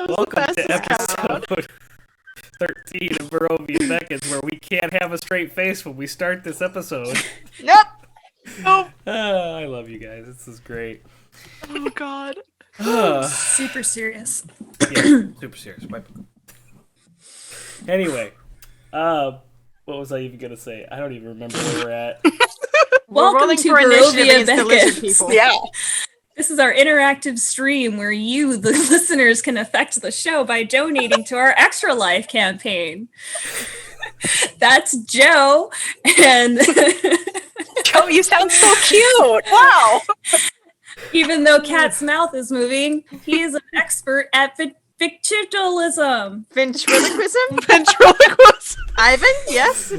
Welcome to episode 13 of Barovia Beckons, where we can't have a straight face when we start this episode. Nope. I love you guys. This is great. Oh, God. Super serious. Yeah, super serious. Anyway, what was I even going to say? I don't even remember where we're at. Welcome to Barovia Beckons. Yeah. This is our interactive stream where you, the listeners, can affect the show by donating to our Extra Life campaign. That's Joe, and Joe, you sound so cute. Wow. Even though Cat's mouth is moving, he is an expert at fictionalism. Ventriloquism? Ventriloquist. Ivan, yes?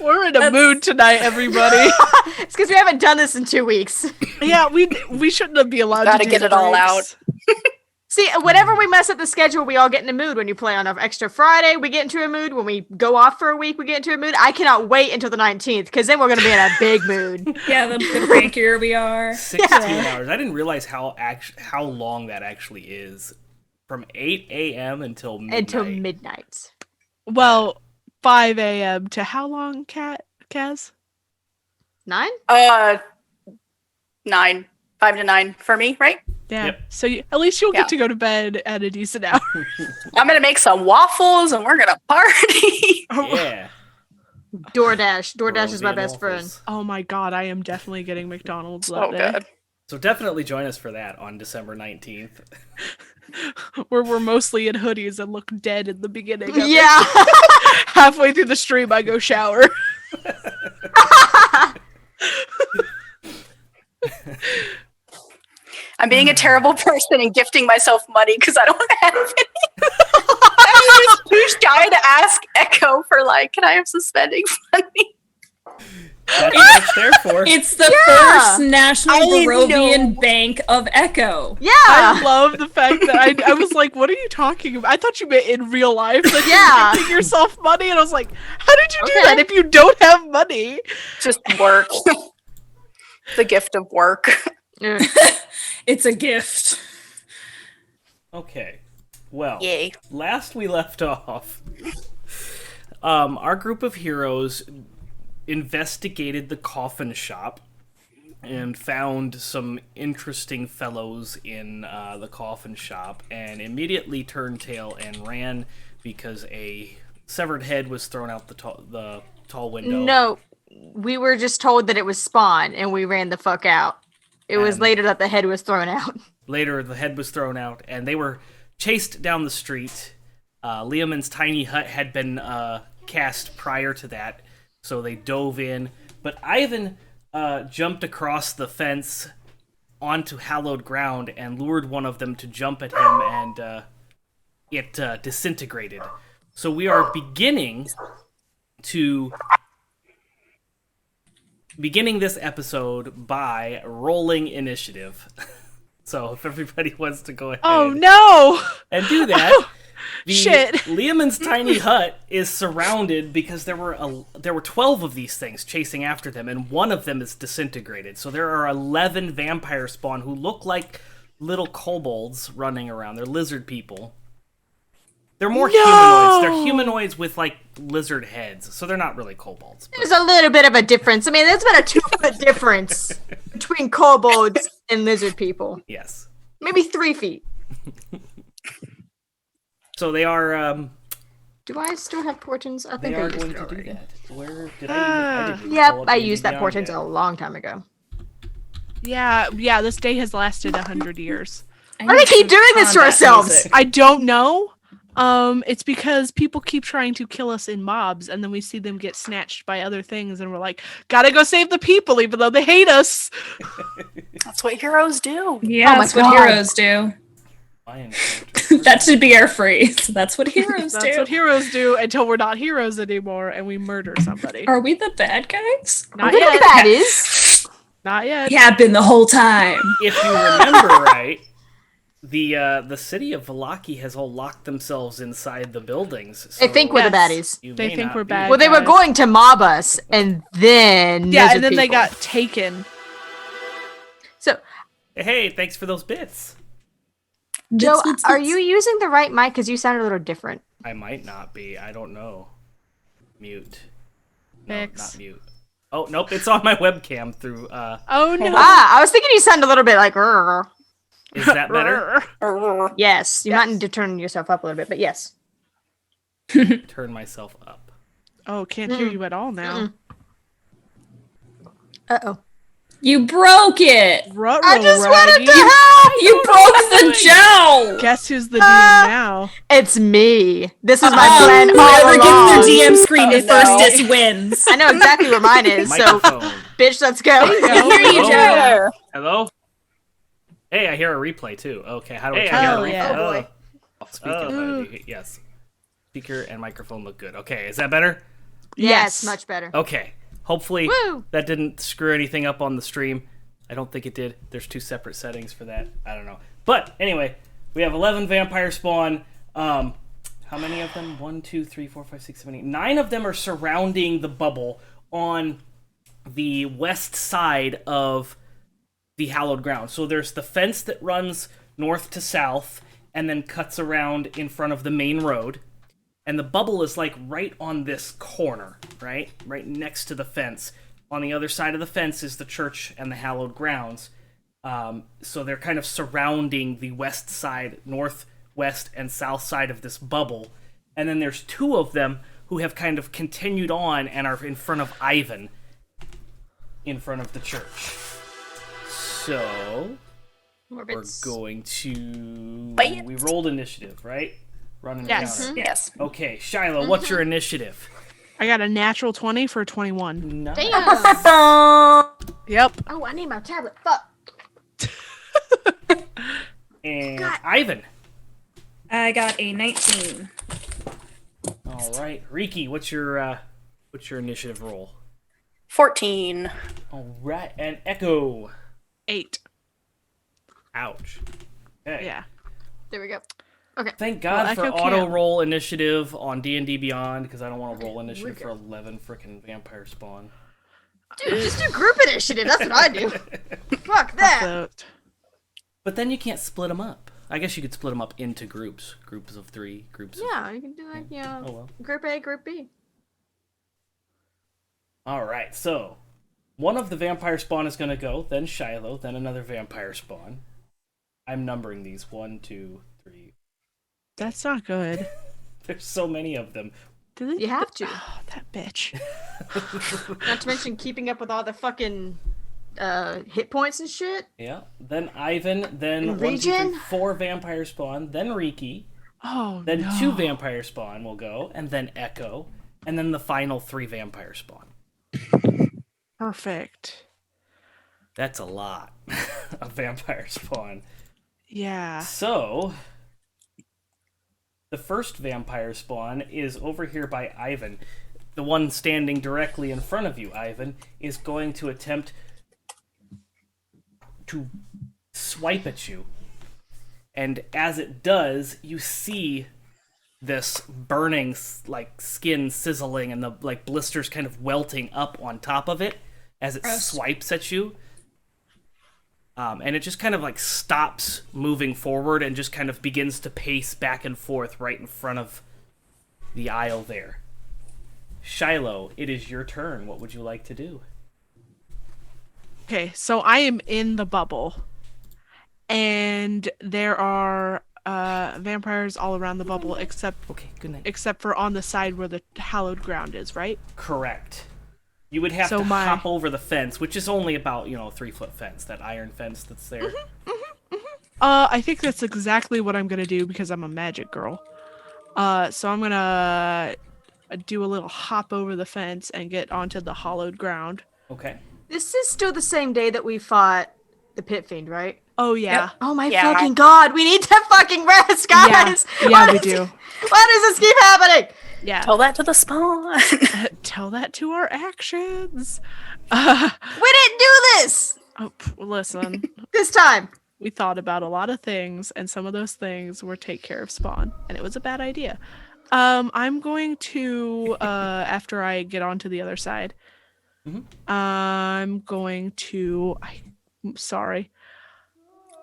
We're in a mood tonight, everybody. It's because we haven't done this in 2 weeks. Yeah, we shouldn't be allowed Gotta to get it all out. See, whenever we mess up the schedule, we all get in a mood. When you play on an extra Friday, we get into a mood. When we go off for a week, we get into a mood. I cannot wait until the 19th, because then we're going to be in a big mood. Yeah, the crankier we are. 16 hours. I didn't realize how long that actually is. From 8 a.m. until midnight. Well, 5 a.m. to how long, Kaz? 9? 9. 5 to 9 for me, right? Yeah. Yep. So at least you'll get to go to bed at a decent hour. I'm gonna make some waffles and we're gonna party. Yeah. DoorDash is my best friend. Oh my God, I am definitely getting McDonald's that Oh, day. good. So definitely join us for that on December 19th. Where we're mostly in hoodies and look dead in the beginning. Of Yeah. it. Halfway through the stream, I go shower. I'm being a terrible person and gifting myself money because I don't have any. I was too shy to ask Echo for can I have some spending money? That's what it's there for. It's the first National Barovian Bank of Echo. Yeah. I love the fact that I was like, what are you talking about? I thought you meant in real life. That you're giving yourself money. And I was like, how did you do that if you don't have money? Just work. The gift of work. It's a gift. Okay. Well, Yay. last we left off, our group of heroes investigated the coffin shop and found some interesting fellows in the coffin shop and immediately turned tail and ran because a severed head was thrown out the tall window. No, we were just told that it was Spawn, and we ran the fuck out. It was later that the head was thrown out. Later, the head was thrown out, and they were chased down the street. Leoman's tiny hut had been cast prior to that, so they dove in. But Ivan jumped across the fence onto hallowed ground and lured one of them to jump at him, and it disintegrated. So we are beginning this episode by rolling initiative. So if everybody wants to go ahead and do that. Shit. Leoman's tiny hut is surrounded because there were 12 of these things chasing after them, and one of them is disintegrated. So there are 11 vampire spawn who look like little kobolds running around. They're lizard people. They're more humanoids. They're humanoids with lizard heads, so they're not really kobolds. There's a little bit of a difference. I mean, there's about a 2-foot difference between kobolds and lizard people. Yes. Maybe 3 feet. So they are. Do I still have portents? I think They I are used going it to do already. that. Where did I didn't pull Yep, up I anything used that beyond portents that. a long time ago. Yeah, this day has lasted 100 years. Why do we keep doing this to ourselves? I don't know. It's because people keep trying to kill us in mobs, and then we see them get snatched by other things, and we're like, gotta go save the people, even though they hate us. That's what heroes do. Yeah, that's what heroes do. That should be our phrase. That's what heroes do. That's what heroes do until we're not heroes anymore and we murder somebody. Are we the bad guys? Not Look yet. at that is. Not yet. We have been the whole time. If you remember right, the city of Vallaki has all locked themselves inside the buildings. So They think we're the Yes. baddies. you They may think not we're be. bad. Well, they were guys. going to mob us, and then Yeah, lizard and then they people. got taken. So, Hey, thanks for those bits. Joe, are you using the right mic? Because you sound a little different. I might not be. I don't know. Mute. No, Fix. not mute. Oh, nope. It's on my webcam through. Oh no. Ah, I was thinking you sound a little bit like. "Rrr." Is that better? Yes, you might need to turn yourself up a little bit, but yes. Turn myself up. Oh, can't hear you at all now. Uh-oh. You broke it. Ruh-roh, I just Raggy. wanted to help! You broke the Joe. Guess who's the DM now? It's me. This is my plan all Whoever along. gets their DM screen I the know. firstest wins. I know exactly where mine is, so Microphone. bitch, let's go. I hear you, Hello? Joe. There. Hello? Hey, I hear a replay too. Okay, how do I Hey, turn I it hear on? a replay. Oh, boy. Speaker, yes. Speaker and microphone look good. Okay, is that better? Yes, much better. Okay. Hopefully Woo! that didn't screw anything up on the stream. I don't think it did. There's 2 separate settings for that. I don't know. But anyway, we have 11 vampire spawn. How many of them? 1, 2, 3, 4, 5, 6, 7, 8. 9 of them are surrounding the bubble on the west side of the hallowed ground. So there's the fence that runs north to south and then cuts around in front of the main road. And the bubble is like right on this corner, right? Right next to the fence. On the other side of the fence is the church and the hallowed grounds. So they're kind of surrounding the west side, northwest, and south side of this bubble. And then there's 2 of them who have kind of continued on and are in front of Ivan, in front of the church. So we're going to... Wait. We rolled initiative, right? Run an Yes. encounter. Yes. Okay, Shiloh, what's your initiative? I got a natural 20 for 21. Nice. Damn. Yep. Oh, I need my tablet. Fuck. And God. Ivan. I got a 19. All right, Riki, what's your initiative roll? 14. All right, and Echo. 8. Ouch. Okay. Yeah. There we go. Thank God Well, for Echo auto can't. roll initiative on D&D Beyond because I don't want to roll initiative for 11 frickin' vampire spawn. Dude, just do group initiative. That's what I do. Fuck that. So, But then you can't split them up. I guess you could split them up into groups of 3, groups. Of... Yeah, you can do like, you know, Oh well. group A, group B. All right, so one of the vampire spawn is going to go, then Shiloh, then another vampire spawn. I'm numbering these 1, 2, 3. that's not good. There's so many of them. Did it? You have to. Oh, that bitch. Not to mention keeping up with all the fucking hit points and shit. Yeah. Then Ivan, then 1, 2, 3, Regen? 4 vampire spawn, then Riki, Oh, then no. 2 vampire spawn will go, and then Echo, and then the final 3 vampire spawn. Perfect. That's a lot of vampire spawn. Yeah. So, the first vampire spawn is over here by Ivan. The one standing directly in front of you, Ivan, is going to attempt to swipe at you. And as it does, you see this burning, like, skin sizzling and the, like, blisters kind of welting up on top of it as it swipes at you. And it just kind of, like, stops moving forward and just kind of begins to pace back and forth right in front of the aisle there. Shiloh, it is your turn. What would you like to do? Okay, so I am in the bubble, and there are vampires all around the bubble, except Okay, good night. for on the side where the hallowed ground is, right? Correct. You would have So to my- hop over the fence, which is only about, 3-foot fence, that iron fence that's there. I think that's exactly what I'm gonna do because I'm a magic girl. So I'm gonna do a little hop over the fence and get onto the hollowed ground. Okay. This is still the same day that we fought the Pit Fiend, right? Oh yeah, Yep. Oh my Yeah. fucking god, we need to fucking rest, guys! yeah, Why we does- do. Why does this keep happening? Yeah. Tell that to the spawn. Tell that to our actions. We didn't do this Listen, this time. we thought about a lot of things, and some of those things were take care of spawn, and it was a bad idea. I'm going to after I get onto the other side. I'm going to. I'm sorry.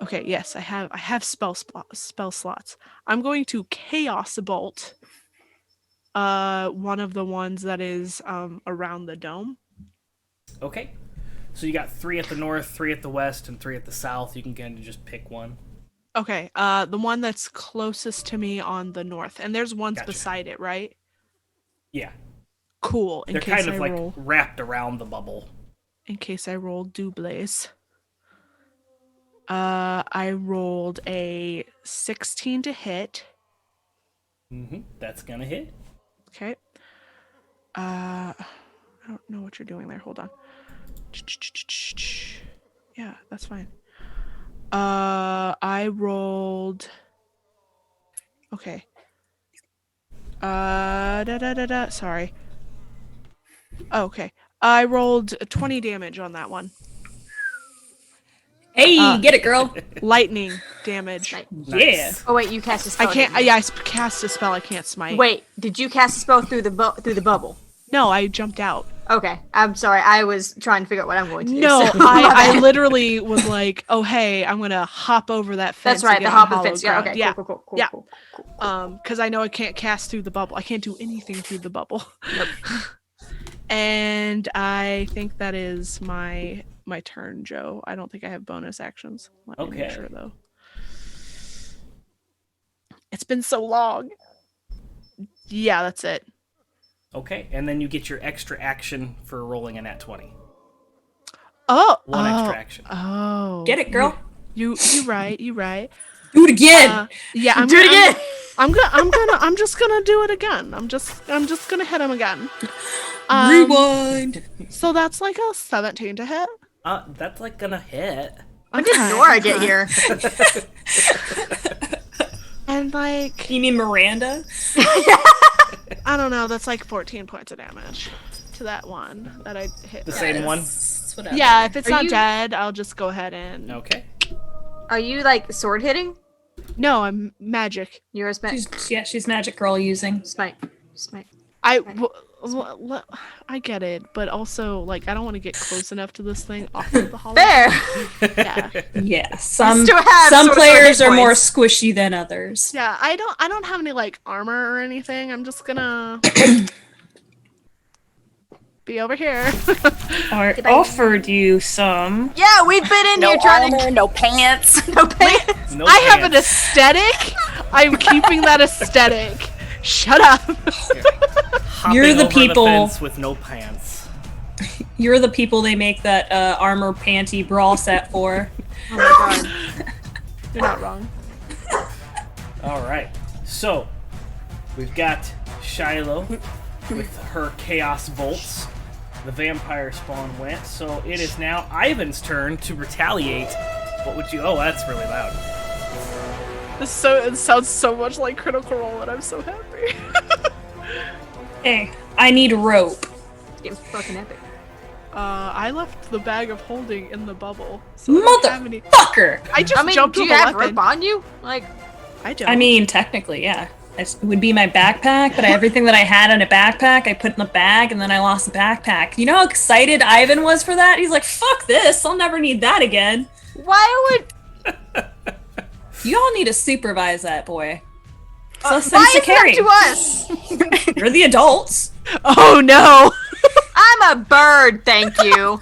Okay, yes, I have spell slots. I'm going to Chaos Bolt. One of the ones that is around the dome. Okay. So you got 3 at the north, 3 at the west, and 3 at the south. You can kind of just pick one. Okay, the one that's closest to me on the north, and there's ones Gotcha. beside it, right? Yeah. Cool. They're kind of like wrapped around the bubble. In case I roll doubles. I rolled a 16 to hit. That's gonna hit. Okay. I don't know what you're doing there. Hold on. Yeah, that's fine. I rolled. Okay. Sorry. Oh, okay. I rolled 20 damage on that one. Hey, get it, girl. Lightning damage. Yeah. Oh wait, you cast a spell. I can't. didn't you? Yeah, I cast a spell. I can't smite. Wait, did you cast a spell through the bubble? No, I jumped out. Okay, I'm sorry. I was trying to figure out what I'm going to do. No, so- I literally was like, oh hey, I'm gonna hop over that fence. That's right. and The get on hop fence. Yeah. hollow Okay. ground. Cool. Yeah. Cool. Because I know I can't cast through the bubble. I can't do anything through the bubble. And I think that is my turn, Joe. I don't think I have bonus actions. Let me make sure though. It's been so long. Yeah, that's it. Okay, and then you get your extra action for rolling a nat 20. Oh, One extra action. Oh, Get it, girl. You right. You right. Do it again. Yeah, I'm Do it again. I'm just gonna do it again. I'm just gonna hit him again. Rewind. So that's like a 17 to hit. That's like gonna hit. When did Nora get here? And like, You mean Miranda? I don't know, that's like 14 points of damage to that one that I hit. The same one? It's whatever. Yeah, if it's Are not you- dead, I'll just go ahead and. Okay. Are you like sword hitting? No, I'm magic. You're a smite. She's magic girl using. Smite. I get it, but also like I don't want to get close enough to this thing off of the hollow. Fair. Yeah. Yeah. Some still have some sort of players hit are more points. squishy than others. Yeah, I don't have any like armor or anything. I'm just gonna be over here. I offered you some. Yeah, we've been in No here trying armor, to. no pants. No pants. No I have an pants. aesthetic. I'm keeping that aesthetic. Shut up. Hopping You're the over people- fence with no pants. You're the people they make that armor panty bra set for. Oh my god. You're not wrong. All right. So we've got Shiloh with her chaos bolts. The vampire spawn went, so it is now Ivan's turn to retaliate. What would you? Oh, that's really loud. It sounds so much like Critical Role, and I'm so happy. Hey, I need rope. It's getting fucking epic. I left the bag of holding in the bubble. So I don't have any- Motherfucker! I just I mean, jumped do with you a have weapon. rope on you? Like, I don't. I mean, technically, yeah. It would be my backpack, but everything that I had in a backpack, I put in the bag, and then I lost the backpack. You know how excited Ivan was for that? He's like, fuck this, I'll never need that again. why would? You all need to supervise that boy. So Why things to is carry. that to us? You're the adults. Oh no! I'm a bird, thank you.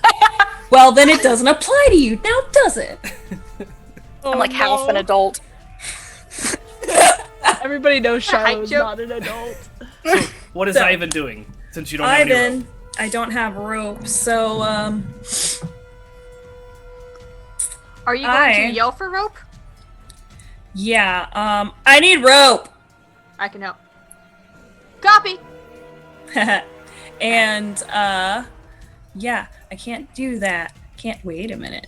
Well, then it doesn't apply to you, now does it? I'm like half an adult. Everybody knows Hi, Shiloh's Joe. not an adult. What is So- Ivan doing? Since you don't have any rope? Ivan, I don't have rope, so Are you going I- to yell for rope? yeah, I need rope. I can help. Copy. And yeah, I can't do that. Can't wait a minute.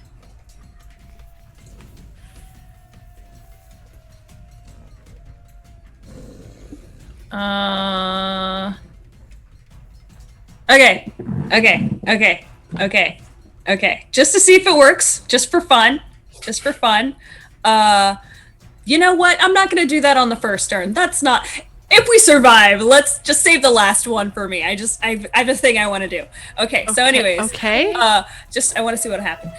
Okay. Just to see if it works, just for fun. You know what? I'm not gonna do that on the first turn. That's not. If we survive, let's just save the last one for me. I have a thing I want to do. Okay. So, anyways. Okay. I want to see what happened.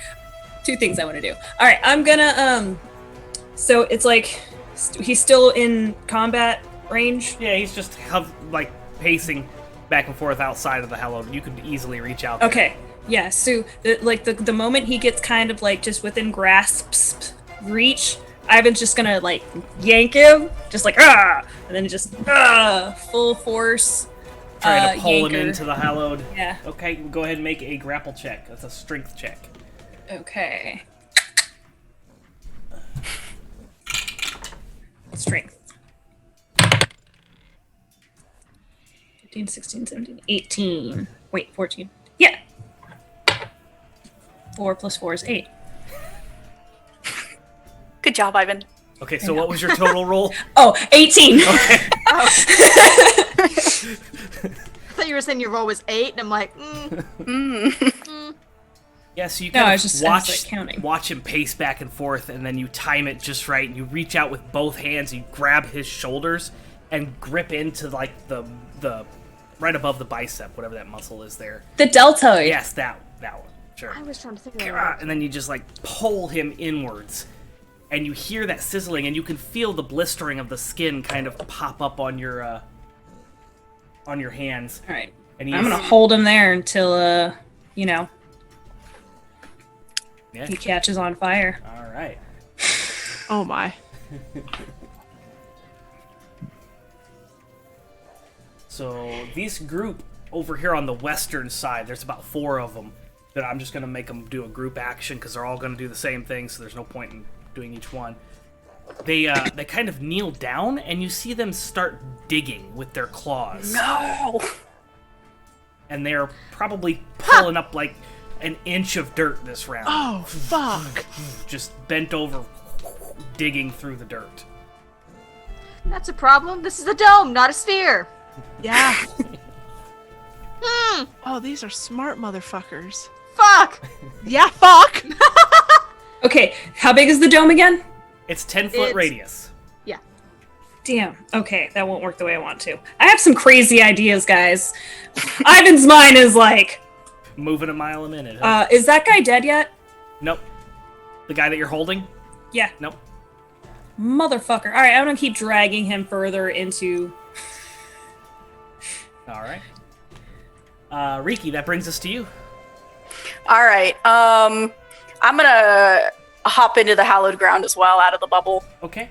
2 things I want to do. All right. I'm gonna So it's like he's still in combat range. Yeah, he's just like pacing back and forth outside of the hallowed. You could easily reach out there. Okay. Yeah. So the moment he gets kind of like just within grasp's reach, Ivan's just gonna like yank him, just like and then just full force. Trying to pull him yanker. into the hallowed. Yeah. Okay, go ahead and make a grapple check. That's a strength check. Okay. Strength. 15, 16, 17, 18. Wait, 14. Yeah. 4 plus 4 is 8. Good job, Ivan. Okay, so what was your total roll? Oh, 18. Okay. I thought you were saying your roll was 8, and I'm like, Yeah, so you No, kind I of was like counting. watch him pace back and forth, and then you time it just right, and you reach out with both hands, you grab his shoulders, and grip into like the right above the bicep, whatever that muscle is there. The deltoid. Yes, that one. Sure. I was trying to think of that. And then you just like pull him inwards, and you hear that sizzling, and you can feel the blistering of the skin kind of pop up on your hands. All right. And I'm gonna hold him there until yeah. he catches on fire. All right. Oh my. So this group over here on the western side, there's about 4 of them. That I'm just gonna make them do a group action because they're all gonna do the same thing. So there's no point in doing each one. They kind of kneel down, and you see them start digging with their claws. No. And they're probably pulling up like an inch of dirt this round. Oh fuck. Just bent over, digging through the dirt. That's a problem. This is a dome, not a sphere. Yeah. Oh, these are smart motherfuckers. Fuck. Yeah, fuck. Okay, how big is the dome again? It's 10-foot It's- radius. Yeah. Damn. Okay, that won't work the way I want to. I have some crazy ideas, guys. Ivan's mind is like, Moving a mile a minute. Huh? is that guy dead yet? Nope. The guy that you're holding? Yeah. Nope. Motherfucker. All right, I'm gonna keep dragging him further into. All right. Riki, that brings us to you. All right. I'm gonna hop into the hallowed ground as well, out of the bubble. Okay.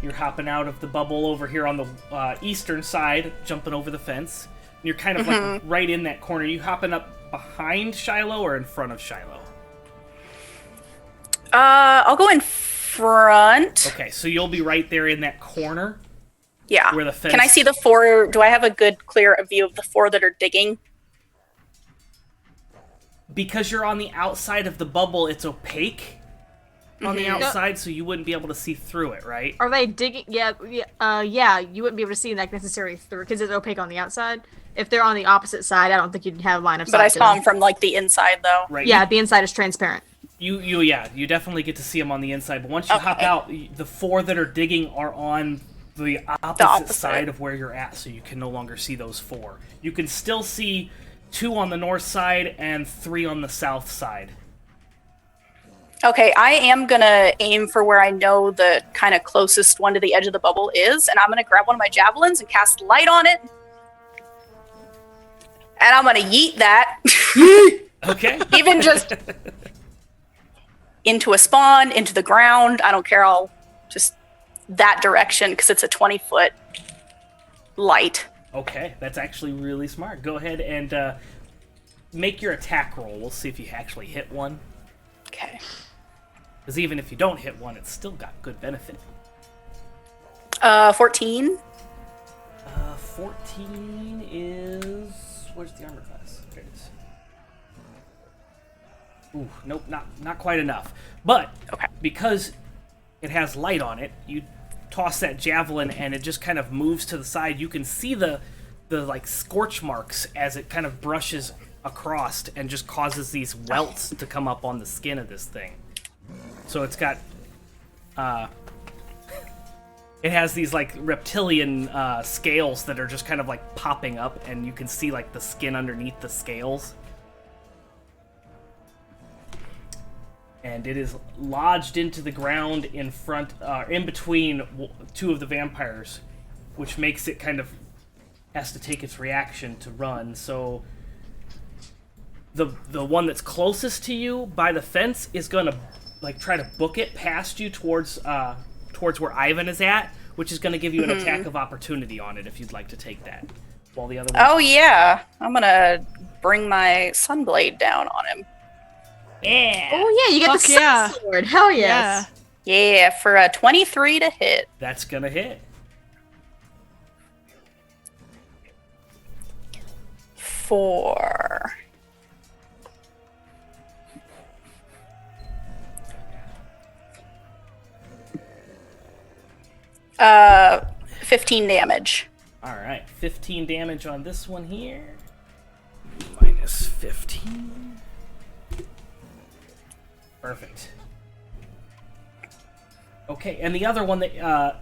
You're hopping out of the bubble over here on the eastern side, jumping over the fence. And you're kind of like right in that corner. You hopping up behind Shiloh or in front of Shiloh? I'll go in front. Okay, so you'll be right there in that corner. Yeah. Where the fence- Can I see the 4? Do I have a good, clear view of the 4 that are digging? Because you're on the outside of the bubble, it's opaque on the outside, so you wouldn't be able to see through it, right? Are they digging? Yeah, you wouldn't be able to see like necessarily through because it's opaque on the outside. If they're on the opposite side, I don't think you'd have line of sight. But I to saw them. them from like the inside though. Right. Yeah, the inside is transparent. You definitely get to see them on the inside. But once you hop Okay. out, the 4 that are digging are on the opposite side of where you're at, so you can no longer see those 4. You can still see 2 on the north side and 3 on the south side. Okay, I am gonna aim for where I know the kind of closest one to the edge of the bubble is, and I'm gonna grab one of my javelins and cast light on it. And I'm gonna yeet that. Okay. Even just into a spawn, into the ground. I don't care. I'll just that direction because it's a 20-foot light. Okay, that's actually really smart. Go ahead and make your attack roll. We'll see if you actually hit one. Okay. Because even if you don't hit one, it's still got good benefit. 14. 14 is... Where's the armor class? There it is. Ooh, nope, not quite enough. But, Okay. because it has light on it, you toss that javelin and it just kind of moves to the side, you can see the like scorch marks as it kind of brushes across and just causes these welts to come up on the skin of this thing. So it's got it has these like reptilian scales that are just kind of like popping up, and you can see like the skin underneath the scales. And it is lodged into the ground in front, in between two of the vampires, which makes it kind of has to take its reaction to run. So the one that's closest to you by the fence is gonna like try to book it past you towards where Ivan is at, which is gonna give you an attack of opportunity on it if you'd like to take that. While the other one. Oh yeah, I'm gonna bring my sunblade down on him. Yeah. Oh yeah, you get the yeah. sun sword. Hell yes. Yeah, for a 23 to hit. That's gonna hit. 4. 15 damage. Alright, 15 damage on this one here. Minus 15. Perfect. Okay, and the other one that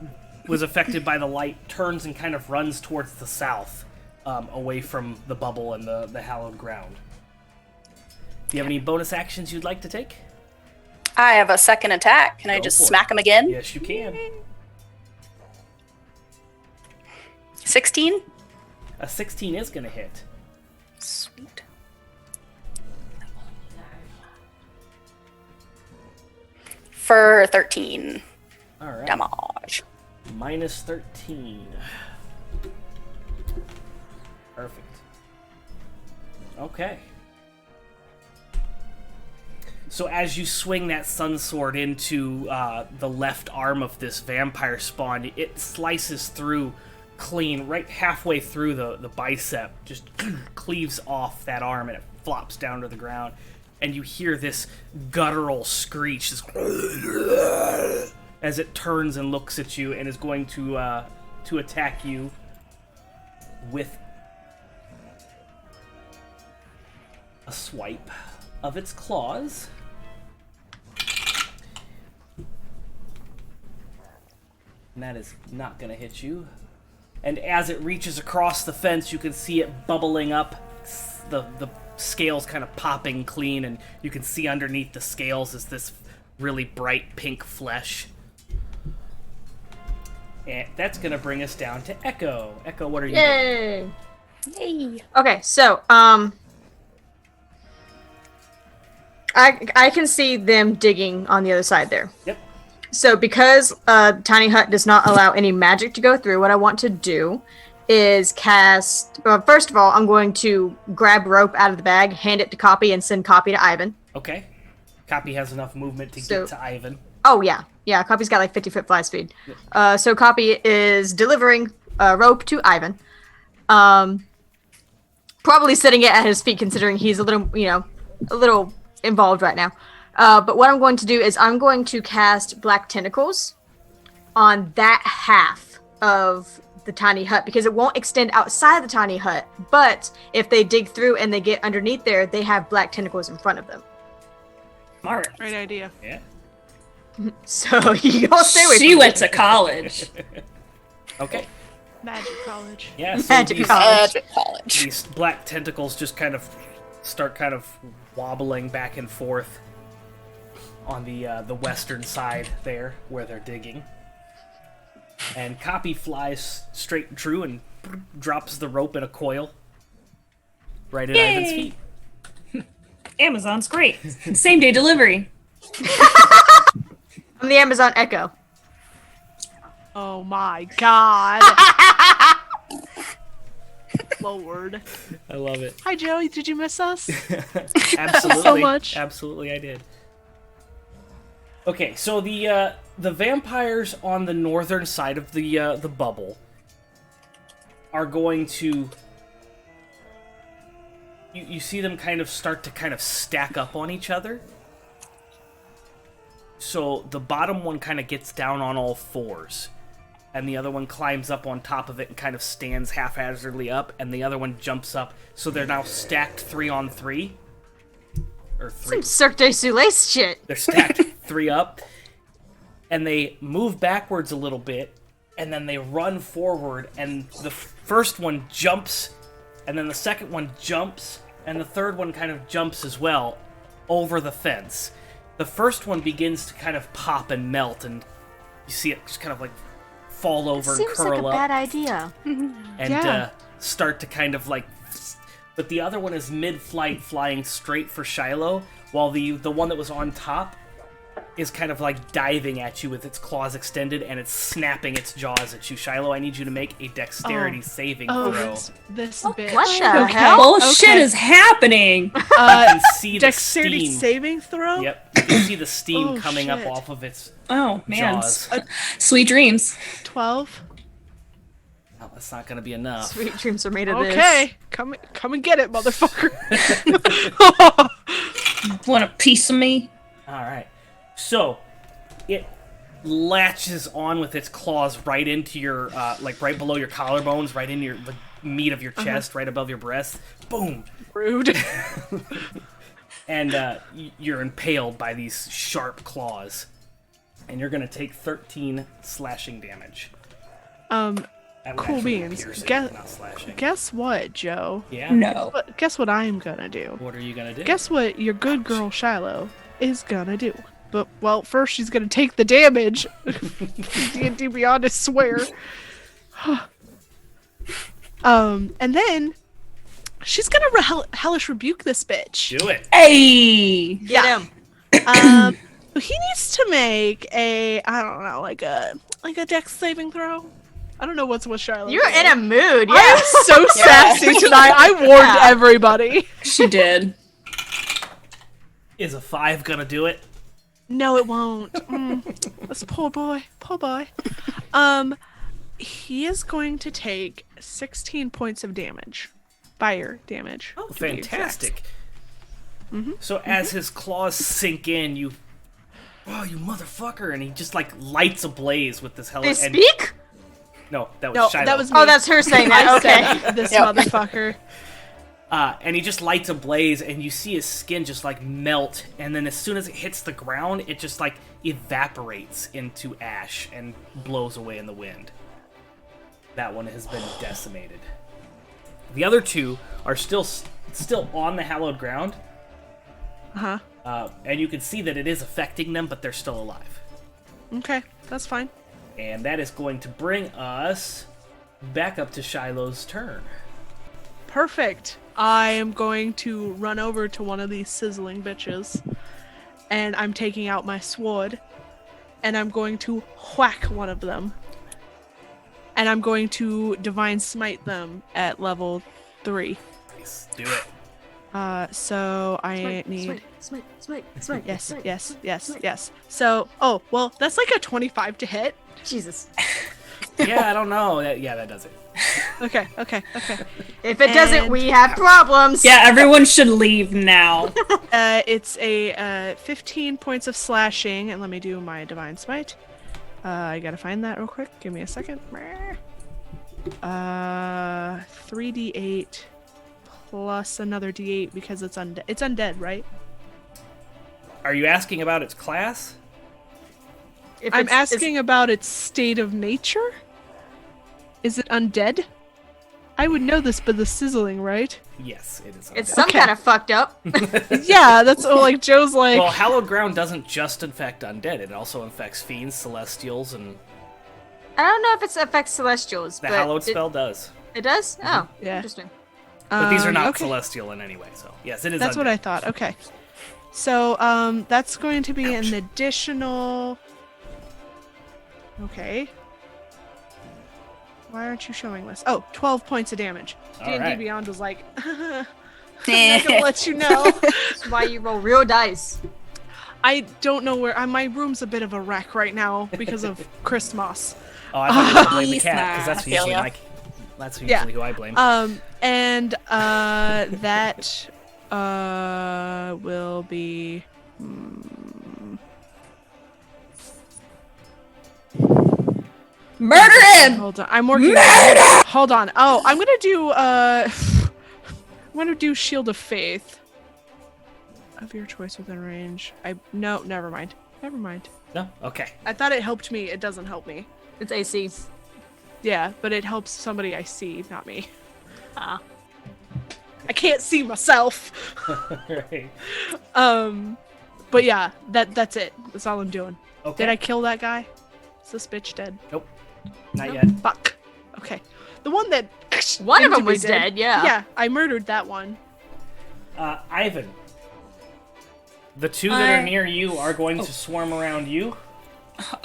was affected by the light turns and kind of runs towards the south, away from the bubble and the hallowed ground. Do you have any bonus actions you'd like to take? I have a second attack. Can I Go just for it. smack him again? Yes, you can. 16? A 16 is going to hit. Sweet. For 13 Alright. damage. Minus 13. Perfect. Okay. So as you swing that sun sword into the left arm of this vampire spawn, it slices through clean, right halfway through the bicep, just cleaves off that arm, and it flops down to the ground. And you hear this guttural screech as it turns and looks at you and is going to attack you with a swipe of its claws. And that is not going to hit you. And as it reaches across the fence, you can see it bubbling up, the scales kind of popping clean, and you can see underneath the scales is this really bright pink flesh. And that's going to bring us down to Echo. Echo, what are you doing? Yay. Yay. Okay, so I can see them digging on the other side there. Yep. So because Tiny Hut does not allow any magic to go through, what I want to do is cast... first of all, I'm going to grab rope out of the bag, hand it to Copy, and send Copy to Ivan. Okay. Copy has enough movement to get to Ivan. Oh, yeah. Yeah, Copy's got like 50-foot fly speed. So Copy is delivering rope to Ivan. Probably sitting it at his feet, considering he's a little involved right now. But what I'm going to do is I'm going to cast Black Tentacles on that half of the tiny hut, because it won't extend outside the tiny hut, but if they dig through and they get underneath there, they have black tentacles in front of them. Smart. Great idea. Yeah. So you don't stay away She from went to college. Okay. Magic college. Yeah, so Magic these, college. Magic college. these black tentacles just kind of start kind of wobbling back and forth on the western side there where they're digging. And Copy flies straight and true and drops the rope in a coil right at Yay. Ivan's feet. Amazon's great. Same day delivery. I'm the Amazon Echo. Oh my god. Lord. I love it. Hi, Joey. Did you miss us? Absolutely. So much. Absolutely, I did. Okay, so the vampires on the northern side of the bubble are going to... You see them kind of start to kind of stack up on each other. So the bottom one kind of gets down on all fours. and the other one climbs up on top of it and kind of stands haphazardly up, and the other one jumps up. So they're now stacked 3 on 3. Or 3. Some Cirque du Soleil shit. They're stacked 3 up, and they move backwards a little bit, and then they run forward, and the first one jumps, and then the second one jumps, and the third one kind of jumps as well over the fence. The first one begins to kind of pop and melt, and you see it just kind of like fall over and Seems curl like a up bad idea. and start to kind of like. But the other one is mid-flight, flying straight for Shiloh, while the one that was on top is kind of like diving at you with its claws extended, and it's snapping its jaws at you. Shiloh, I need you to make a dexterity saving throw. This bitch. What the hell? Bullshit is happening. You can see the Dexterity steam. saving throw? Yep, you can see the steam Oh, coming up shit. off of its Oh man, jaws. sweet dreams. 12. Oh, that's not gonna be enough. Sweet dreams are made of this. Okay, come and get it, motherfucker. Want a piece of me? All right. So, it latches on with its claws right into your, like right below your collarbones, right into the meat of your chest, right above your breast. Boom! Rude. And you're impaled by these sharp claws. And you're gonna take 13 slashing damage. That would Cool actually be beans. piercing, not slashing. Guess what, Joe? Yeah? No. Guess what I'm gonna do? What are you gonna do? Guess what your good girl Shiloh is gonna do? But, well, first she's gonna take the damage. D&D Beyond, I swear. And then she's gonna hellish rebuke this bitch. Do it. Hey. Get him. He needs to make a, I don't know, like a dex saving throw. I don't know what's with Shiloh. You're in a mood, yeah. I am so sassy tonight. I warned everybody. She did. Is a 5 gonna do it? No, it won't. This poor boy. Poor boy. He is going to take 16 points of damage. Fire damage. Oh, to be exact. fantastic. So as his claws sink in, you motherfucker, and he just like lights ablaze with this hell. They speak? No, that was No, Shiloh. that was me. Oh, that's her saying that. I Okay. said this Yep. motherfucker. And he just lights ablaze, and you see his skin just like melt, and then as soon as it hits the ground, it just like evaporates into ash and blows away in the wind. That one has been decimated. The other two are still on the hallowed ground. And you can see that it is affecting them, but they're still alive. Okay, that's fine. And that is going to bring us back up to Shiloh's turn. Perfect. I am going to run over to one of these sizzling bitches, and I'm taking out my sword, and I'm going to whack one of them. And I'm going to divine smite them at level 3. Nice. Do it. So I need... Smite. Yes. So, oh, well, that's like a 25 to hit. Jesus. Yeah, I don't know. That does it. Okay. If it doesn't, And- we have problems. Yeah, everyone should leave now. It's a 15 points of slashing, and let me do my divine smite. I gotta find that real quick. Give me a second. 3d8 plus another d8 because it's undead. It's undead, right? Are you asking about its class? If I'm it's- asking about its state of nature. Is it undead? I would know this, but the sizzling, right? Yes, it is. It's undead. some Okay. kind of fucked up. Yeah, that's like Joe's like. Well, hallowed ground doesn't just infect undead; it also infects fiends, celestials, and I don't know if it affects celestials, the but hallowed it, spell does. it does? Oh, Yeah. interesting. But these are not okay. celestial in any way. So yes, it is. That's undead. what I thought. Okay. So, that's going to be an additional. Okay. Why aren't you showing this? Oh, 12 points of damage. All D&D right. Beyond was like, I'm not gonna let you know. That's why you roll real dice. I don't know where. My room's a bit of a wreck right now because of Christmas. Oh, I thought you were gonna blame the He's cat because that's not. I feel usually ya. that's Yeah. usually who I blame. And that will be. Murder him! Hold on. I'm working on it. Hold on. Oh, I'm gonna do Shield of Faith. Of your choice within range. No, never mind. Never mind. No? Okay. I thought it helped me. It doesn't help me. It's AC. Yeah, but it helps somebody I see, not me. Ah. I can't see myself. Right. But yeah, that's it. That's all I'm doing. Okay. Did I kill that guy? Is this bitch dead? Nope. Not yet. Fuck. Okay. The one that One of into them me was did. dead, yeah. Yeah, I murdered that one. Ivan. The two that are near you are going to swarm around you.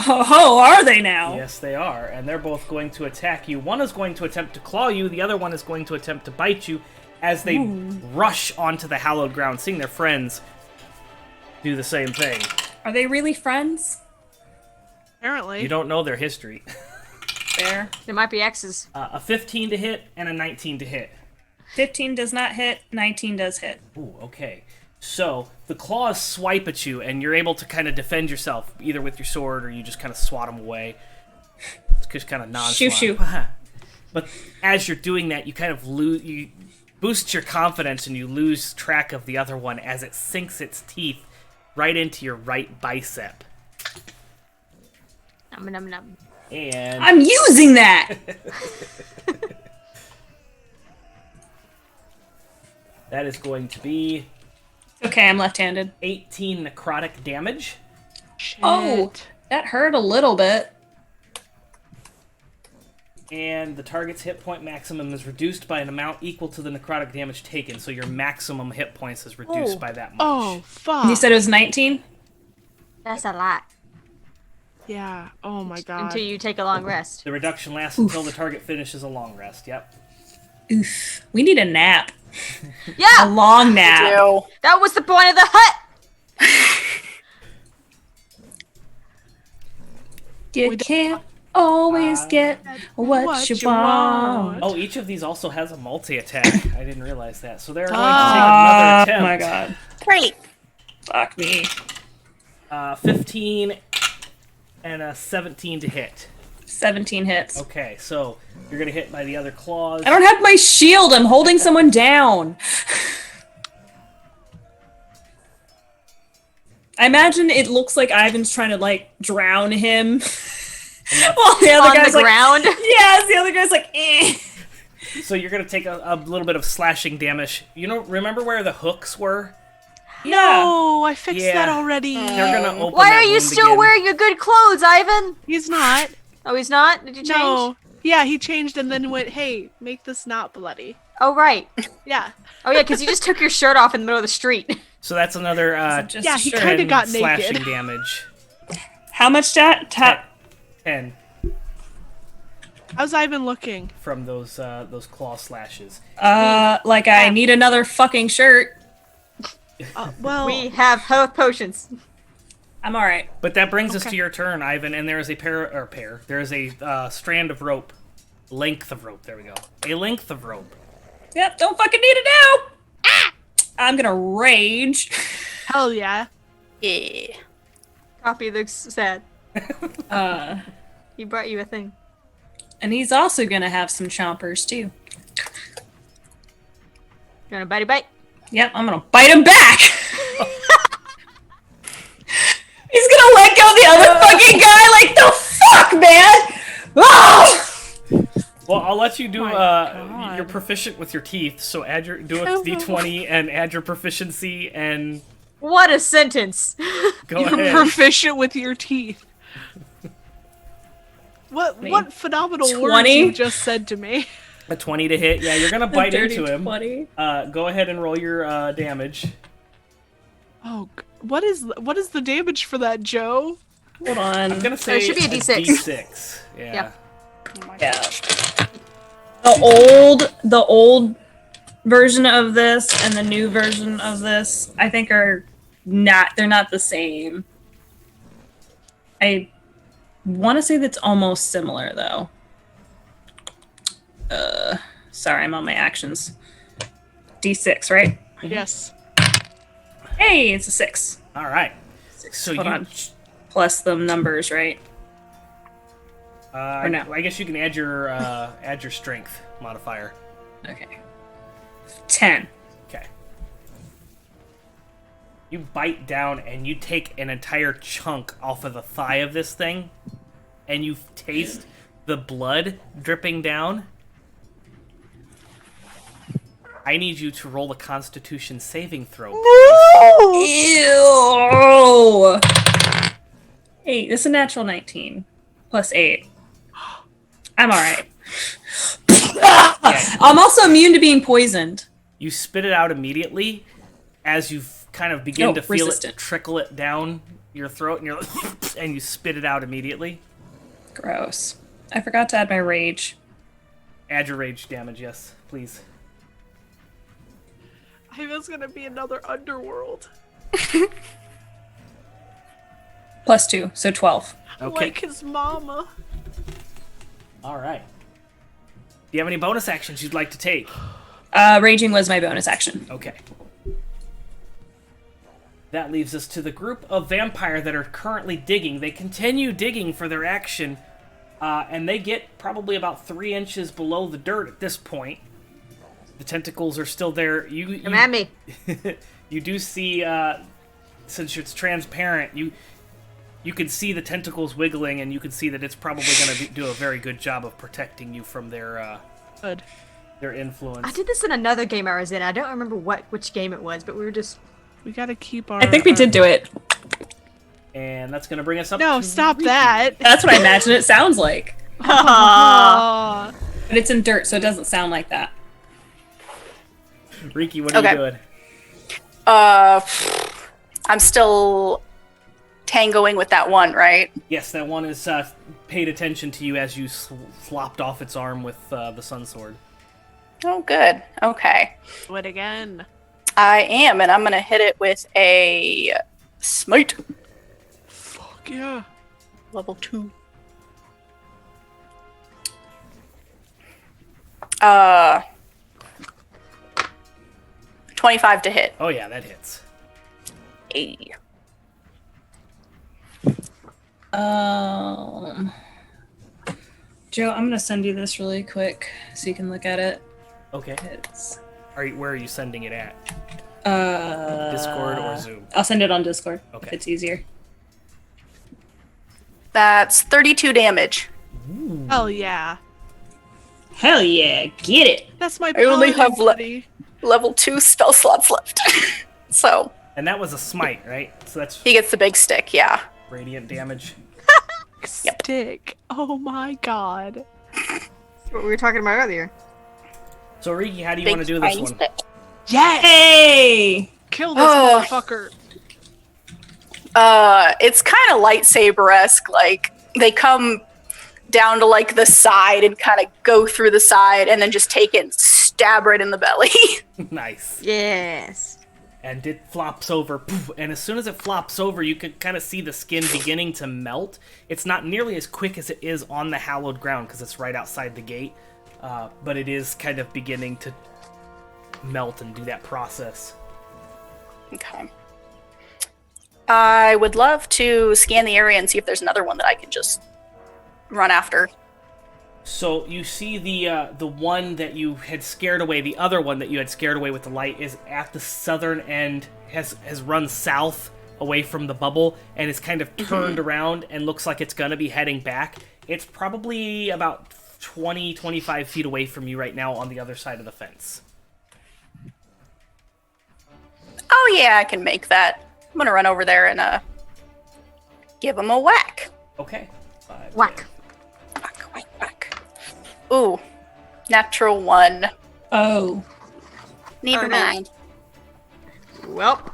Oh, are they now? Yes, they are, and they're both going to attack you. One is going to attempt to claw you, the other one is going to attempt to bite you as they rush onto the hallowed ground, seeing their friends do the same thing. Are they really friends? Apparently. You don't know their history. Fair. There might be X's. A 15 to hit and a 19 to hit. 15 does not hit, 19 does hit. Ooh, okay. So, the claws swipe at you, and you're able to kind of defend yourself, either with your sword or you just kind of swat them away. It's just kind of non-swat. Shoo. But as you're doing that, you kind of you boost your confidence, and you lose track of the other one as it sinks its teeth right into your right bicep. Num num num. And I'm using that! that is going to be Okay, I'm left-handed. 18 necrotic damage. Shit. Oh, that hurt a little bit. And the target's hit point maximum is reduced by an amount equal to the necrotic damage taken, so your maximum hit points is reduced by that much. Oh, fuck. You said it was 19? That's a lot. Yeah. Oh my god. Until you take a long rest. The reduction lasts until the target finishes a long rest, yep. Oof. We need a nap. A Yeah! long nap. Ew. That was the point of the hut! You can't always get what you want. Oh, each of these also has a multi-attack. I didn't realize that. So they're going to take another attempt. Oh my god. Great. Fuck me. 15 and a 17 to hit. 17 hits. Okay, so you're going to hit by the other claws. I don't have my shield. I'm holding someone down. I imagine it looks like Ivan's trying to, like, drown him. While the other On guy's the like, ground? yes, the other guy's like, eh. So you're going to take a little bit of slashing damage. You know, remember where the hooks were? No, I fixed Yeah. that already. They're going to open Why that are you wound still again. wearing your good clothes, Ivan? He's not. Oh, he's not? Did you change? No. Yeah, he changed and then went, hey, make this not bloody. Oh, right. Yeah. Oh, yeah, because you just took your shirt off in the middle of the street. So that's another Just Yeah, he sure. kinda 10 got slashing naked. damage. How much tap? 10 How's Ivan looking? from those claw slashes. Like I need another fucking shirt. Well, We have health potions. I'm alright. But that brings us Okay. to your turn, Ivan, and there is a there is a strand of rope. Length of rope, there we go. A length of rope. Yep, don't fucking need it now! Ah! I'm gonna rage. hell yeah. Yeah. Coffee looks sad. He brought you a thing. And he's also gonna have some chompers too. You want a bitey bite? Yep, I'm gonna bite him back! He's gonna let go of the other fucking guy like the fuck, man! Oh! Well, I'll let you do. My God. You're proficient with your teeth, so add your do a d20 and add your proficiency and What a sentence! go You're ahead. proficient with your teeth. What phenomenal words 20? you just said to me. A 20 to hit. Yeah, you're gonna bite Dirty into him. 20. Go ahead and roll your damage. Oh, what is the damage for that, Joe? Hold on. I'm gonna say it should be a D6. D6. Yeah. Yeah. Yeah. The old version of this and the new version of this, I think they're not the same. I want to say that's almost similar though. Sorry, I'm on my actions. D6, right? Yes. Hey, it's a 6. All right. So Hold you on. Plus the numbers, right? Or no? I guess you can add your strength modifier. Okay. 10. Okay. You bite down and you take an entire chunk off of the thigh of this thing, and you taste the blood dripping down. I need you to roll a Constitution saving throw. Ew! 8. This is a natural 19. Plus 8. I'm alright. I'm also immune to being poisoned. You spit it out immediately as you kind of begin to feel resistant. it trickle it down your throat, and and you spit it out immediately. Gross. I forgot to add my rage. Add your rage damage, yes, please. I think that's gonna be another underworld. Plus 2, so 12. Okay. Like his mama. All right. Do you have any bonus actions you'd like to take? Raging was my bonus action. Okay. That leaves us to the group of vampire that are currently digging. They continue digging for their action, and they get probably about 3 inches below the dirt at this point. The tentacles are still there. Come at me. You do see, since it's transparent, you can see the tentacles wiggling, and you can see that it's probably going to do a very good job of protecting you from their Good. their influence. I did this in another game I was in. I don't remember which game it was, but we were just... We gotta keep our. I think we did do it. And that's going to bring us up No, to stop Riki. that. That's what I imagine it sounds like. Aw. But it's in dirt, so it doesn't sound like that. Riki, what are you Okay. doing? I'm still tangoing with that one, right? Yes, that one is paid attention to you as you flopped off its arm with the sun sword. Oh, good. Okay. Do it again. I am, and I'm gonna hit it with a smite. Fuck yeah. Level 2. 25 to hit. Oh yeah, that hits. Hey. Joe, I'm gonna send you this really quick so you can look at it. Okay. It's Where are you sending it at? uh Discord or Zoom? I'll send it on Discord Okay. if it's easier. That's 32 damage. Hell yeah. Hell yeah, get it! That's my I only paladin have buddy. Level 2 spell slots left. So, And that was a smite, right? So that's he gets the big stick, yeah. radiant damage. Yep. Stick. Oh my god. That's what we were talking about earlier. So Riki, how do you Big want to do this tiny one? stick. Yes! Hey! Kill this Oh. motherfucker. It's kind of lightsaber-esque. Like, they come down to, like, the side and kind of go through the side and then just take it and stab right in the belly. Nice. Yes. And it flops over, poof, and as soon as it flops over, you can kind of see the skin beginning to melt. It's not nearly as quick as it is on the hallowed ground because it's right outside the gate, but it is kind of beginning to melt and do that process. Okay. I would love to scan the area and see if there's another one that I can just run after. So you see the one that you had scared away, the other one that you had scared away with the light is at the southern end, has run south away from the bubble, and is kind of turned around and looks like it's gonna be heading back. It's probably about 20-25 feet away from you right now on the other side of the fence. Oh yeah, I can make that. I'm gonna run over there and give him a whack. Okay. Whack. Whack, whack, whack. Ooh, natural 1. Oh. Never Oh, no. mind. Well,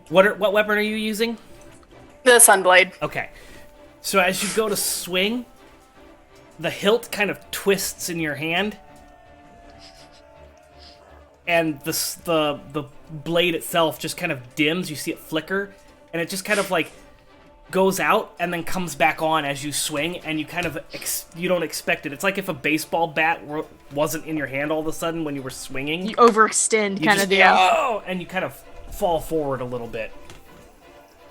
What weapon are you using? The sunblade. Okay. So as you go to swing, the hilt kind of twists in your hand, and the blade itself just kind of dims. You see it flicker, and it just kind of like goes out and then comes back on as you swing, and you kind of you don't expect it. It's like if a baseball bat wasn't in your hand all of a sudden when you were swinging. you overextend You kind just, of deal. Oh, and you kind of fall forward a little bit.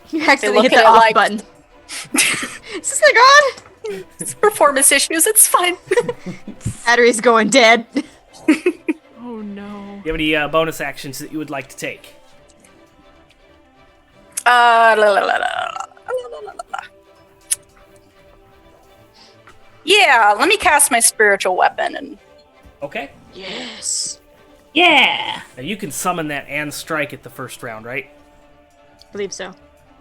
You accidentally look hit at the it off like- button. Is this thing on? It's performance issues. It's fine. Battery's going dead. Oh no. You have any bonus actions that you would like to take? La, la, la, la, la. Yeah, let me cast my spiritual weapon and Okay. Yes. Yeah. Now you can summon that and strike it the first round, right? Believe so.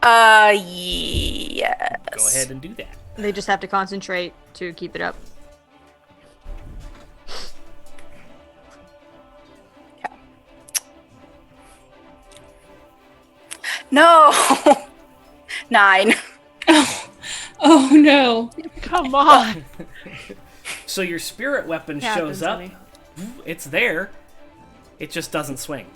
yes. Go ahead and do that. They just have to concentrate to keep it up. No. 9. Oh no. Come on. So your spirit weapon Happens, shows up. honey. It's there. It just doesn't swing.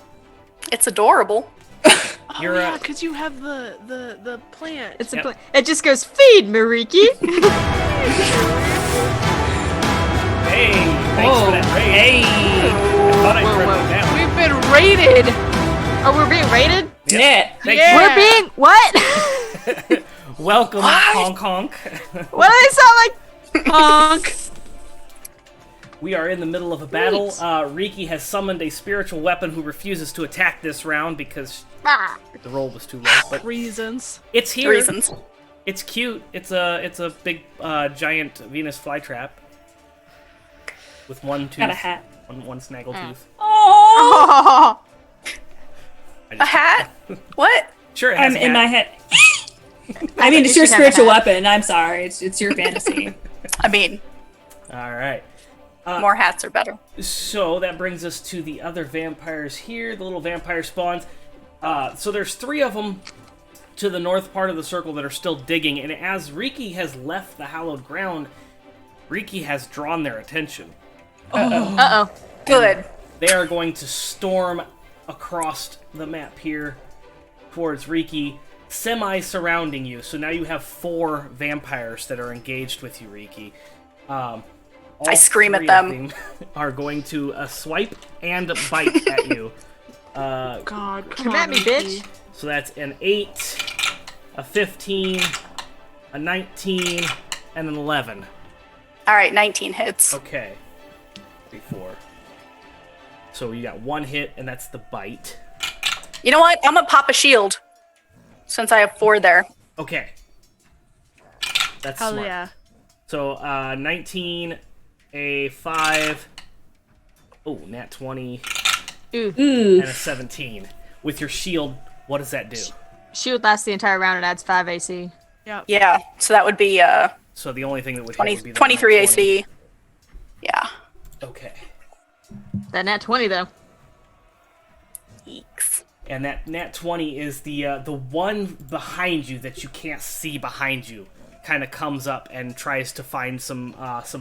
It's adorable. Oh You're, yeah, because you have the plant. It's Yep. a it just goes feed Mariki. Hey, thanks for that raid. Hey. I thought I'd turn you down. We've been raided. Oh, we're being raided? Yeah. Thank Yeah. We're being what? you. Welcome, What? honk honk. What do they sound like? Honk. We are in the middle of a battle. Riki has summoned a spiritual weapon who refuses to attack this round because Ah. the roll was too low. But Reasons. it's here. Reasons. It's cute. It's a big giant Venus flytrap with one tooth. Got a hat. One snaggle tooth. Oh. Oh. I A just- hat? What? Sure, it has I'm a in hat. my head. I mean, you it's your should have a spiritual hat. weapon. I'm sorry. It's your fantasy. I mean, All right. more hats are better. So that brings us to the other vampires here, the little vampire spawns. So there's 3 of them to the north part of the circle that are still digging, and as Riki has left the hallowed ground, Riki has drawn their attention. Uh-oh. Good. They are going to storm across the map here towards Riki, semi-surrounding you. So now you have 4 vampires that are engaged with you, Riki. All I scream at 3 of them. are going to swipe and bite at you. God, Come at me, bitch. So that's an 8, a 15, a 19, and an 11. All right, 19 hits. Okay. 3, 4. So you got 1 hit, and that's the bite. You know what? I'm gonna pop a shield since I have 4 there. Okay. That's Hell smart. yeah. So 19, a 5, oh, nat 20, Ooh. and a 17. With your shield, what does that do? Shield lasts the entire round and adds 5 AC. Yep. Yeah, so that would be So the only thing that would 20, hit would be the 23 nat 20. AC. Yeah. Okay. That nat 20 though. Eeks. And that nat 20 is the one behind you that you can't see behind you. Kind of comes up and tries to find some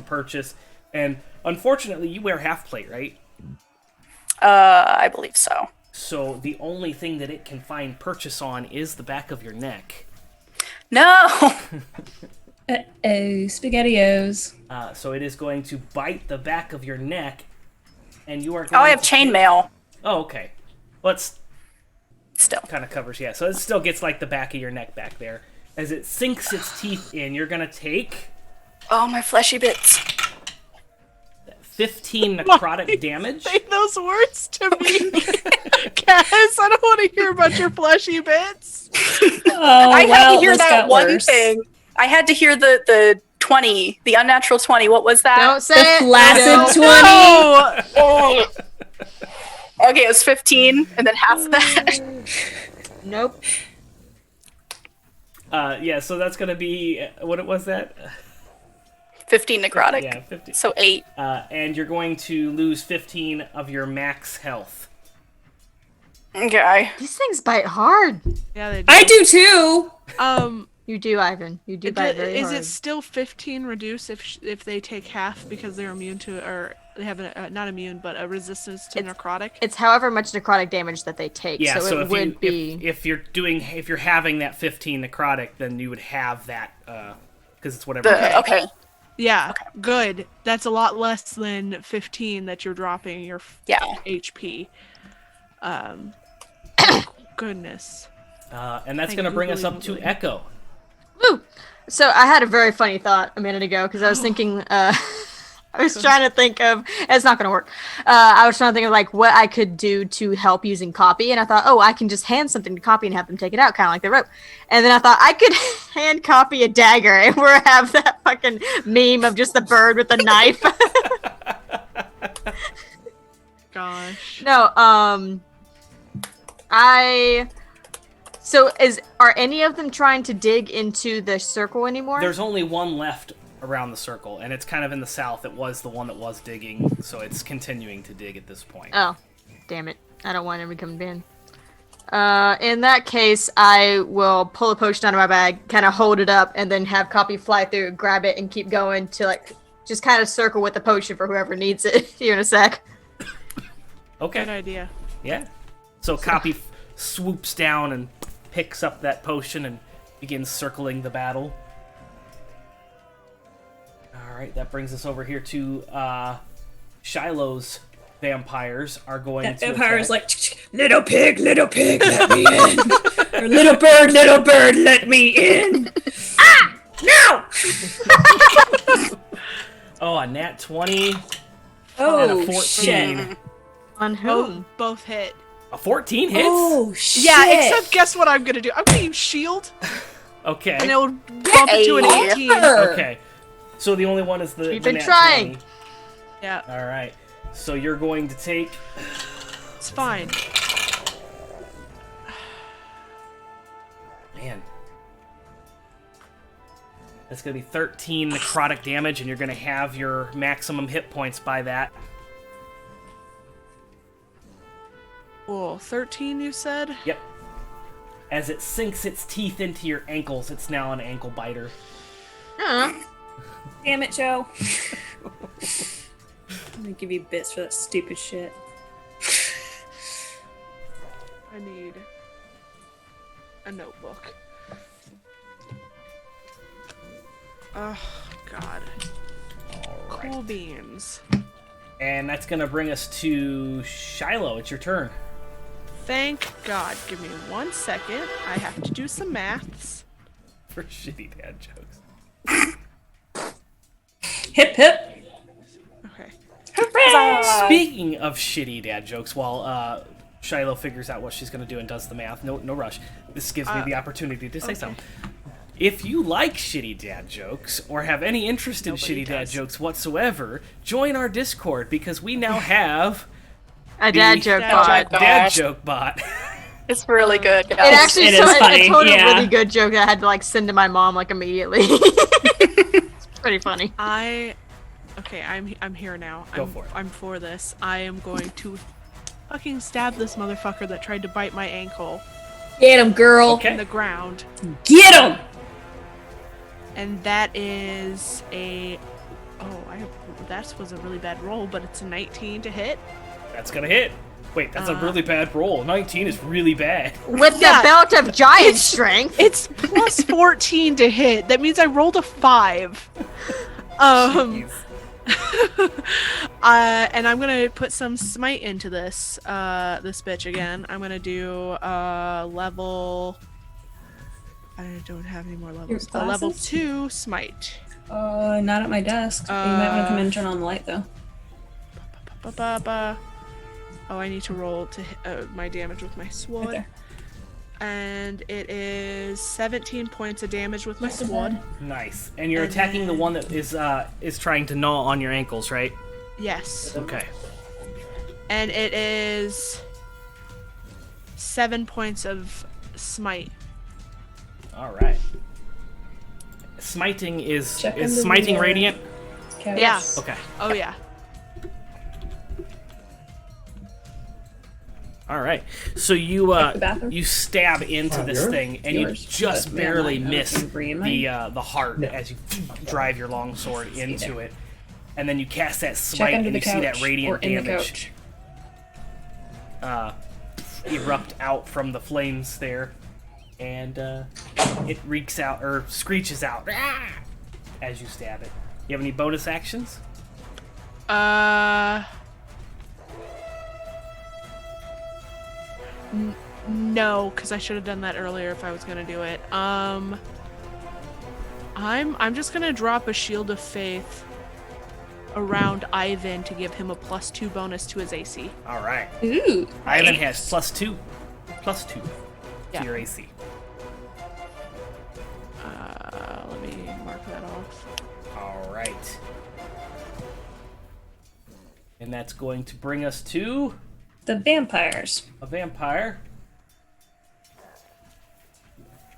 purchase. And unfortunately, you wear half plate, right? I believe so. So the only thing that it can find purchase on is the back of your neck. No. SpaghettiOs. So it is going to bite the back of your neck, and you are. Oh, I going have to chainmail Oh, okay. Let's still. kind of covers, yeah. So it still gets like the back of your neck back there. As it sinks its teeth in, you're gonna take Oh, my fleshy bits. 15 necrotic damage. Say those words to me. Cass, I don't want to hear about your fleshy bits. Oh, I had to hear this that got one worse. thing. I had to hear the 20, the unnatural 20. What was that? Don't say it. Flaccid Don't. 20. Oh. Okay, it was 15, and then half that. Nope. Yeah, so that's gonna be what was that? 15 necrotic. Yeah, 50. So 8. And you're going to lose 15 of your max health. Okay. These things bite hard. Yeah, they do. I do too. You do, Ivan. You do bite very Is hard. it still 15 reduce if they take half because they're immune to, or they have not immune, but a resistance to necrotic? It's however much necrotic damage that they take. Yeah, so it if would be. if you're having that 15 necrotic, then you would have that because it's whatever. Okay. Yeah, good. That's a lot less than 15 that you're dropping your Yeah. HP. Goodness. And that's I going to bring us up googly to moogly. Echo. Woo! So I had a very funny thought a minute ago because I was thinking, I was trying to think of, it's not going to work. I was trying to think of like what I could do to help using copy. And I thought, oh, I can just hand something to copy and have them take it out, kind of like the rope. And then I thought I could hand copy a dagger and we'll have that fucking meme of just the bird with the knife. Gosh. No, are any of them trying to dig into the circle anymore? There's only one left around the circle, and it's kind of in the south. It was the one that was digging, so it's continuing to dig at this point. Oh, damn it. I don't want him to come in. In that case, I will pull a potion out of my bag, kind of hold it up, and then have Copy fly through, grab it, and keep going to, like, just kind of circle with the potion for whoever needs it here in a sec. Okay. Good idea. Yeah. So Copy swoops down and picks up that potion and begins circling the battle. Alright, that brings us over here to Shiloh's vampires are going That to vampire's attack. like, little pig, let me in. Or little bird, let me in. Ah! No! Oh, a nat 20 and a Oh, 14. shit. On whom? Both hit. A 14 hits? Oh, shit. Yeah, except guess what I'm gonna do? I'm gonna use shield, and Okay. it'll bump it to an Hey. 18. Okay. So the only one is the We've the been nat trying. 20. Yeah, Alright. So you're going to take... it's fine. Man. That's going to be 13 necrotic damage, and you're going to have your maximum hit points by that. Cool. 13, you said? Yep. As it sinks its teeth into your ankles, it's now an ankle biter. Damn it, Joe. I'm gonna give you bits for that stupid shit. I need a notebook. Oh, God. Cool beans. And that's going to bring us to Shiloh. It's your turn. Thank God. Give me 1 second. I have to do some maths. For shitty dad jokes. Hip hip. Okay. Speaking of shitty dad jokes, while Shiloh figures out what she's going to do and does the math, no rush. This gives me the opportunity to say something. If you like shitty dad jokes or have any interest in shitty dad jokes whatsoever, join our Discord because we now have A dad joke Dad bot. joke. dad Gosh. joke bot. It's really good. It actually It so is I funny, told a yeah. really good joke that I had to like send to my mom like immediately. It's pretty funny. Okay, I'm here now. Go for it. I'm for this. I am going to fucking stab this motherfucker that tried to bite my ankle Get him, girl. Okay. in the ground. Get him. And that is a that was a really bad roll, but it's a 19 to hit. That's going to hit. Wait, that's a really bad roll. 19 is really bad. With Yeah. the belt of giant strength. It's plus 14 to hit. That means I rolled a 5. Jeez. And I'm gonna put some smite into this this bitch again. I'm gonna do level. I don't have any more levels. Your Level glasses? 2 smite. Not at my desk. You might want to come in and turn on the light, though. Ba-ba-ba. Oh, I need to roll to hit, my damage with my sword. Right there. And it is 17 points of damage with my Not so sword. bad. Nice. And you're And attacking the then- one that is trying to gnaw on your ankles, right? Yes. Okay. And it is 7 points of smite. All right. Smiting is Check under smiting the, radiant? Okay. Yes. Okay. Oh yeah. All right. So you the bathroom? you stab into this yours? thing and Yours. you just But, yeah, barely mine. I miss don't agree in mine. the heart as you drive your longsword into it, and then you cast that Check smite under and the you see that couch radiant or in the damage couch. erupt out from the flames there, and it reeks out or screeches out as you stab it. You have any bonus actions? No, because I should have done that earlier if I was gonna do it. I'm just gonna drop a shield of faith around Ivan to give him a +2 bonus to his AC. All right. Ooh. Ivan nice. has +2 to Yeah. your AC. Let me mark that off. All right. And that's going to bring us to The vampires. a vampire.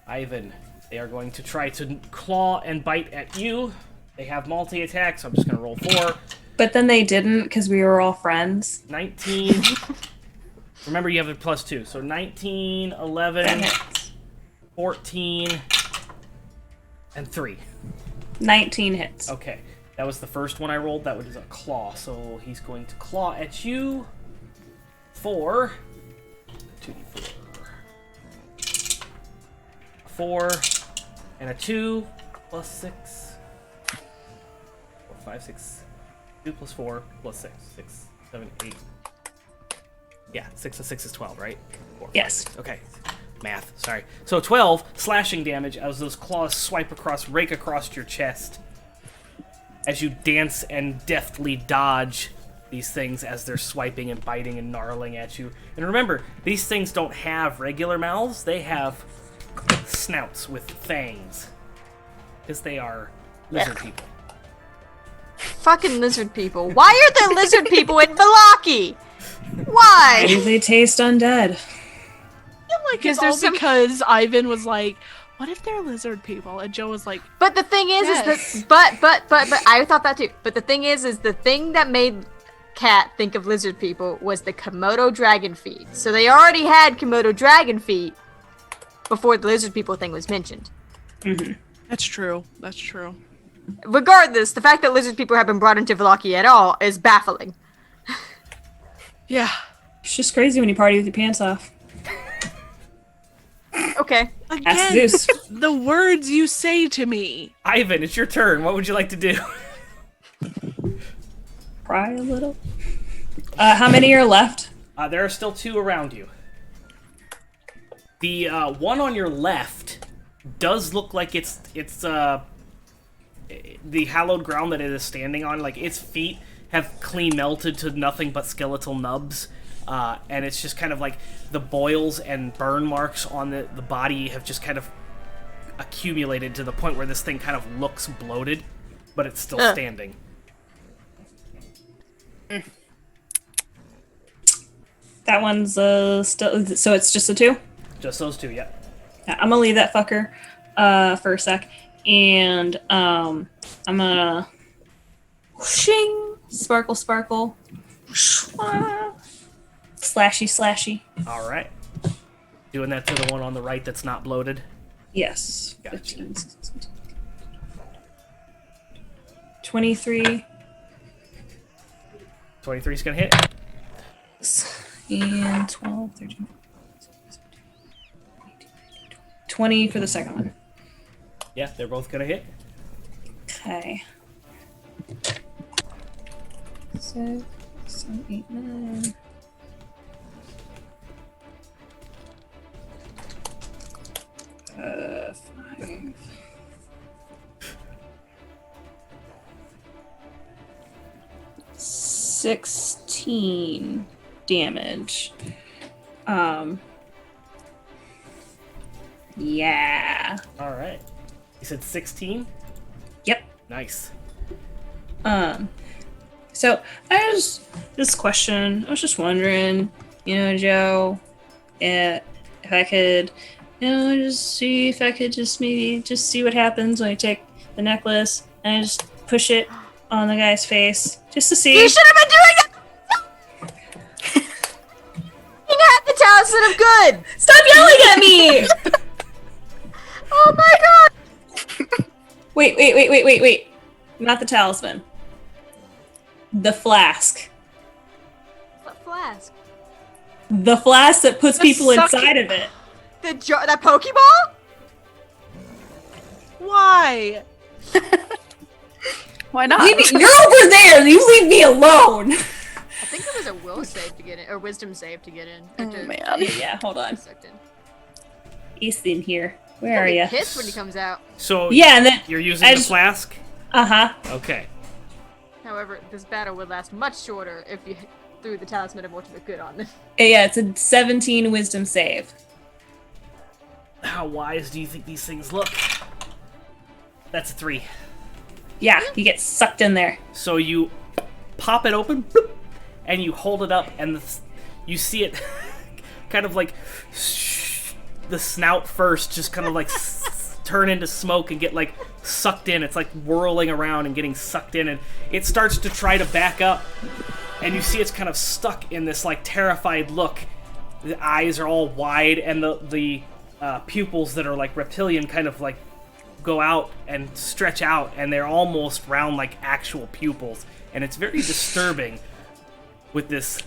Ivan, they are going to try to claw and bite at you. They have multi-attack, so I'm just going to roll 4. But then they didn't because we were all friends. 19. Remember, you have a +2. So 19, 11, 14, and 3. 19 hits. Okay. That was the first one I rolled. That was a claw. So he's going to claw at you for 2d4. 4 and a 2 plus 6. 4, 5, 6. 2 plus 4 plus 6. 6, 7, 8. Yeah, 6 and 6 is 12, right? 4, 5, Yes. 6. Okay. Math, sorry. So 12 slashing damage as those claws swipe across, rake across your chest. As you dance and deftly dodge these things as they're swiping and biting and gnarling at you. And remember, these things don't have regular mouths, they have snouts with fangs. Because they are lizard people. Fucking lizard people. Why are there lizard people in Valaki? Why? Maybe they taste undead. Like, Because it's there's all some- because Ivan was like, what if they're lizard people? And Joe was like, But the thing is Yes. that, but I thought that too. But the thing is the thing that made Cat think of lizard people was the Komodo dragon feet. So they already had Komodo dragon feet before the lizard people thing was mentioned. that's true. That's true. Regardless, the fact that lizard people have been brought into Valaki at all is baffling. Yeah. It's just crazy when you party with your pants off. Okay. Ask Again, Zeus. the words you say to me. Ivan, it's your turn. What would you like to do? Cry a little. How many are left? There are still 2 around you. The one on your left does look like it's the hallowed ground that it is standing on. Like, its feet have clean melted to nothing but skeletal nubs. And it's just kind of like the boils and burn marks on the body have just kind of accumulated to the point where this thing kind of looks bloated, but it's still standing. That one's still. So it's just the 2? Just those 2, yeah. Yeah, I'm gonna leave that fucker for a sec. And I'm gonna. Shing! Sparkle, sparkle. Slashy, slashy. All right. Doing that to the one on the right that's not bloated. Yes. Gotcha. 15, 16, 23. 23's gonna hit. And 12, 13, 20 for the second one. Yeah, they're both gonna hit. Okay. 6, 7, 8, 9. Five. 16 damage. Yeah. All right. You said 16? Yep. Nice. So I was this question. I was just wondering, Joe, if I could, just see if I could just maybe just see what happens when I take the necklace and I just push it on the guy's face just to see. You should have been doing it! You had the talisman of good! Stop yelling at me! Oh my god! Wait. Not the talisman. The flask. What flask? The flask that puts The people sucking- inside of it. That Pokeball? Why? Why not? You're over there! You leave me alone! I think it was a will save to get in, or wisdom save to get in. Oh, man. Yeah, hold on. Sucked in. He's in here. Where are you? Hits when he comes out. So Yeah, and then you're using the flask? Uh-huh. Okay. However, this battle would last much shorter if you threw the Talisman of Ultimate Good on them. Yeah, it's a 17 wisdom save. How wise do you think these things look? That's a 3. Yeah, he gets sucked in there. So you pop it open, bloop, and you hold it up, and you see it kind of like the snout first just kind of like turn into smoke and get like sucked in. It's like whirling around and getting sucked in, and it starts to try to back up, and you see it's kind of stuck in this like terrified look. The eyes are all wide, and the pupils that are like reptilian kind of like go out and stretch out, and they're almost round like actual pupils, and it's very disturbing with this.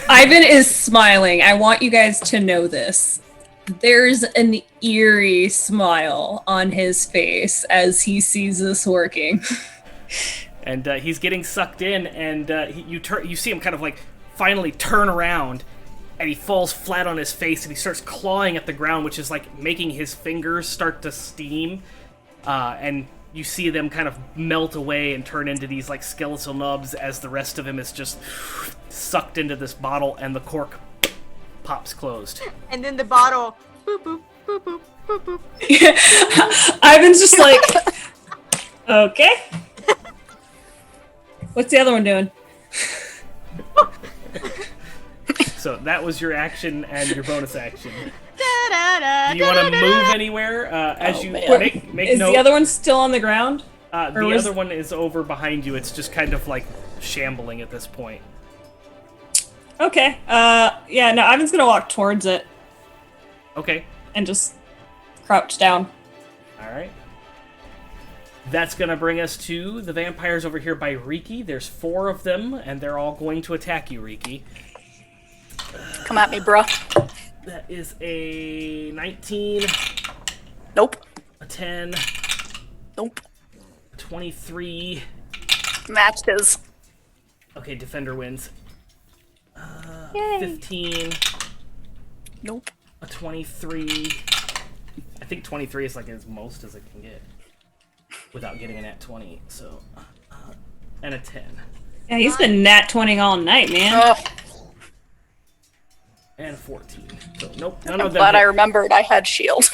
Ivan is smiling. I want you guys to know this. There's an eerie smile on his face as he sees this working. And he's getting sucked in, and you see him kind of like finally turn around, and he falls flat on his face, and he starts clawing at the ground, which is like making his fingers start to steam. And you see them kind of melt away and turn into these like skeletal nubs as the rest of him is just sucked into this bottle, and the cork pops closed. And then the bottle, boop, boop, boop, boop, boop, boop. Ivan's just like, okay. What's the other one doing? So that was your action and your bonus action. Da-da-da, Do you want to da-da-da. move anywhere as you man. make Is note? the other one still on the ground? The was- other one is over behind you. It's just kind of like shambling at this point. Okay. Yeah, no, Ivan's gonna walk towards it Okay. and just crouch down. All right. That's going to bring us to the vampires over here by Riki. There's 4 of them, and they're all going to attack you, Riki. Come at me, bruh. That is a 19, Nope. a 10, Nope. a 23. Matched his. Okay, defender wins. Yay. 15, Nope. a 23. I think 23 is like as most as it can get without getting a nat 20. So, and a 10. Yeah, he's been nat 20 all night, man. Ugh. And a 14. So, nope, none I'm of them glad I hit. remembered I had shield.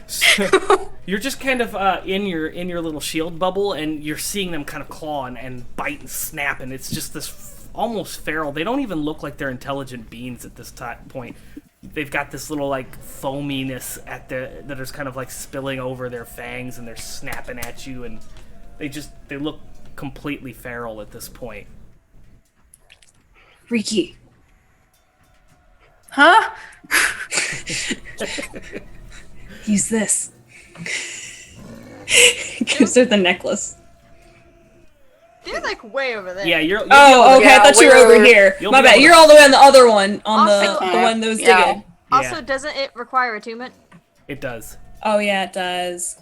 So, you're just kind of in your little shield bubble, and you're seeing them kind of claw and bite and snap, and it's just this almost feral. They don't even look like they're intelligent beings at this point. They've got this little like foaminess that is kind of like spilling over their fangs, and they're snapping at you, and they look completely feral at this point. Riki. Huh? Use this. Gives her the necklace. They're like way over there. Yeah, you'll Oh, okay. Yeah, I thought you were over we're- here. You'll My be bad. able You're to- all the way on the other one, on Also- the one that was Yeah. digging. Also, Yeah. doesn't it require attunement? It does. Oh yeah, it does.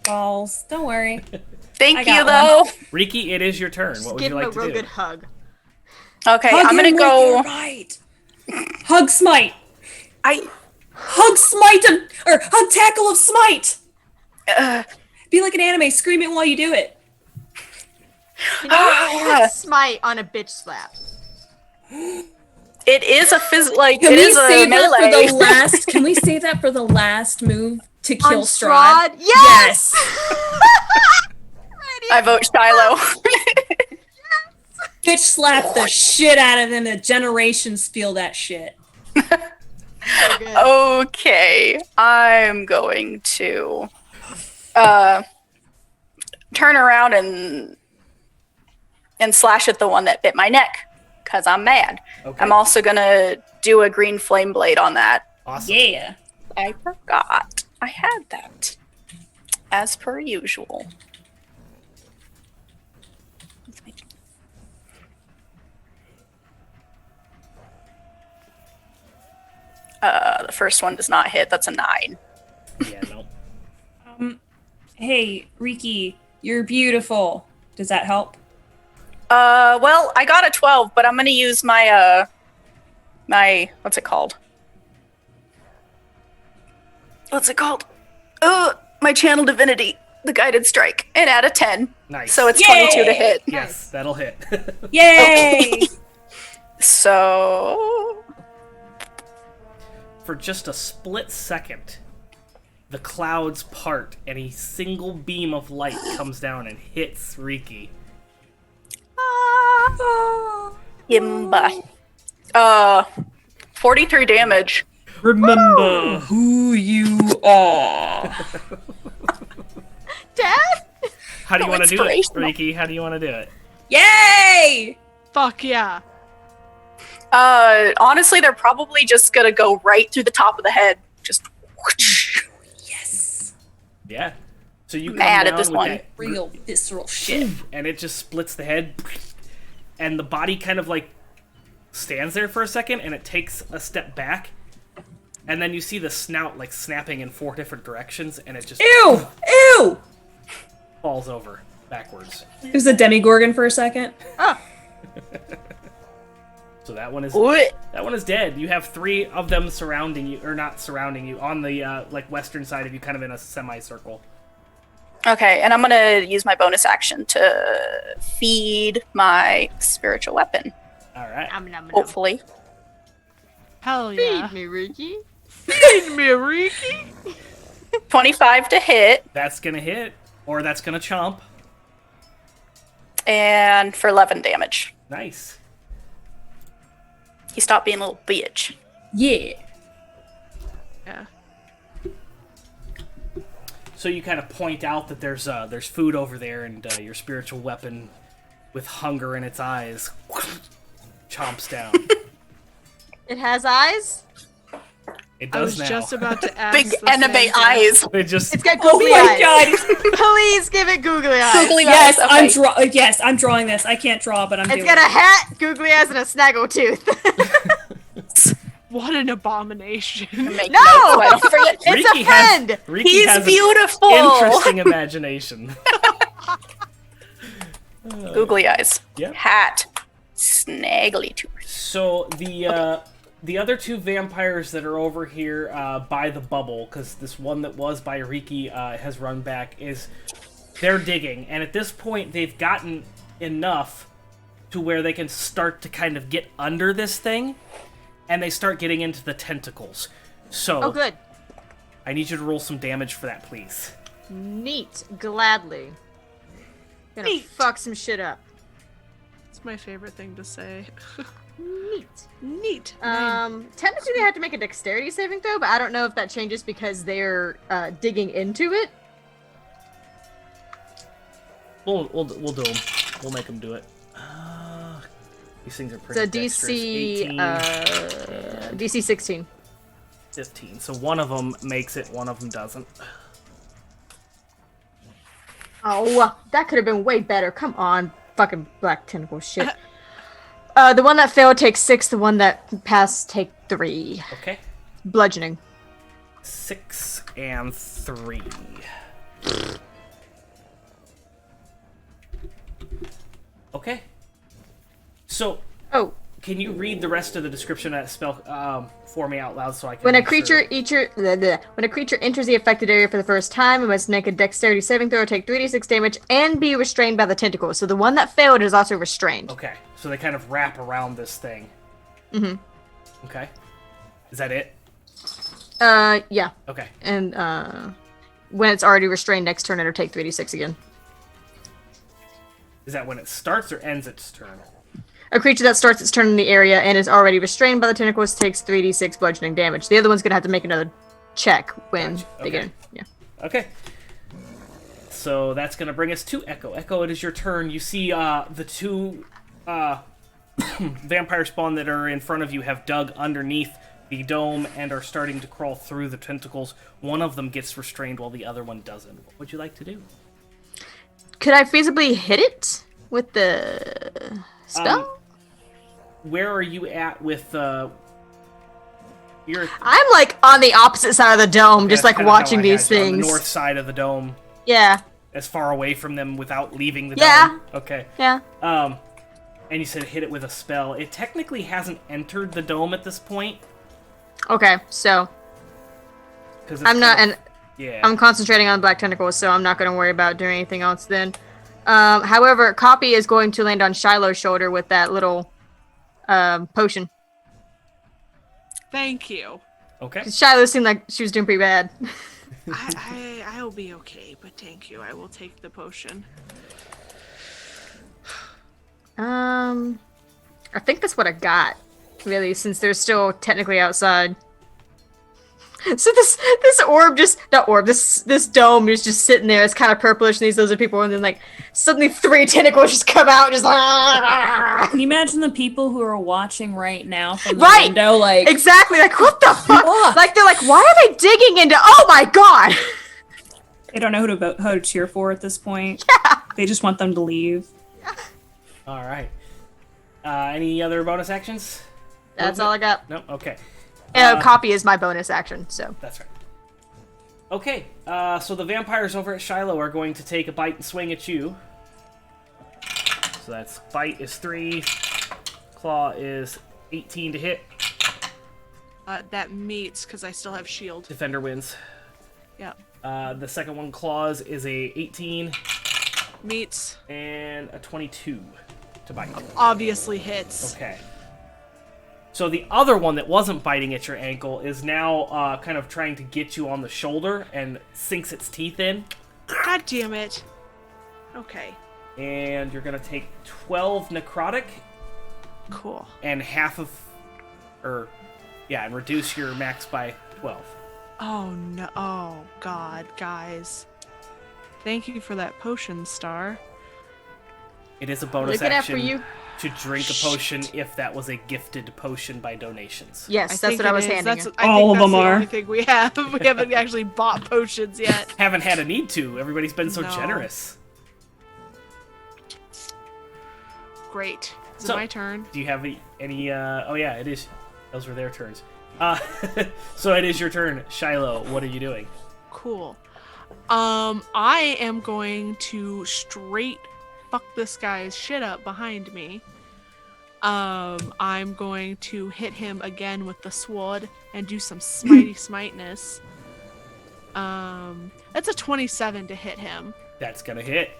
Balls. Don't worry. Thank I you, got though. Riki, it is your turn. What would Give you him like a real to do? good hug. Okay, Hug I'm gonna him with go. your right. Hug smite. I. Hug smite or hug tackle of smite. Uh, Be like an anime. Scream it while you do it. You know, put smite on a bitch slap. it is a like Can it we is a save that for melee. the last? Can we save that for the last move to kill On Strahd? Strahd? Yes! I vote Shiloh. Bitch slap the shit out of him. The generations feel that shit. So good. Okay, I'm going to turn around and slash at the one that bit my neck because I'm mad. Okay. I'm also gonna do a green flame blade on that. Awesome. Yeah. I forgot I had that, as per usual. The first one does not hit. That's a 9. Yeah, no. Hey, Riki, you're beautiful. Does that help? Well, I got a 12, but I'm gonna use my what's it called? my channel divinity, the guided strike, and add a 10. Nice. So it's Yay! 22 to hit. Yes, that'll hit. Yay! So For just a split second, the clouds part and a single beam of light comes down and hits Riki. Imba. 43 damage. Remember who you are. Dad? How do you So want to do it, inspirational. Riki? How do you want to do it? Yay! Fuck yeah. Honestly, they're probably just gonna go right through the top of the head. Just whoosh. Yes. Yeah. So you come Mad at down this with one. that, Real visceral shit. and it just splits the head, and the body kind of like stands there for a second, and it takes a step back, and then you see the snout like snapping in 4 different directions, and it just Ew! Ew! falls over backwards. It was a demigorgon for a second. So that one is What? dead. You have 3 of them surrounding you, or not surrounding you, on the like western side of you, kind of in a semicircle. Okay, and I'm gonna use my bonus action to feed my spiritual weapon. All right. Hopefully. Hell yeah. Feed me, Riki. Feed me, Riki. 25 to hit, That's gonna hit, or that's gonna chomp. and for 11 damage. Nice. He stopped being a little bitch. Yeah. Yeah. So you kind of point out that there's food over there, and your spiritual weapon, with hunger in its eyes, chomps down. It has eyes? It I does was now. just about to ask. Big the anime same thing. eyes. It just It's got Oh googly my eyes. god! Please give it googly eyes. Googly Yes, eyes. Okay. I'm drawing this. I can't draw, but I'm It's doing got a it. hat, googly eyes, and a snaggle tooth. What an abomination. Make No! notes so I don't forget. It's a Riki friend. Riki He's has beautiful. an interesting imagination. Googly eyes. Yep. Hat. Snaggly tooth. So the other 2 vampires that are over here by the bubble, because this one that was by Riki has run back, they're digging, and at this point they've gotten enough to where they can start to kind of get under this thing, and they start getting into the tentacles. So Oh, good. I need you to roll some damage for that, please. Neat. Gladly. Gonna Neat. fuck some shit up. It's my favorite thing to say. Neat. Neat. Technically they have to make a dexterity saving throw, but I don't know if that changes because they're digging into it. We'll do them. We'll make them do it. These things are pretty So dexterous. DC 18, DC 16. 15. So one of them makes it, one of them doesn't. Oh, that could have been way better. Come on, fucking black tentacle shit. The one that failed takes 6. The one that passed take 3. Okay. Bludgeoning. 6 and 3. Okay. So, Oh, can you read the rest of the description of that spell for me out loud so I can... when a make creature sure- when a creature enters the affected area for the first time, it must make a dexterity saving throw, take 3d6 damage, and be restrained by the tentacle. So the one that failed is also restrained. Okay, so they kind of wrap around this thing. Mm-hmm. Okay. Is that it? Yeah. Okay. And when it's already restrained, next turn it'll take 3d6 again. Is that when it starts or ends its turn? A creature that starts its turn in the area and is already restrained by the tentacles takes 3d6 bludgeoning damage. The other one's gonna have to make another check when Gotcha. they get in. Okay. Yeah. Okay. So that's going to bring us to Echo. Echo, it is your turn. You see the 2 vampire spawn that are in front of you have dug underneath the dome and are starting to crawl through the tentacles. One of them gets restrained while the other one doesn't. What would you like to do? Could I feasibly hit it with the spell? Where are you at with you're I'm like on the opposite side of the dome, just that's like kinda how watching I these had you, on things. the north side of the dome, Yeah. as far away from them without leaving the Yeah. dome. Okay. Yeah. And you said hit it with a spell. It technically hasn't entered the dome at this point. Okay, so Because I'm not, and Yeah. I'm concentrating on black tentacles, so I'm not going to worry about doing anything else then. However, Copy is going to land on Shiloh's shoulder with that little potion. Thank you. Okay. Shiloh seemed like she was doing pretty bad. I'll be okay, but thank you. I will take the potion. I think that's what I got, really, since they're still technically outside. So this orb this dome is just sitting there. It's kind of purplish, and these lizard people, and then like suddenly 3 tentacles just come out, and just Can you imagine the people who are watching right now from the Right! window, like exactly like what the fuck? What? Like they're like, why are they digging into? Oh my god! they don't know who to vote, who to cheer for at this point. Yeah. They just want them to leave. All right. Any other bonus actions? That's all I got. No. Okay. Copy is my bonus action, so. That's right. Okay. So the vampires over at Shiloh are going to take a bite and swing at you. So that's bite is 3, claw is 18 to hit. That meets because I still have shield. Defender wins. Yeah. The second one, claws, is a 18 Meets. and a 22 to bite. Obviously hits. Okay. So the other one that wasn't biting at your ankle is now kind of trying to get you on the shoulder and sinks its teeth in. God damn it. Okay. And you're going to take 12 necrotic Cool. and and reduce your max by 12. Oh no. Oh god, guys. Thank you for that potion, Star. It is a bonus Looking out action for you. to drink a potion if that was a gifted potion by donations. Yes, that's what I was handing her. All of them the are. only thing we have. We haven't actually bought potions yet. Haven't had a need to. Everybody's been so No. generous. Great. Is So- it my turn? Do you have any? Oh yeah, it is. Those were their turns. So it is your turn, Shiloh. What are you doing? Cool. I am going to straight fuck this guy's shit up behind me. I'm going to hit him again with the sword and do some smitey smiteness. That's a 27 to hit him. That's gonna hit.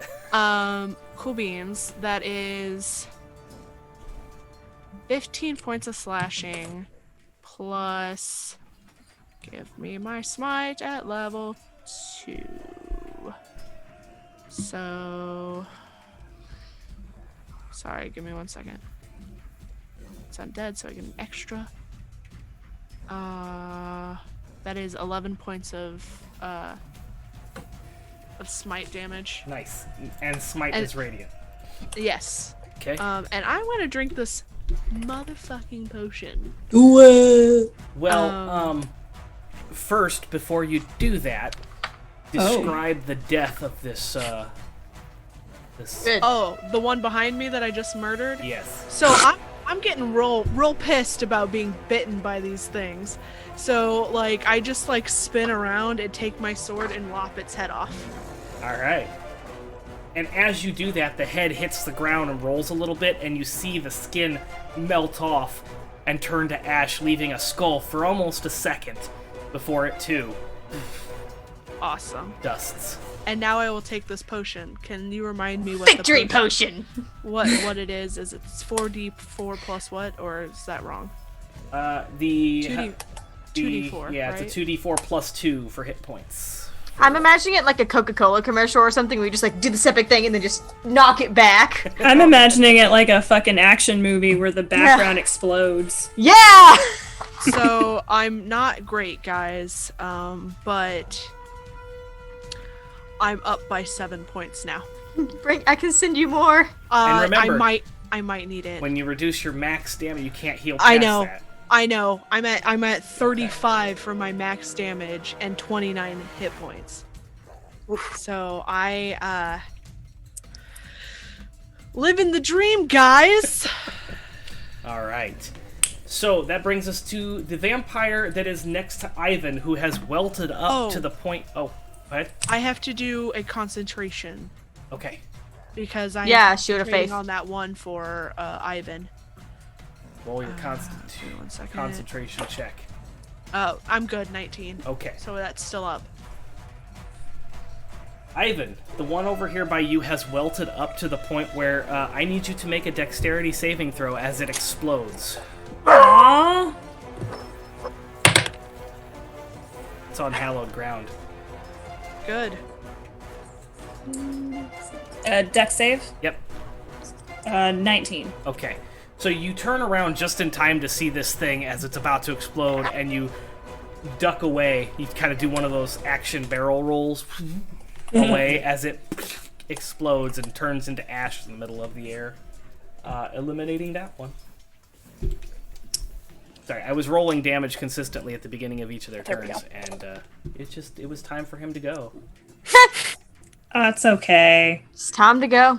Cool beans. That is 15 points of slashing plus. Give me my smite at level 2. So. Sorry, give me 1 second. It's undead, so I get an extra. That is 11 points of smite damage. Nice. And smite And- is radiant. Yes. Okay. And I want to drink this motherfucking potion. Do it. Well, first, before you do that, describe the death of this. This. Good. Oh, the one behind me that I just murdered? Yes. So I'm getting real pissed about being bitten by these things. So like I just like spin around and take my sword and lop its head off. All right. And as you do that, the head hits the ground and rolls a little bit, and you see the skin melt off and turn to ash, leaving a skull for almost a second before it too Awesome. dusts. And now I will take this potion. Can you remind me what Victory the potion. what it is? Is it 4d4 plus what, or is that wrong? 2d4. Yeah, right? it's a 2d4 plus 2 for hit points. I'm imagining it like a Coca-Cola commercial or something where you just like do this epic thing and then just knock it back. I'm imagining it like a fucking action movie where the background explodes. Yeah! So I'm not great, guys, but I'm up by 7 points now. I can send you more. And remember, I might need it. when you reduce your max damage, you can't heal past I know. that. I know. I'm at 35 for my max damage and 29 hit points. So I living the dream, guys. All right. So that brings us to the vampire that is next to Ivan, who has welted up to the point. Oh, what? I have to do a concentration Okay. because I'm Yeah, shoot a concentrating face. on that one for Ivan. Roll your 1 second. concentration check. Oh, I'm good. 19. Okay. So that's still up. Ivan, the one over here by you has welted up to the point where I need you to make a dexterity saving throw as it explodes. Aww. It's on hallowed ground. Good. Dex save. Yep. 19. Okay. So you turn around just in time to see this thing as it's about to explode, and you duck away. You kind of do one of those action barrel rolls away as it explodes and turns into ash in the middle of the air, eliminating that one. Sorry, I was rolling damage consistently at the beginning of each of their There we turns, and it was time for him to go. It's okay. It's time to go.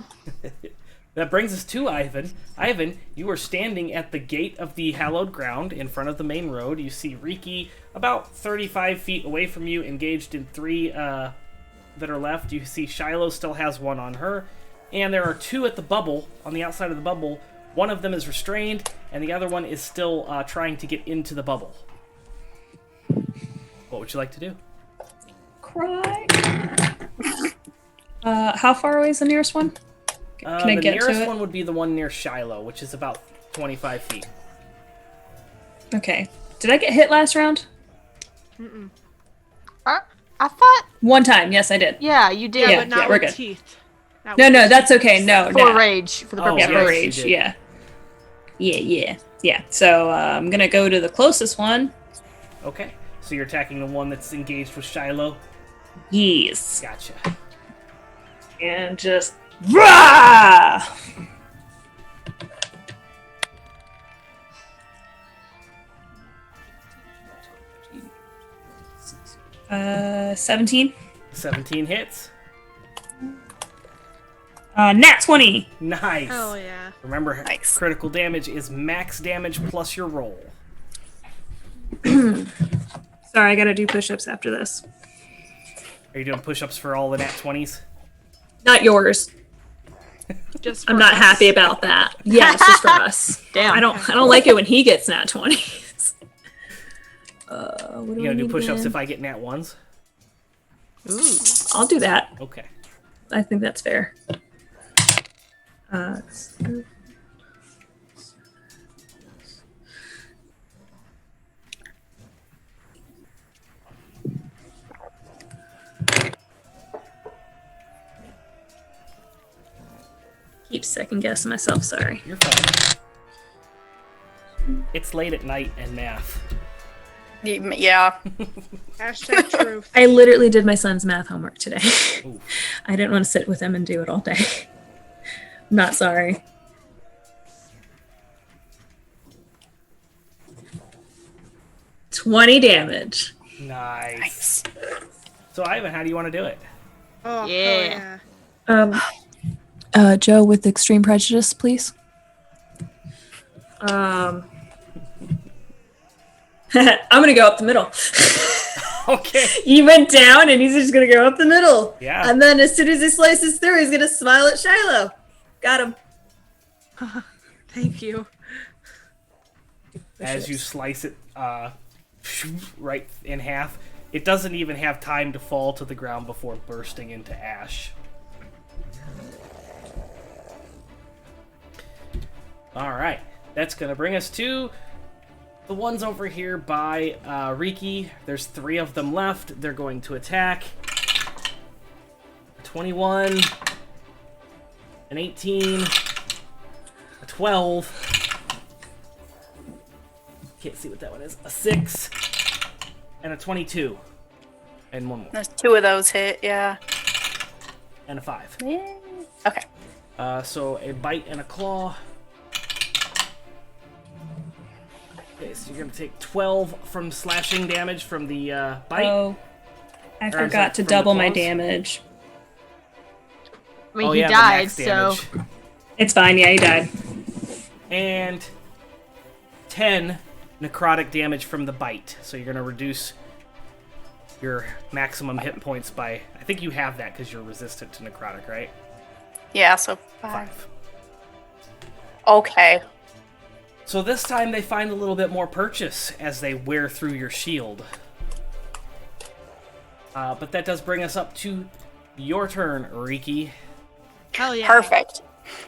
That brings us to Ivan. Ivan, you are standing at the gate of the hallowed ground in front of the main road. You see Riki about 35 feet away from you, engaged in 3 that are left. You see Shiloh still has 1 on her, and there are 2 at the bubble, on the outside of the bubble. One of them is restrained, and the other one is still trying to get into the bubble. What would you like to do? Cry. How far away is the nearest one? Can I The get to nearest it? one would be the one near Shiloh, which is about 25 feet. Okay. Did I get hit last round? I thought, One time. Yes, I did. yeah, you did. Yeah, But not we're with good. teeth. Not No, with no, teeth. that's okay. No, For no. rage, for the Oh, purpose Yeah, of yes, for you rage. did. Yeah. Yeah. So I'm gonna go to the closest one. Okay, so you're attacking the one that's engaged with Shiloh. Yes. Gotcha. And just rah! 17. 17 hits. Nat 20. Nice. Oh yeah. Remember, Nice. critical damage is max damage plus your roll. Sorry, I gotta do push-ups after this. Are you doing push-ups for all the nat 20s? Not yours. Just I'm for not us. happy about that. Yeah, it's just for us. Damn. I don't like it when he gets nat 20s. What do You I gonna do need push-ups again? if I get nat 1s? I'll do that. Okay. I think that's fair. Keep second guessing myself, sorry. You're fine. It's late at night and math. Yeah. Hashtag truth. I literally did my son's math homework today. Ooh. I didn't want to sit with him and do it all day. I'm not sorry. $20 damage. Nice. So, Ivan, how do you want to do it? Oh Yeah. yeah. Joe with extreme prejudice, please. I'm gonna go up the middle. Okay. He went down and he's just gonna go up the middle. Yeah. And then as soon as he slices through, he's gonna smile at Shiloh. Got him. Thank you. As you slice it right in half, it doesn't even have time to fall to the ground before bursting into ash. Alright, that's going to bring us to the ones over here by Riki. There's 3 of them left. They're going to attack. 21, an 18, a 12. Can't see what that one is. A 6, and a 22. And one more. There's 2 of those hit, yeah. And a 5. Yeah. Okay. So a bite and a claw. Okay, so you're going to take 12 from slashing damage from the bite. Oh, I Or, I'm sorry, forgot to from the double my claws? damage. I mean, Oh, he yeah, the died, max so damage. It's fine, yeah, he died. And 10 necrotic damage from the bite. So you're going to reduce your maximum hit points by... I think you have that because you're resistant to necrotic, right? Yeah, so 5. 5. Okay. So this time they find a little bit more purchase as they wear through your shield. But that does bring us up to Your turn, Riki. Hell yeah. Perfect.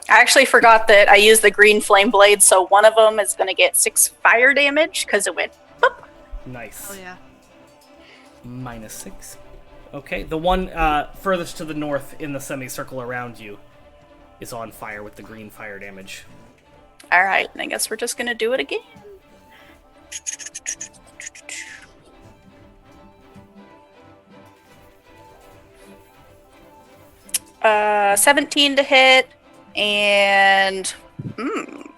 I actually forgot that I used the green flame blade, so one of them is going to get 6 fire damage because it went boop. Nice. Hell yeah. -6. Okay, the one furthest to the north in the semicircle around you is on fire with the green fire damage. All right, I guess we're just going to do it again. Uh, 17 to hit and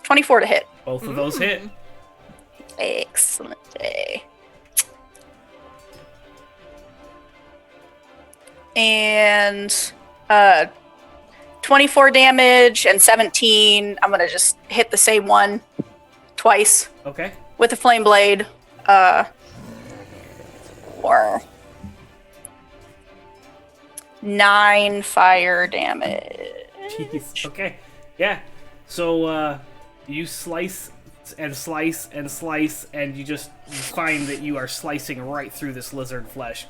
24 to hit. Both of those hit. Excellent. And 24 damage and 17. I'm gonna just hit the same one twice Okay. with the flame blade. Or 9 fire damage. Jeez. Okay. Yeah. So you slice and slice and slice, and you find that you are slicing right through this lizard flesh.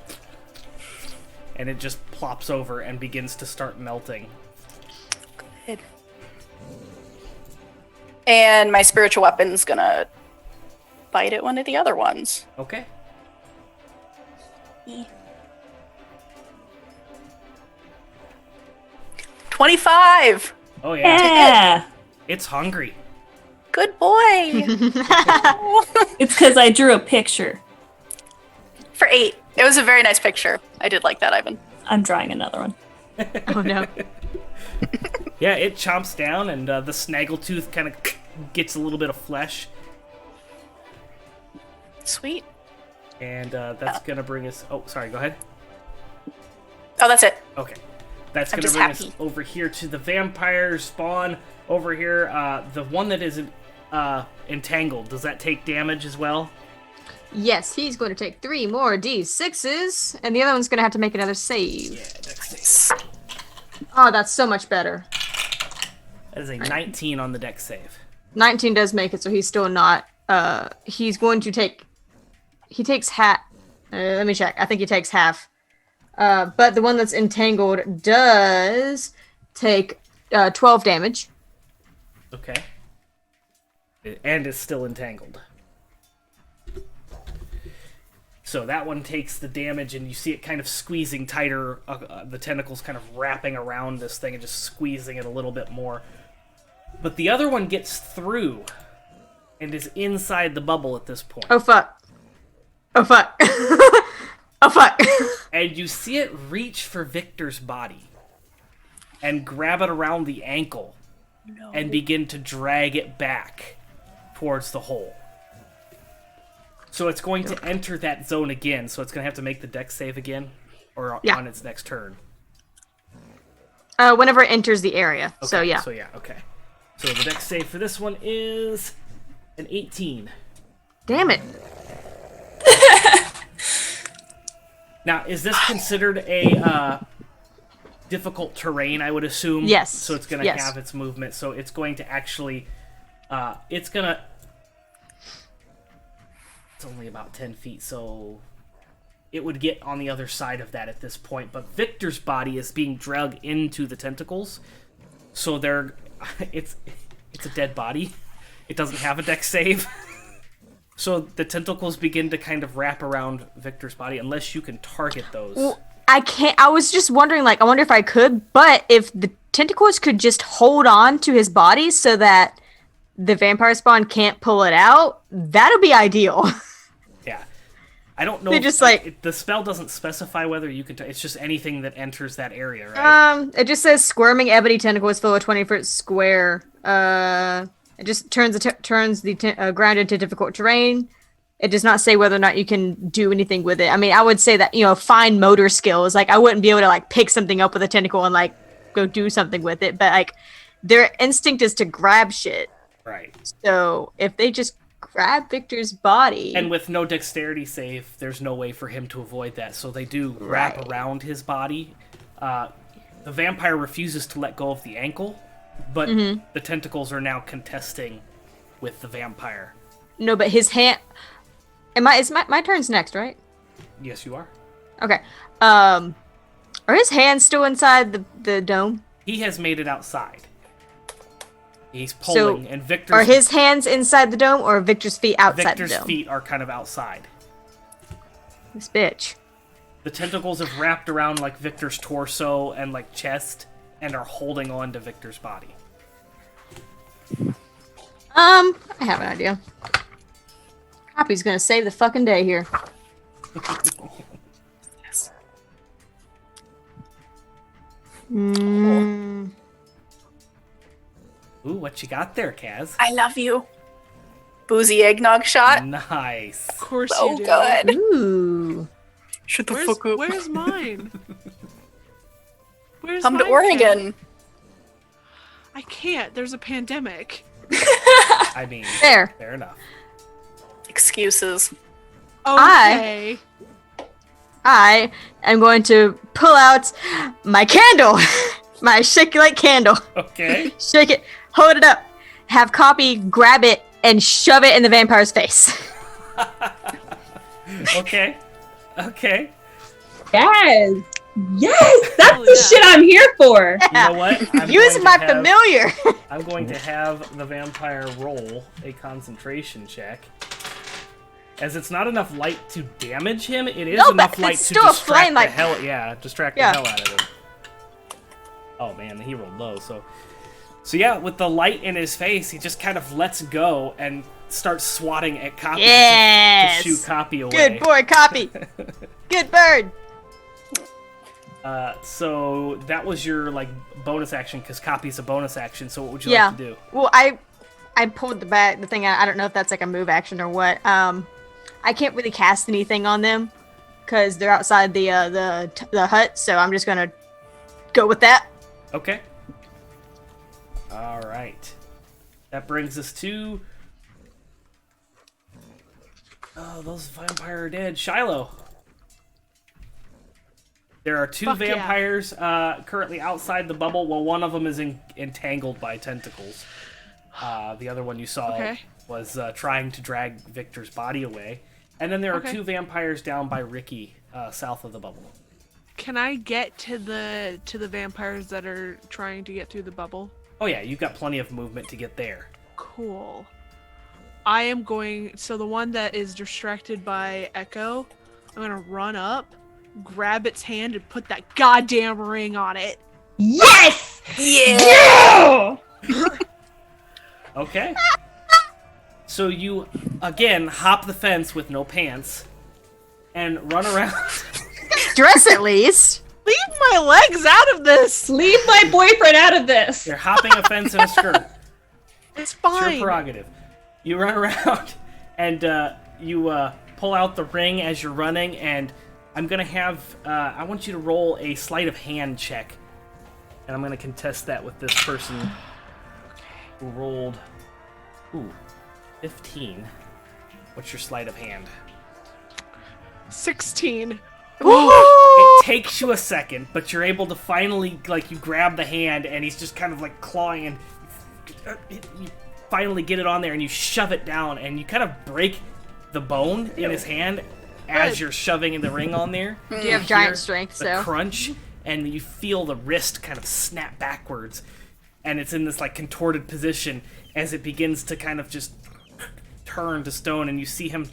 And it just plops over and begins to start melting. Good. And my spiritual weapon's gonna bite at one of the other ones. Okay. 25! Oh yeah. Yeah. It's hungry. Good boy! It's because I drew a picture. For 8. It was a very nice picture. I did like that, Ivan. I'm drawing another one. Oh no. Yeah, it chomps down, and the snaggletooth kind of gets a little bit of flesh. Sweet. And that's gonna bring us... Oh, sorry, go ahead. Oh, that's it. Okay. That's I'm gonna just bring us happy. over here to the vampire spawn. Over here, the one that isn't entangled, does that take damage as well? Yes, he's going to take 3 more D6s, and the other one's going to have to make another save. Yeah, dex save. Oh, that's so much better. That is a 19 on the dex save. 19 does make it, so he's still not. He's going to take. He takes half. Let me check. I think he takes half. But the one that's entangled does take 12 damage. Okay. And is still entangled. So that one takes the damage, and you see it kind of squeezing tighter, the tentacles kind of wrapping around this thing and just squeezing it a little bit more. But the other one gets through and is inside the bubble at this point. Oh, fuck. Oh, fuck. Oh, fuck. And you see it reach for Victor's body and grab it around the ankle and begin to drag it back towards the hole. So it's going to enter that zone again, so it's going to have to make the dex save again, or Yeah. on its next turn. Whenever it enters the area. Okay, So, yeah. okay. So the dex save for this one is an 18. Damn it. Now, is this considered a difficult terrain, I would assume? Yes. So it's going to have its movement, so it's going to actually... It's only about 10 feet, so it would get on the other side of that at this point. But Victor's body is being dragged into the tentacles, so it's a dead body. It doesn't have a dex save. So the tentacles begin to kind of wrap around Victor's body, unless you can target those. Well, I can't. I was just wondering, I wonder if I could, but if the tentacles could just hold on to his body so that the vampire spawn can't pull it out, that'll be ideal. Yeah. I don't know. They just, the spell doesn't specify whether you can. It's just anything that enters that area, right? It just says squirming ebony tentacles fill a 20-foot square. It just turns the ground into difficult terrain. It does not say whether or not you can do anything with it. I mean, I would say that, fine motor skills. I wouldn't be able to pick something up with a tentacle and go do something with it. But their instinct is to grab shit. Right. So if they just grab Victor's body, And with no dexterity save, there's no way for him to avoid that. So they do wrap around his body. The vampire refuses to let go of the ankle, but the tentacles are now contesting with the vampire. no, but his hand. My turn's next, right? Yes, you are. Okay. Are his hands still inside the dome? He has made it outside. He's pulling, and Victor's... Are his hands inside the dome, or Victor's feet outside Victor's the dome? feet are kind of outside. This bitch. The tentacles have wrapped around like Victor's torso and like chest, and are holding on to Victor's body. I have an idea. Copy's gonna save the fucking day here. Yes. Mm. Ooh, what you got there, Kaz? I love you. Boozy eggnog shot. Nice. Of course So you do. good. Ooh. Shut the fuck up. Where's mine? Where's Come to mine, Oregon. I can't. There's a pandemic. I mean, There. fair enough. Excuses. Okay. I am going to pull out my candle. My shake it like candle. Okay. Shake it, hold it up, have Copy grab it and shove it in the vampire's face. Okay. Okay. Yes. Yes, that's Hell the yeah. shit I'm here for. You know what? I'm Use going my to have- familiar. I'm going to have the vampire roll a concentration check. As it's not enough light to damage him, it is No, but enough light it's to still a distract flame, like- the hell. Yeah, distract Yeah. the hell out of him. Oh man, he rolled low. So yeah, with the light in his face, he just kind of lets go and starts swatting at Copy Yes. to shoo Copy away. Good boy, Copy. Good bird. So that was your like bonus action because Copy's a bonus action. So what would you Yeah. like to do? Well, I pulled the thing out. I don't know if that's like a move action or what. I can't really cast anything on them because they're outside the hut. So I'm just gonna go with that. Okay. All right. That brings us to. Oh, those vampire are dead. Shiloh. There are two Fuck yeah. vampires currently outside the bubble. Well, one of them is entangled by tentacles. The other one you saw Okay. was trying to drag Victor's body away. And then there are Okay. two vampires down by Ricky, south of the bubble. Can I get to the vampires that are trying to get through the bubble? Oh yeah, you've got plenty of movement to get there. Cool. I am going. So the one that is distracted by Echo, I'm gonna run up, grab its hand, and put that goddamn ring on it. Yes! Yeah. Okay. So you, again, hop the fence with no pants and run around. Dress at least. Leave my legs out of this. Leave my boyfriend out of this. You're hopping a fence in a skirt. It's It's fine. your prerogative. You run around and you pull out the ring as you're running, and I'm going to have, I want you to roll a sleight of hand check. And I'm going to contest that with this person who rolled, 15. What's your sleight of hand? 16. It takes you a second, but you're able to finally, like, you grab the hand, and he's just kind of, like, clawing, and you finally get it on there, and you shove it down, and you kind of break the bone in his hand as Good. you're shoving in the ring on there. You have hear giant strength, the so. crunch, and you feel the wrist kind of snap backwards, and it's in this, like, contorted position as it begins to kind of just turn to stone, and you see him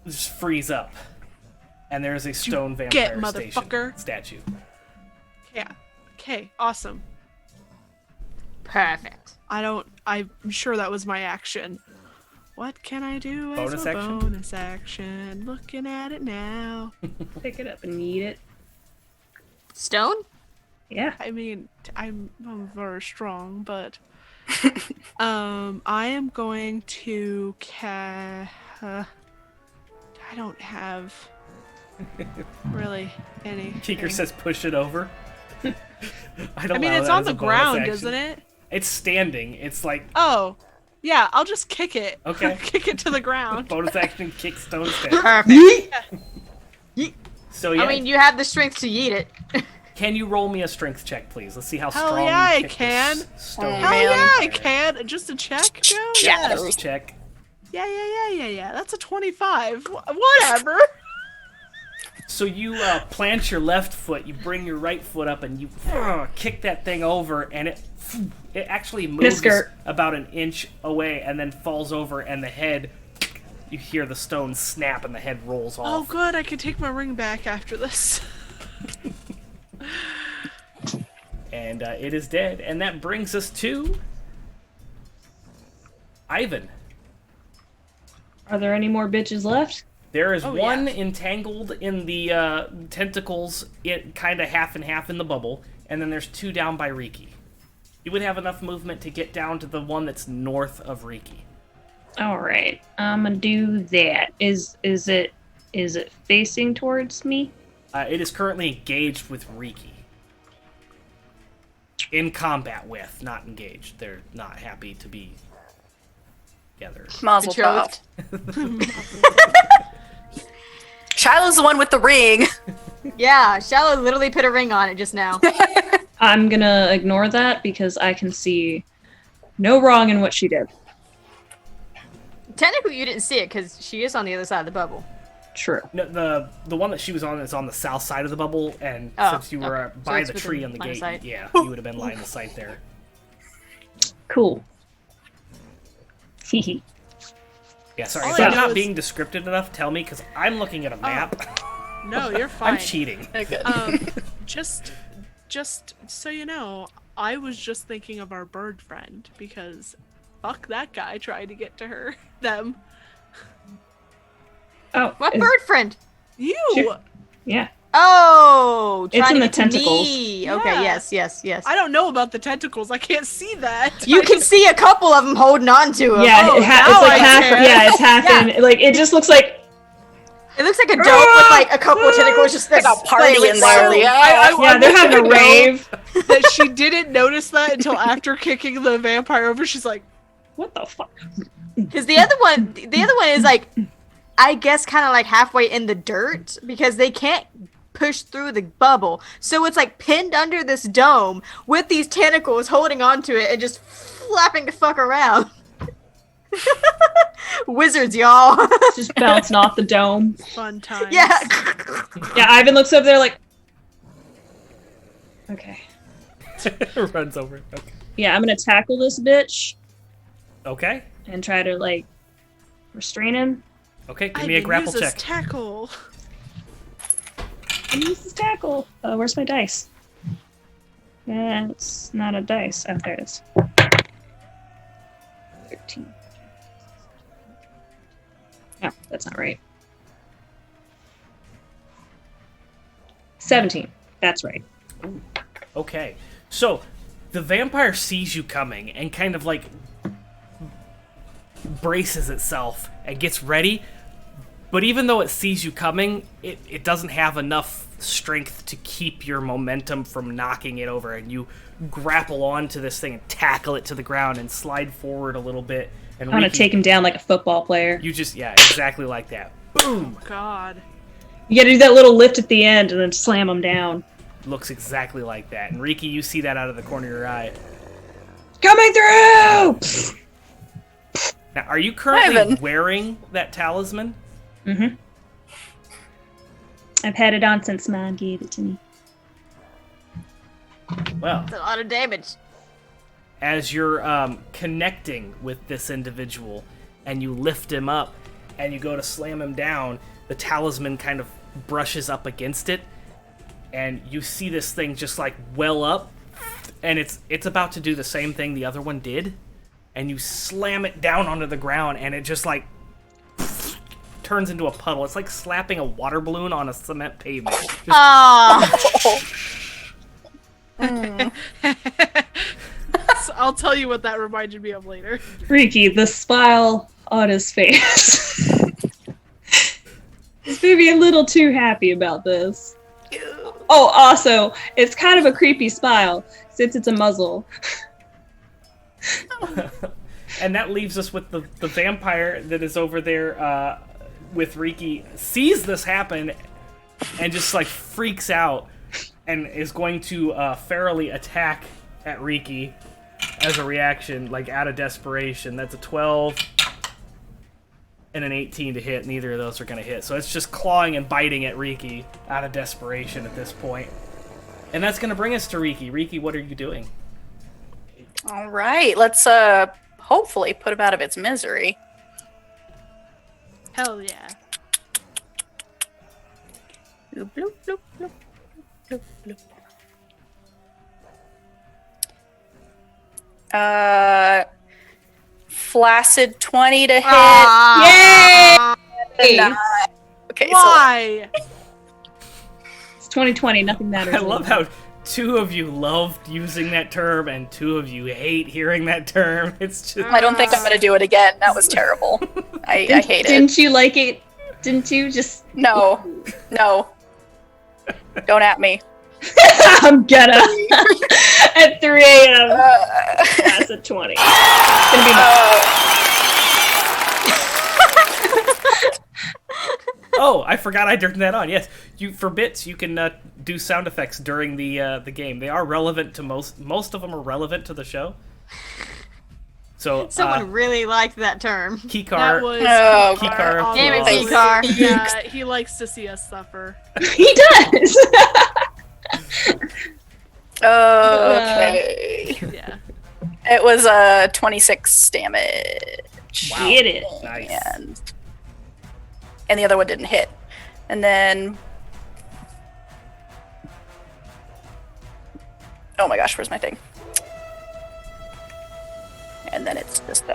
just freeze up. And there is a stone get, vampire station motherfucker? statue. Yeah. Okay. Awesome. Perfect. I'm sure that was my action. What can I do as Bonus a action? bonus action? Looking at it now. Pick it up and eat it. Stone? Yeah. I mean, I'm very strong, but I am going to I don't have really any. Keeker says push it over. I mean, it's on the ground, isn't it? It's standing. It's like Oh, yeah. I'll just kick it. Okay. Kick it to the ground. bonus action kick stone statue. Perfect. So yeah, I mean, you have the strength to eat it. can you roll me a strength check, please? Let's see how Hell strong yeah, you I kick this can. Stone Oh, Hell man. yeah, I vampire. can. Just a check, Joe? Yeah. Just check. Yeah. That's a 25. Whatever. So you plant your left foot, you bring your right foot up, and you kick that thing over, and it actually moves about an inch away and then falls over, and the head, you hear the stone snap and the head rolls off. Oh, good. I can take my ring back after this. And it is dead. And that brings us to Ivan. Are there any more bitches left? There is one entangled in the tentacles, kind of half and half in the bubble, and then there's 2 down by Riki. You would have enough movement to get down to the one that's north of Riki. All right, I'm gonna do that. Is it facing towards me? It is currently engaged with Riki. In combat with, not engaged. They're not happy to be together. Mazel tov. Shiloh's the one with the ring. Yeah, Shiloh literally put a ring on it just now. I'm gonna ignore that because I can see no wrong in what she did. Technically, you didn't see it because she is on the other side of the bubble. True. No, the one that she was on is on the south side of the bubble, and since you were by the tree on the gate, yeah, you would have been line of sight there. Cool. Hehe. Yeah, sorry. If I'm not being descriptive enough, tell me, because I'm looking at a map. No, you're fine. I'm cheating. Just so you know, I was just thinking of our bird friend, because fuck that guy trying to get to them. Oh, what bird friend? You! Yeah. Oh, it's in the to tentacles. Me. Okay, yes. I don't know about the tentacles. I can't see that. You can see a couple of them holding on to him. Yeah, it's like half. Yeah, it's half in. Like it just looks like. It looks like a dome with like a couple of tentacles just like a party in there. Yeah, they're having a rave. That she didn't notice that until after kicking the vampire over. She's like, "What the fuck?" Because the other one is like, I guess, kind of like halfway in the dirt because they can't push through the bubble, so it's like pinned under this dome with these tentacles holding onto it and just flapping the fuck around. Wizards, y'all. Just bouncing off the dome. Fun times. Yeah. Yeah, Ivan looks over there like, okay. Runs over. Okay. Yeah, I'm gonna tackle this bitch. Okay. And try to like restrain him. Okay, give me a grapple check. Tackle. Use this tackle. Where's my dice? That's not a dice. Oh, there it is. 13. No, that's not right. 17. That's right. Okay, so the vampire sees you coming and kind of like braces itself and gets ready. But even though it sees you coming, it doesn't have enough strength to keep your momentum from knocking it over, and you grapple onto this thing and tackle it to the ground and slide forward a little bit. And I'm gonna take him down like a football player. You just, yeah, exactly like that. Boom! Oh, God. You gotta do that little lift at the end and then slam him down. Looks exactly like that. And Riki, you see that out of the corner of your eye. Coming through! Now, are you currently wearing that talisman? Mm-hmm. I've had it on since Mom gave it to me. Well, that's a lot of damage. As you're connecting with this individual and you lift him up and you go to slam him down, the talisman kind of brushes up against it and you see this thing just like well up, and it's about to do the same thing the other one did, and you slam it down onto the ground and it just like turns into a puddle. It's like slapping a water balloon on a cement pavement. So I'll tell you what that reminded me of later. Riki, the smile on his face. He's maybe a little too happy about this. Oh, also, it's kind of a creepy smile since it's a muzzle. And that leaves us with the vampire that is over there with Riki, sees this happen and just like freaks out and is going to ferally attack at Riki as a reaction, like out of desperation. That's a 12. and an 18 to hit. Neither of those are going to hit. So it's just clawing and biting at Riki out of desperation at this point. And that's going to bring us to Riki. Riki, what are you doing? All right, let's hopefully put him out of its misery. Hell yeah. Bloop, bloop, bloop, bloop, bloop, bloop. Flaccid 20 to hit. Yay! Okay, Why? It's 2020. Nothing matters. I love how two of you loved using that term and two of you hate hearing that term. It's just... I don't think I'm gonna do it again. That was terrible. I hate it. Didn't you like it? Didn't you just... No. Don't at me. I'm gonna. At 3 a.m. That's a 20. It's gonna be Oh, I forgot I turned that on. Yes, for bits you can do sound effects during the game. They are relevant to most of them are relevant to the show. So Someone really liked that term. Keycar. That was Keycar. Damn it, applause. Keycar. Yeah, he likes to see us suffer. He does. Okay. Yeah. It was 26 damage. Wow. Get it. Nice. And the other one didn't hit. And then... Oh my gosh, where's my thing? And then it's just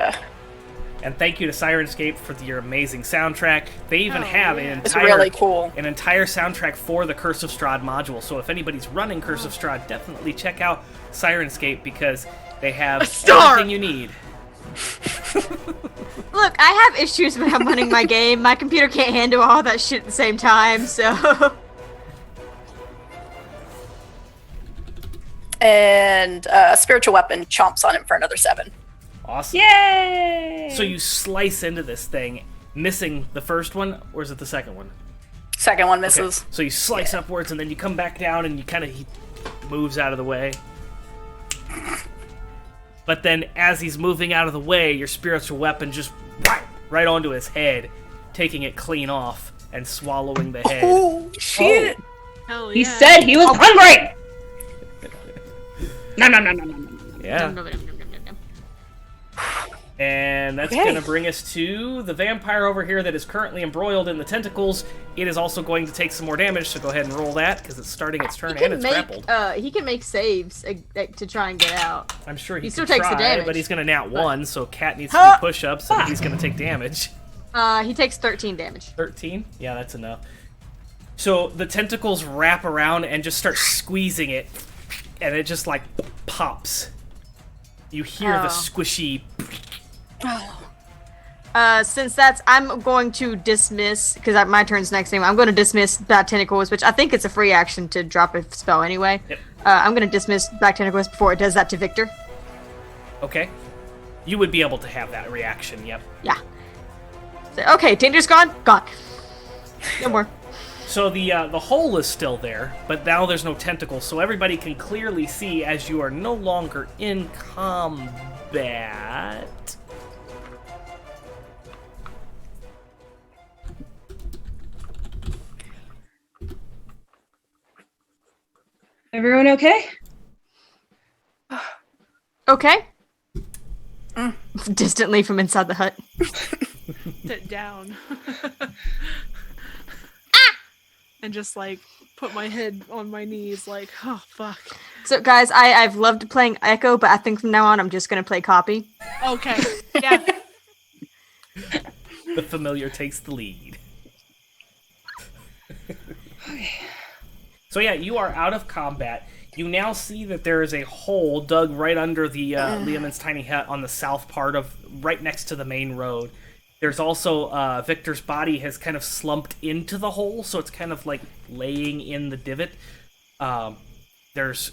And thank you to Sirenscape for your amazing soundtrack. They even have an it's entire really cool. an entire soundtrack for the Curse of Strahd module. So if anybody's running Curse of Strahd, definitely check out Sirenscape because they have everything you need. Look, I have issues when I'm running my game. My computer can't handle all that shit at the same time, so... And spiritual weapon chomps on him for another 7. Awesome. Yay! So you slice into this thing, missing the first one, or is it the second one? Second one Okay. misses. So you slice upwards, and then you come back down, and he moves out of the way. But then, as he's moving out of the way, your spiritual weapon just right onto his head, taking it clean off and swallowing the head. Oh shit! Hell yeah. He said he was hungry! No. Yeah. And that's Okay. going to bring us to the vampire over here that is currently embroiled in the tentacles. It is also going to take some more damage, so go ahead and roll that, because it's starting its turn and it's grappled. He can make saves to try and get out. I'm sure he still can takes the try, damage, but he's going to nat 1, so Cat needs to do push-ups, and he's going to take damage. He takes 13 damage. 13? Yeah, that's enough. So the tentacles wrap around and just start squeezing it, and it just, like, pops. You hear the squishy... Since I'm going to dismiss, because my turn's next name, I'm going to dismiss Black Tentacles, which I think it's a free action to drop a spell anyway. Yep. I'm going to dismiss Black Tentacles before it does that to Victor. Okay. You would be able to have that reaction, yep. Yeah. So, okay, Danger's gone? Gone. No more. So the hole is still there, but now there's no tentacles, so everybody can clearly see as you are no longer in combat. Everyone okay? Okay. Distantly from inside the hut. Sit down. And just like put my head on my knees like, oh fuck. So guys, I've loved playing Echo, but I think from now on I'm just gonna play Copy. Okay. Yeah. The familiar takes the lead. So yeah, you are out of combat. You now see that there is a hole dug right under the Leoman's tiny hut on the south part of, right next to the main road. There's also, Victor's body has kind of slumped into the hole, so it's kind of like laying in the divot. There's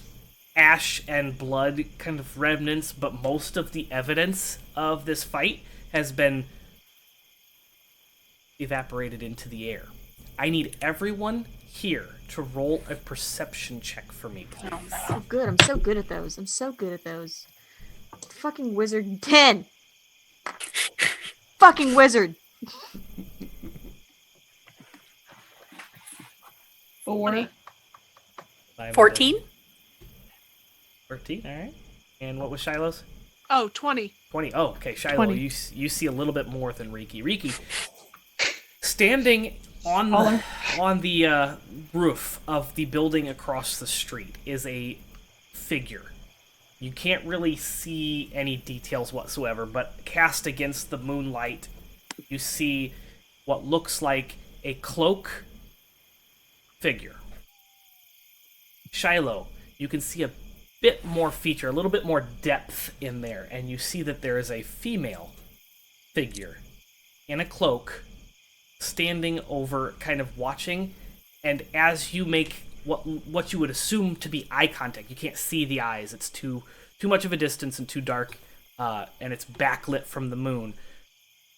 ash and blood kind of remnants, but most of the evidence of this fight has been evaporated into the air. I need everyone here to roll a perception check for me, please. So good. I'm so good at those. Fucking wizard. 10. Fucking wizard. Four. 14. 14. 13, all right. And what was Shiloh's? Oh, 20. 20. Oh, okay, Shiloh, 20. you see a little bit more than Riki. Riki, standing on the roof of the building across the street is a figure. You can't really see any details whatsoever, but cast against the moonlight, you see what looks like a cloak figure. Shiloh, you can see a bit more feature, a little bit more depth in there, and you see that there is a female figure in a cloak standing over, kind of watching, and as you make what you would assume to be eye contact, you can't see the eyes, it's too much of a distance and too dark, and it's backlit from the moon,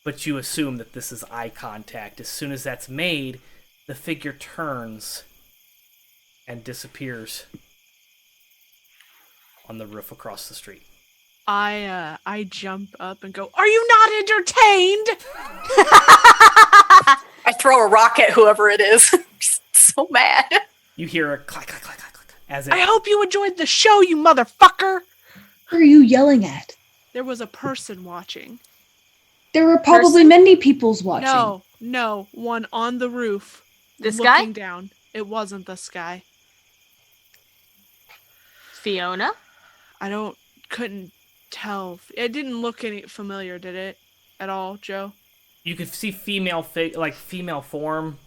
but you assume that this is eye contact. As soon as that's made, the figure turns and disappears on the roof across the street. I jump up and go, "Are you not entertained?" I throw a rock at whoever it is. I'm just so mad. You hear a clack, clack, clack, clack, clack, as it... I hope you enjoyed the show, you motherfucker! Who are you yelling at? There was a person watching. There were probably many people's watching. No, one on the roof. This looking guy? down. It wasn't this guy. Fiona? Couldn't tell. It didn't look any familiar, did it? At all, Joe? You could see female form.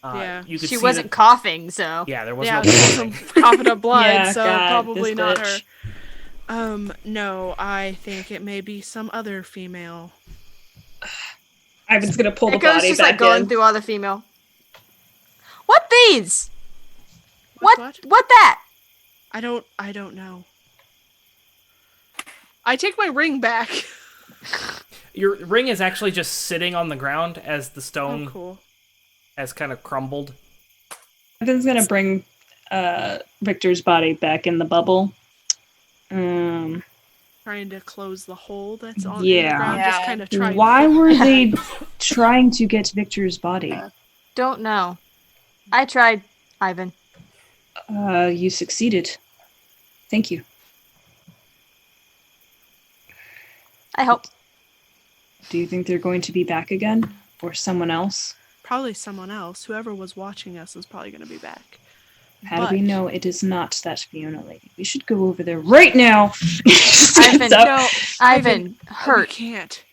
Yeah. You could She see wasn't that- coughing, so. Yeah, there was Yeah, no there was coughing. some coughing up blood, Yeah, so God, probably this not bitch. her. No, I think it may be some other female. Ivan's gonna pull the Echo's body just back like going in. through all the female. What these? What? What that? I don't know. I take my ring back. Your ring is actually just sitting on the ground as the Oh, stone cool. has kind of crumbled. Ivan's gonna bring Victor's body back in the bubble. Trying to close the hole that's on the Yeah. ground. Just kind of trying. Why were they trying to get Victor's body? Don't know. I tried, Ivan. You succeeded. Thank you. I hope. Do you think they're going to be back again? Or someone else? Probably someone else. Whoever was watching us is probably going to be back. How do we But- know it is not that Fiona lady? We should go over there right now. Ivan, Up. No, Ivan, we hurt, can't.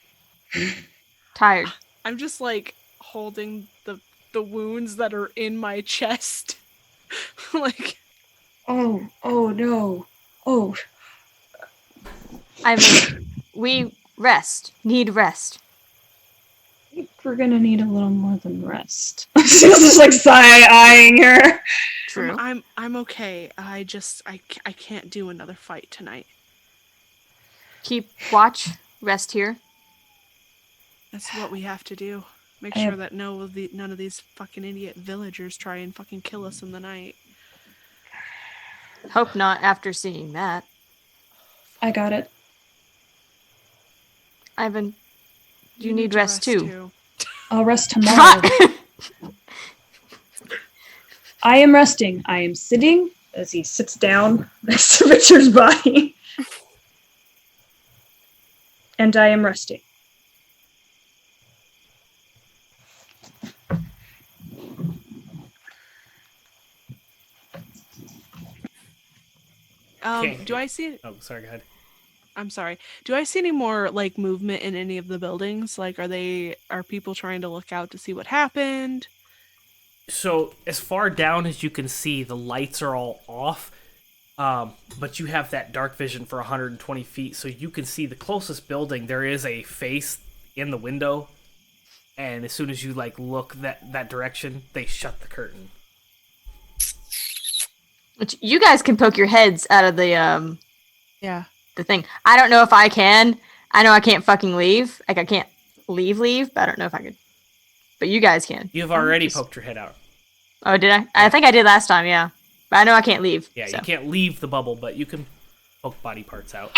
tired. I'm just like holding the wounds that are in my chest. Like, Oh no. Oh, Ivan, we need rest. we're gonna need a little more than rest. She's just like side-eyeing her. True. I'm okay. I can't do another fight tonight. Keep watch, rest here. That's what we have to do. Make I sure have- that none of these fucking idiot villagers try and fucking kill us in the night. Hope not after seeing that. I got it. Ivan, you need rest too. I'll rest tomorrow. I am resting. I am sitting as he sits down next to Richard's body. And I am resting. Okay. Do I see? Oh, sorry, go ahead. I'm sorry. Do I see any more like movement in any of the buildings? Like, are people trying to look out to see what happened? So, as far down as you can see, the lights are all off, but you have that dark vision for 120 feet, so you can see the closest building. There is a face in the window, and as soon as you like look that direction, they shut the curtain. Which you guys can poke your heads out of the Yeah. the thing. I don't know if I can. I know I can't fucking leave. Like I can't leave, but I don't know if I could. But you guys can. You've already poked your head out. Oh, did I? I think I did last time, yeah. But I know I can't leave. Yeah, so. you can't leave the bubble, but you can poke body parts out.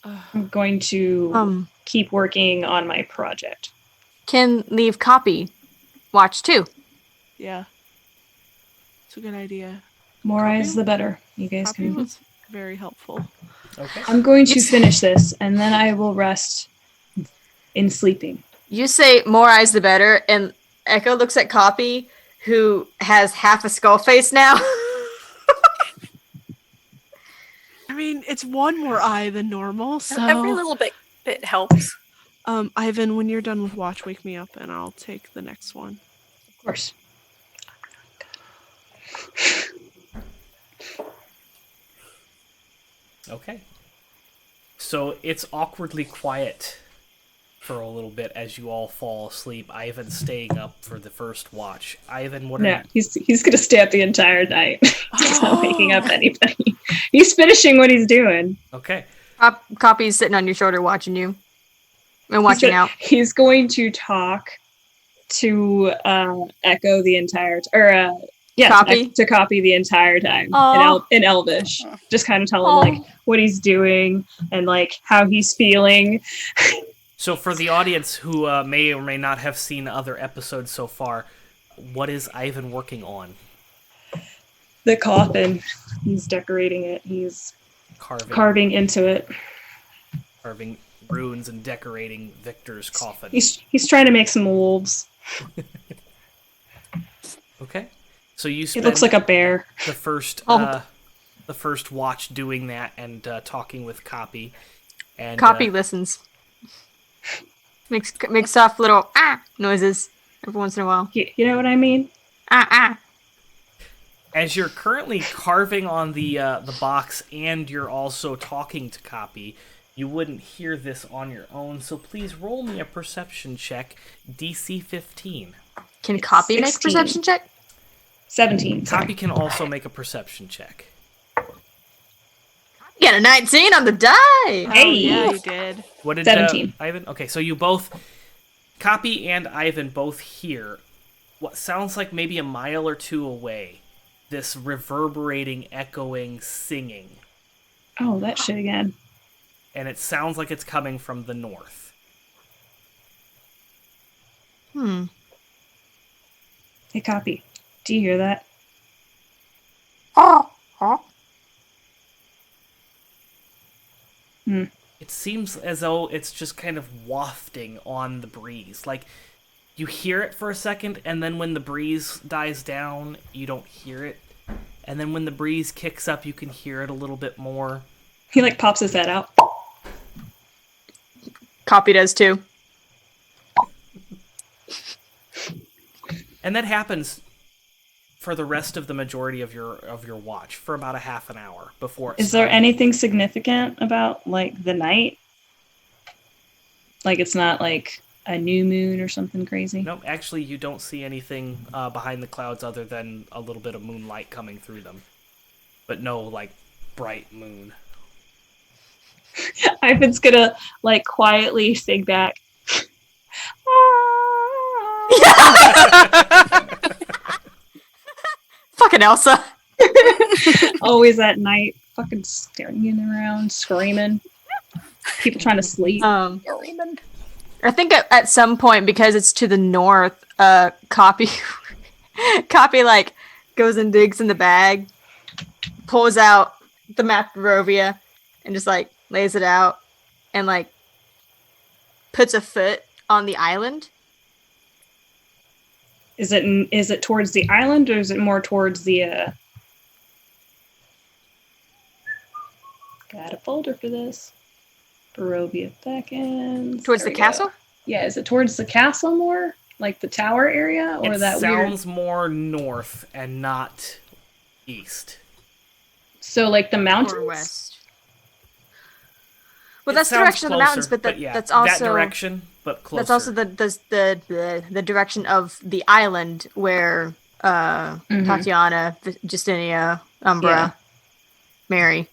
I'm going to keep working on my project. Can leave copy. Watch too. Yeah. It's a good idea. More Copy? eyes, the better. You guys Copy can. was very helpful. Okay. I'm going to finish this, and then I will rest in sleeping. You say more eyes the better, and Echo looks at Copy, who has half a skull face now. I mean, it's one more eye than normal, so... Every little bit helps. Ivan, when you're done with watch, wake me up, and I'll take the next one. Of course. Okay. So it's awkwardly quiet for a little bit as you all fall asleep. Ivan staying up for the first watch. Ivan, what are No, you... he's gonna stay up the entire night. He's not waking up anybody. He's finishing what he's doing. Okay. Copy's sitting on your shoulder watching you. And watching out. He's going to talk to Echo the entire Copy? to Copy the entire time in Elvish. Just kind of tell him like what he's doing and like how he's feeling. So for the audience who may or may not have seen other episodes so far, what is Ivan working on? The coffin. He's decorating it. He's carving into it. Carving runes and decorating Victor's coffin. He's trying to make some wolves. Okay. So you It spend looks like a bear. the first watch doing that and talking with Copy. And Copy listens. Makes soft little noises every once in a while. You know what I mean? As you're currently carving on the box and you're also talking to Copy, you wouldn't hear this on your own, so please roll me a perception check, DC 15. Can Copy make a 16. perception check? 17. Copy can also make a perception check. You got a 19 on the die! Oh, Hey! yeah, you did. What did 17. Ivan? Okay, so you both, Copy and Ivan both hear what sounds like maybe a mile or two away, this reverberating, echoing singing. Oh, that shit again. And it sounds like it's coming from the north. Hey, Copy. Do you hear that? It seems as though it's just kind of wafting on the breeze. Like, you hear it for a second, and then when the breeze dies down, you don't hear it. And then when the breeze kicks up, you can hear it a little bit more. He like pops his head out. Copy does too. And that happens for the rest of the majority of your watch, for about a half an hour before it Is there stops. anything significant about like the night? Like it's not like a new moon or something crazy? Nope, actually you don't see anything behind the clouds other than a little bit of moonlight coming through them. But no, like, bright moon. Ivan's gonna like quietly sing back. Fucking Elsa. Always at night, fucking staring around, screaming. People trying to sleep. I think at some point, because it's to the north, Copy like goes and digs in the bag, pulls out the map of Barovia, and just like lays it out, and like puts a foot on the island. Is it towards the island or is it more towards the got a folder for this. Barovia Beckons. Towards There the we go. castle? Yeah, is it towards the castle more? Like the tower area? Or It that sounds more north and not east. So like the mountains? Or west? Well, It that's the sounds direction of the mountains, closer, but yeah, that's also that direction, but closer. that's also the direction of the island where Tatiana, Justinia, Umbra, Yeah. Mary,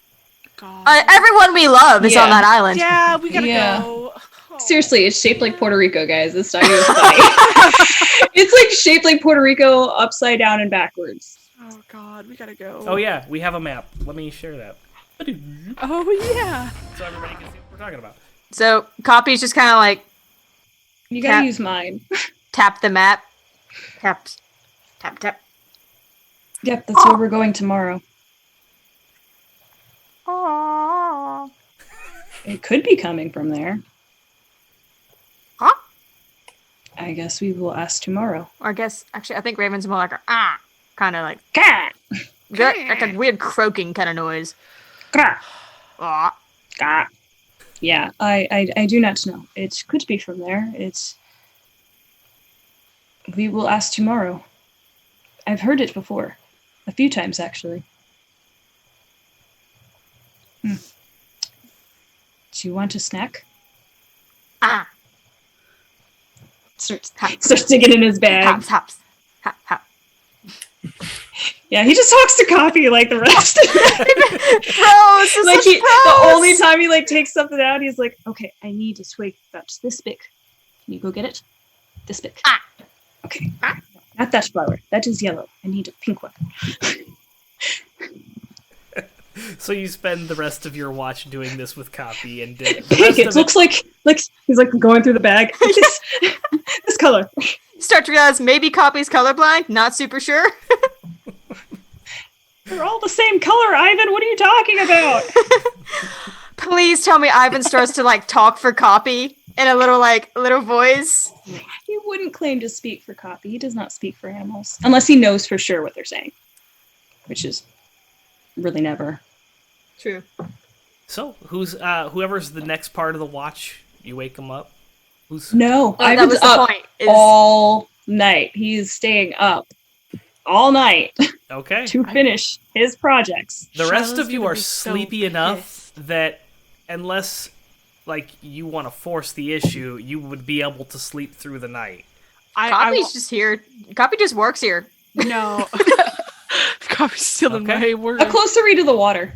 God. everyone we love is on Yeah. that island. Yeah, we gotta Yeah. go. Oh. Seriously, it's shaped like Puerto Rico, guys. This not even funny. It's like shaped like Puerto Rico, upside down and backwards. Oh God, we gotta go. Oh yeah, we have a map. Let me share that. Oh yeah. So everybody can see. we're talking about. So Copy's just kind of like You gotta Tap. use mine. tap the map. Tap. Tap, tap. Yep, that's where we're going tomorrow. Aww. It could be coming from there. Huh? I guess we will ask tomorrow. Or I guess, actually, I think Raven's more like a kind of like, Cat! like a weird croaking kind of noise. Cat! Aw. Cat! Yeah, I do not know. It could be from there. We will ask tomorrow. I've heard it before. A few times, actually. Do you want a snack? Ah. Starts digging in his bag. Hops, hops. Hop, hop. Yeah, he just talks to Coffee like the rest. Bros, this Like is the bros. only time he like takes something out, he's like, "Okay, I need a twig about this big. Can you go get it? This big. Ah. Okay. Not that flower. That is yellow. I need a pink one." So you spend the rest of your watch doing this with Copy, and the Pink. rest It of looks like he's like going through the bag. This color. Start to realize maybe Copy's colorblind. Not super sure. They're all the same color, Ivan. What are you talking about? Please tell me Ivan starts to like talk for Copy in a little voice. He wouldn't claim to speak for Copy. He does not speak for animals unless he knows for sure what they're saying, which is really never. True. So who's whoever's the next part of the watch? You wake him up. Who's No, Oh, that Ivan's was the up point. Is all night. He's staying up all night okay? to finish his projects. The rest Shiloh's of you gonna are be so sleepy enough pissed. that unless like you want to force the issue, you would be able to sleep through the night. Copy's just here. Copy just works here. No. Copy's still in Okay. my word. How close are we to the water?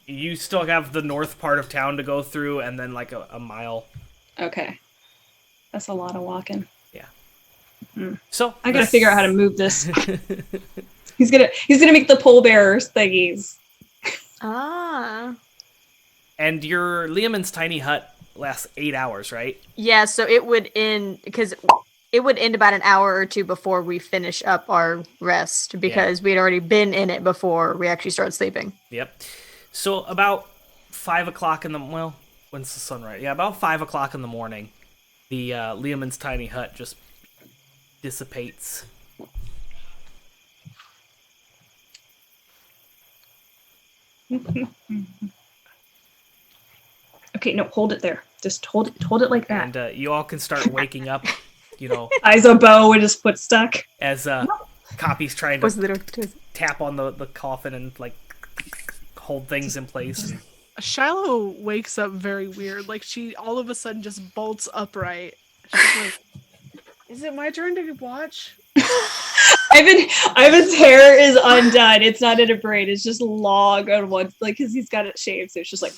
You still have the north part of town to go through, and then like a mile. Okay. That's a lot of walking. So I gotta figure out how to move this. He's gonna make the pole bearers thingies. Ah. And your Liamon's tiny hut lasts 8 hours, right? Yeah, so it would end because it would end about an hour or two before we finish up our rest because we'd already been in it before we actually started sleeping. Yep. So about 5 o'clock in the when's the sun rise? Yeah, about 5 o'clock in the morning, the Liamon's tiny hut just dissipates. Okay, no, hold it there. Just hold it like that. And you all can start waking up, Eyes a bow with his foot stuck. as Copy's trying Was to little tap on the coffin and like hold things in place. Shiloh wakes up very weird. Like she all of a sudden just bolts upright. She's like, "Is it my turn to watch?" Ivan's hair is undone. It's not in a braid. It's just long on one, like, because he's got it shaved, so it's just like.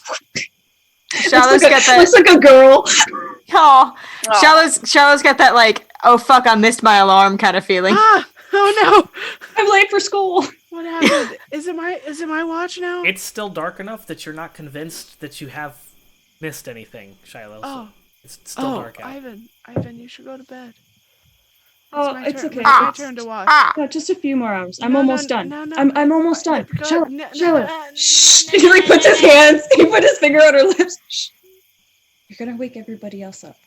Shallow's got that. Looks like a girl. Oh, Shallow's got that like, oh fuck, I missed my alarm kind of feeling. Ah! Oh no! I'm late for school. What happened? Is it my watch now? It's still dark enough that you're not convinced that you have missed anything, Shiloh. So Oh. it's still dark out. Ivan, you should go to bed. Oh, my it's turn. okay. It's my turn to watch. No, just a few more hours. I'm No, almost no, done. no, no. I'm almost done. Go- Shiloh, no, Shiloh. no, Shh. He like puts his hands. He put his finger on her lips. Shh. You're gonna wake everybody else up.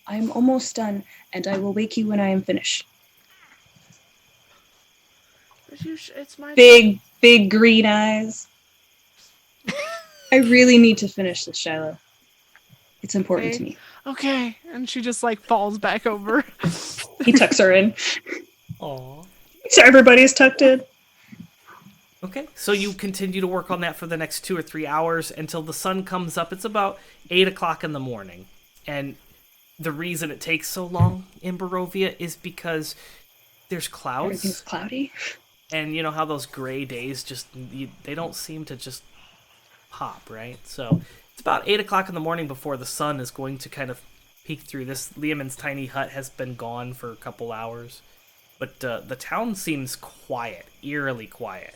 I'm almost done, and I will wake you when I am finished. But it's my Big green eyes. I really need to finish this, Shiloh. It's important to me. Okay, and she just like falls back over. He tucks her in. Aw. So everybody's tucked in. Okay, so you continue to work on that for the next 2 or 3 hours until the sun comes up. It's about 8 o'clock in the morning. And the reason it takes so long in Barovia is because there's clouds. Everything's cloudy. And you know how those gray days they don't seem to just pop, right? So it's about 8 o'clock in the morning before the sun is going to kind of peek through. This Liamon's tiny hut has been gone for a couple hours. But the town seems quiet, eerily quiet.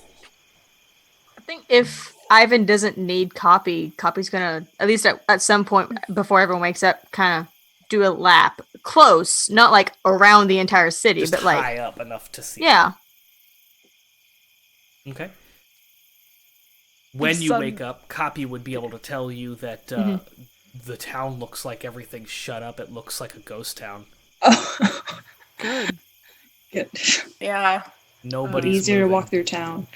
I think if Ivan doesn't need Copy. Copy's gonna, at least at some point before everyone wakes up, kind of do a lap. Close, not like around the entire city, Just but like high up enough to see. yeah. Okay. When you Sun- wake up, Copy would be able to tell you that the town looks like everything's shut up. It looks like a ghost town. Oh, Good. good. Yeah. Nobody's Easier to moving. walk through town.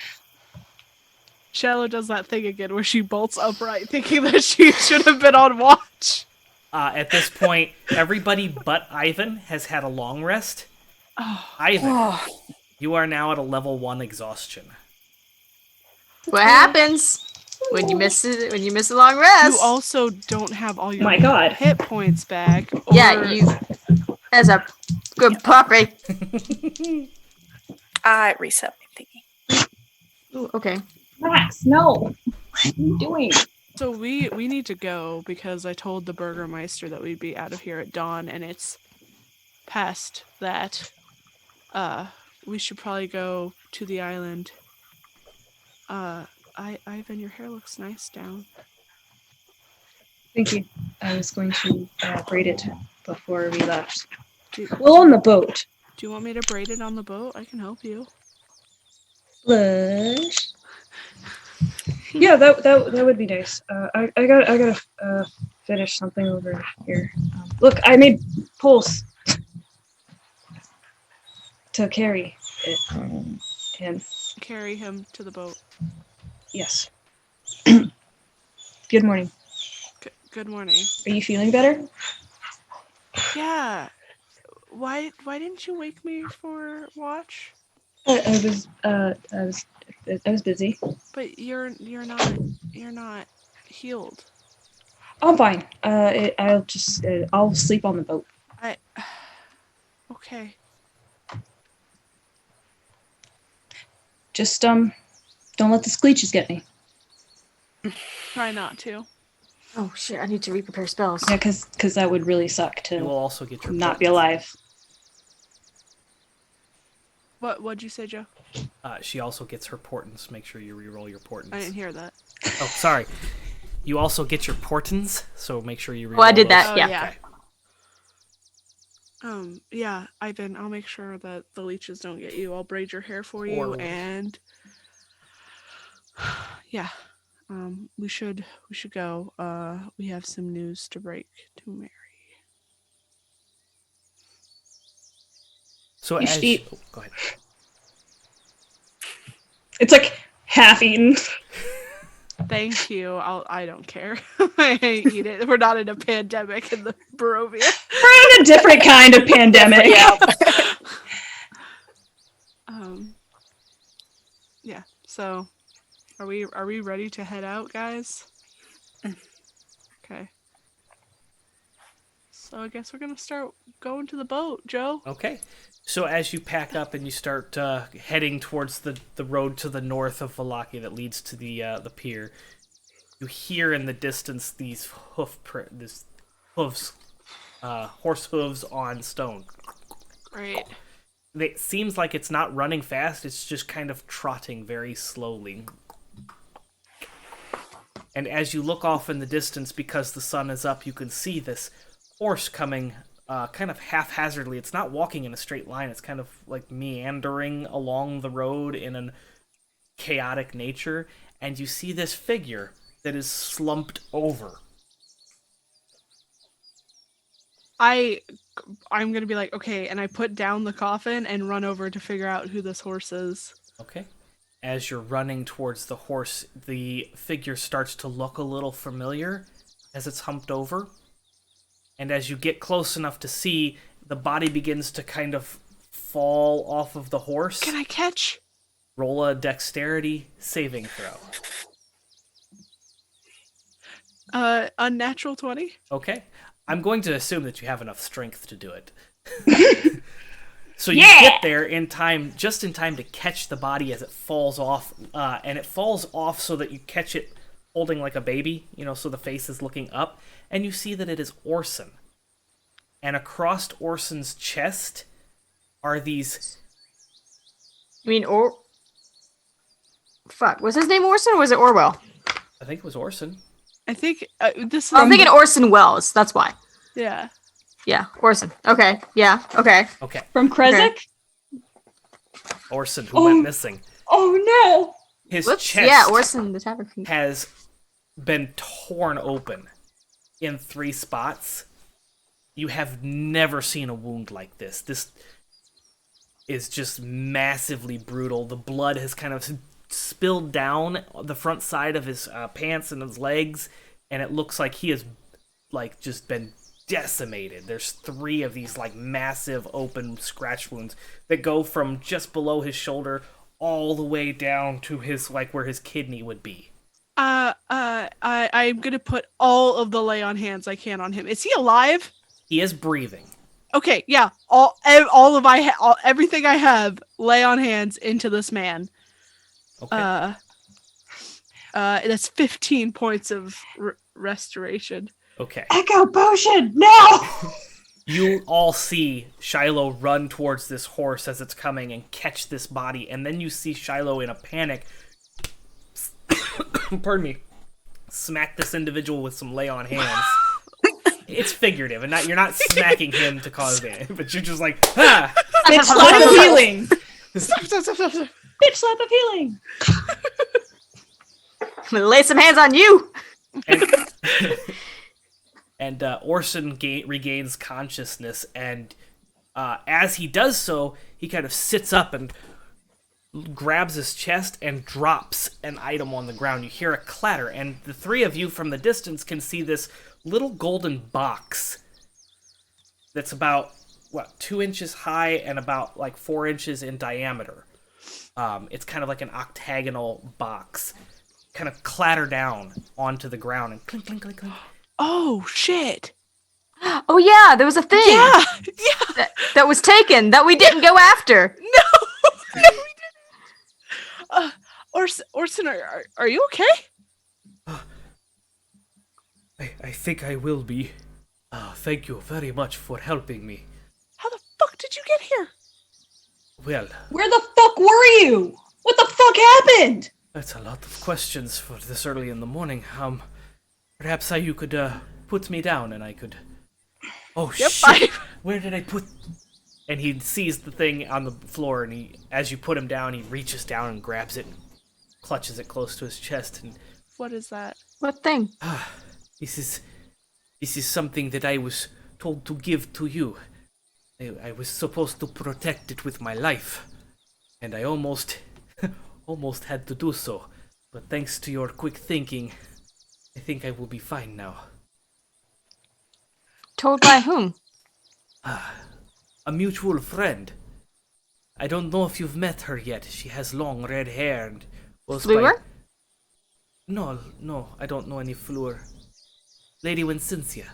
Shallow does that thing again where she bolts upright, thinking that she should have been on watch. At this point, everybody but Ivan has had a long rest. Ivan, you are now at a level 1 exhaustion. What happens when you miss it? When you miss a long rest? You also don't have all your My God. hit points back. Yeah, or- you as a good puppy. I reset my thingy. Ooh, okay. Max, no. What are you doing? So we need to go because I told the Burgermeister that we'd be out of here at dawn, and it's past that. We should probably go to the island. Ivan, your hair looks nice down. Thank you. I was going to braid it before we left. Do, Well, on the boat. do you want me to braid it on the boat? I can help you. Blush. Yeah, that would be nice. I gotta finish something over here. Look, I made poles to carry it. And Carry him to the boat. yes. Good morning. Good morning. Are you feeling better? Yeah. Why didn't you wake me for watch? I was busy. But you're not healed. I'm fine. I'll sleep on the boat. Okay. Just don't let the scleeches get me. Try not to. Oh shit! I need to re-prepare spells. Yeah, because that would really suck You will to also get your not be portents. alive. What'd you say, Joe? She also gets her portents. Make sure you re-roll your portents. I didn't hear that. Oh, sorry. You also get your portents, so make sure you re-roll Well, I did those. that. Oh, yeah. yeah. Yeah, Ivan, I'll make sure that the leeches don't get you. I'll braid your hair for you, Or- and yeah, we should go. We have some news to break to Mary. So You as should eat. oh, go ahead. It's like half eaten. Thank you. I don't care. I eat it. We're not in a pandemic in the Barovia. We're in a different kind of pandemic. Yeah. Yeah. So, are we ready to head out, guys? Okay. So I guess we're gonna start going to the boat, Joe. Okay. So as you pack up and you start heading towards the road to the north of Valaki that leads to the pier, you hear in the distance these hooves, horse hooves on stone. Great. It seems like it's not running fast, it's just kind of trotting very slowly. And as you look off in the distance, because the sun is up, you can see this horse coming kind of haphazardly. It's not walking in a straight line, it's kind of like meandering along the road in a chaotic nature. And you see this figure that is slumped over. I'm gonna be like, okay, and I put down the coffin and run over to figure out who this horse is. Okay. As you're running towards the horse, the figure starts to look a little familiar as it's humped over. And as you get close enough to see, the body begins to kind of fall off of the horse. Can I catch? Roll a dexterity saving throw. Unnatural 20. Okay. I'm going to assume that you have enough strength to do it. So you get there in time, just in time to catch the body as it falls off, and it falls off so that you catch it holding like a baby, so the face is looking up, and you see that it is Orson. And across Orson's chest are these... You mean Fuck, was his name Orson or was it Orwell? I think it was Orson. I think this is. I'm thinking Orson Welles. That's why. Yeah. Yeah, Orson. Okay. Yeah. Okay. Okay. From Krezek? Orson, who went missing. Oh no! His Whoops. chest Yeah, Orson the Tavern King. has been torn open in 3 spots. You have never seen a wound like this. This is just massively brutal. The blood has kind of spilled down the front side of his pants and his legs, and it looks like he has like just been decimated. There's 3 of these like massive open scratch wounds that go from just below his shoulder all the way down to his like where his kidney would be. I'm gonna put all of the lay on hands I can on him. Is he alive? He is breathing. Okay, yeah. Everything I have, lay on hands into this man. Okay. That's 15 points of restoration. Okay. Echo potion! No! You all see Shiloh run towards this horse as it's coming and catch this body, and then you see Shiloh in a panic, pardon me, smack this individual with some lay on hands. It's figurative, and you're not smacking him to cause damage, but you're just like, ah! Bitch slap of healing. Bitch slap of healing! I'm gonna lay some hands on you. And Orson regains consciousness, and as he does so, he kind of sits up and grabs his chest and drops an item on the ground. You hear a clatter, and the 3 of you from the distance can see this little golden box that's about, 2 inches high and about, 4 inches in diameter. It's kind of like an octagonal box. Kind of clatter down onto the ground and clink, clink, clink, clink. Oh shit! Oh yeah, there was a thing. Yeah. That was taken that we didn't go after. No, we didn't. Orson, are you okay? I think I will be. Thank you very much for helping me. How the fuck did you get here? Well, Where the fuck were you? What the fuck happened? that's a lot of questions for this early in the morning. Perhaps you could put me down and I could... Oh, Yep, shit! Where did I put... And he sees the thing on the floor, and as you put him down, he reaches down and grabs it, and clutches it close to his chest, and... What is that? What thing? This is something that I was told to give to you. I was supposed to protect it with my life, and I almost had to do so. But thanks to your quick thinking, I think I will be fine now. Told by whom? A mutual friend. I don't know if you've met her yet. She has long red hair and goes by... Fleur? No, I don't know any Fleur. Lady Wincentia.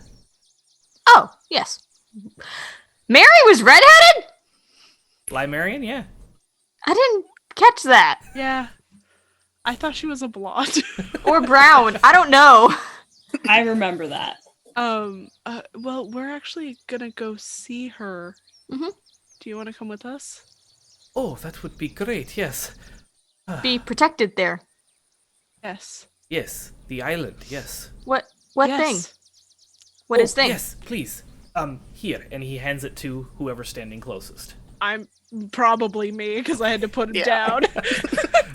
Oh, yes. Mary was redheaded? Limerian, yeah. I didn't catch that. Yeah, I thought she was a blonde. Or brown. I don't know. I remember that. Well, we're actually gonna go see her. Mhm. Do you want to come with us? Oh, that would be great, yes. Be protected there. Yes. Yes, the island, yes. What Yes. thing? What is thing? Yes, please. Here. And he hands it to whoever's standing closest. I'm probably me because I had to put him Yeah. down.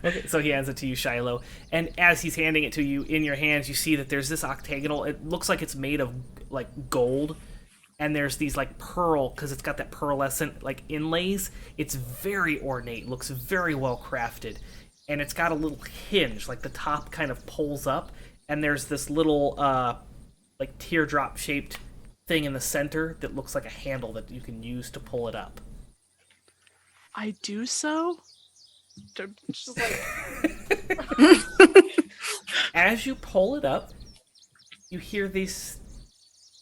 Okay, so he hands it to you, Shiloh. And as he's handing it to you, in your hands, you see that there's this octagonal. It looks like it's made of, gold. And there's these, pearl, because it's got that pearlescent, inlays. It's very ornate, looks very well crafted. And it's got a little hinge, the top kind of pulls up. And there's this little, teardrop-shaped thing in the center that looks like a handle that you can use to pull it up. I do so. Just As you pull it up, you hear this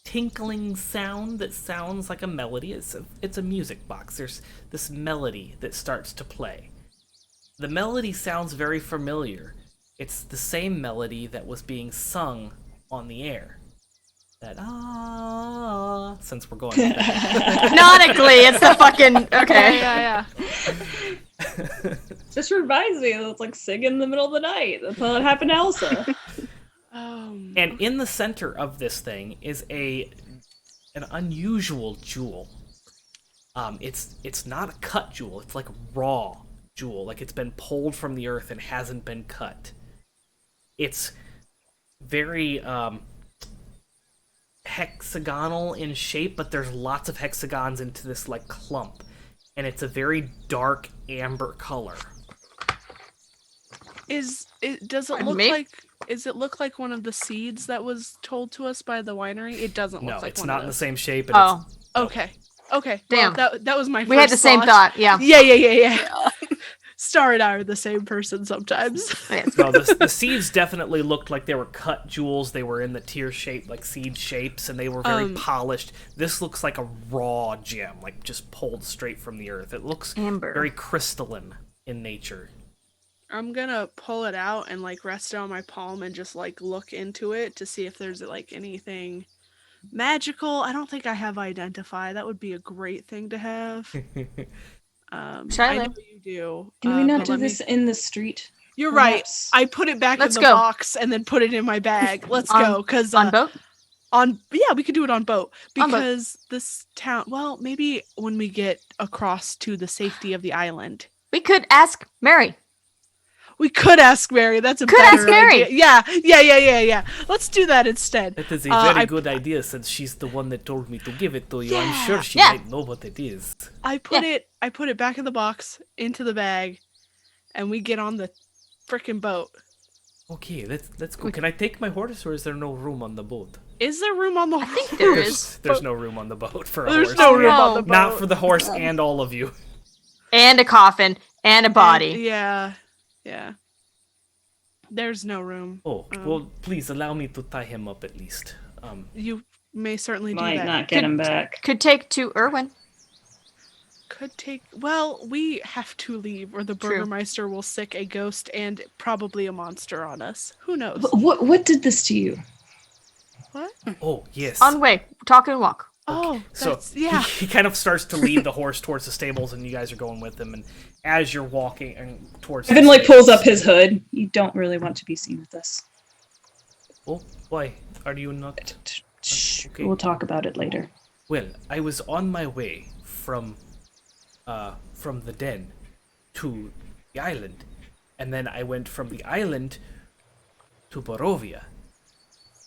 tinkling sound that sounds like a melody. It's a music box. There's this melody that starts to play. The melody sounds very familiar. It's the same melody that was being sung on the air. That since we're going with that. Canonically, it's the fucking okay. yeah. Just reminds me, it's like singing in the middle of the night. That's how it happened to Elsa. And in the center of this thing is an unusual jewel. It's not a cut jewel. It's like a raw jewel, like it's been pulled from the earth and hasn't been cut. It's very hexagonal in shape, but there's lots of hexagons into this like clump, and it's a very dark amber color. Does it look like one of the seeds that was told to us by the winery? It doesn't look No, like it's one not of in the those. same shape. And Okay. Damn. Well, that was my. We had the same thought. Yeah. Yeah. Star and I are the same person sometimes. No, the seeds definitely looked like they were cut jewels. They were in the tier shape, like seed shapes, and they were very polished. This looks like a raw gem, like just pulled straight from the earth. It looks amber, very crystalline in nature. I'm gonna pull it out and like rest it on my palm and just like look into it to see if there's like anything magical. I don't think I have identify. That would be a great thing to have. I know you do. Can we not do this in the street? You're Perhaps? right. I put it back Let's in the go. box and then put it in my bag. Let's go. Because on boat. We could do it on boat because this town. Well, maybe when we get across to the safety of the island, We could ask Mary. we could ask Mary. That's a Could better ask Mary. idea. Yeah. Let's do that instead. That is a very good idea, since she's the one that told me to give it to you. I'm sure she might know what it is. I put it back in the box into the bag, and we get on the frickin' boat. Okay, let's go. Can I take my horse, or is there no room on the boat? Is there room on the horse? I think there is. There's no room on the boat for a There's horse. no room on the boat. Not for the horse and all of you. And a coffin and a body. Yeah. There's no room. Oh, well, please allow me to tie him up at least. You may certainly do Might that. not get him back. Could take to Irwin. Could take. Well, we have to leave, or the True. Burgermeister will sick a ghost and probably a monster on us. Who knows? What did this to you? What? Oh, yes. On way. Talk and walk. Oh, So that's, yeah. he kind of starts to lead the horse towards the stables, and you guys are going with him. And as you're walking and towards, Evan like pulls up his hood. You don't really want to be seen with this. Oh, why are you not? Shh. Okay. We'll talk about it later. Well, I was on my way from the den to the island, and then I went from the island to Barovia,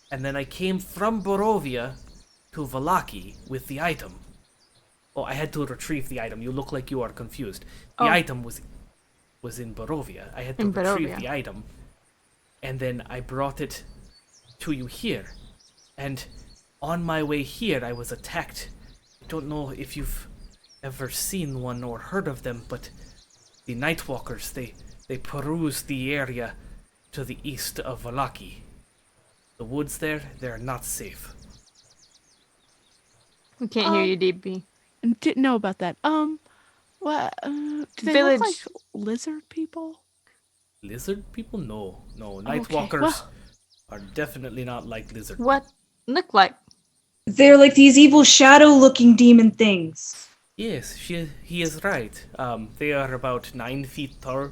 and then I came from Barovia to Valaki with the item. Oh, I had to retrieve the item. You look like you are confused. The item was in Barovia. I had to retrieve Barovia. the item, and then I brought it to you here. And on my way here, I was attacked. I don't know if you've ever seen one or heard of them, but the Nightwalkers, they peruse the area to the east of Valaki. The woods there, they're not safe. We can't hear you, DB. Didn't know about that. What? Do they Village. look like lizard people? Lizard people? No. Okay, Nightwalkers well- are definitely not like lizard. What look like? They're like these evil shadow-looking demon things. Yes, he is right. They are about 9 feet tall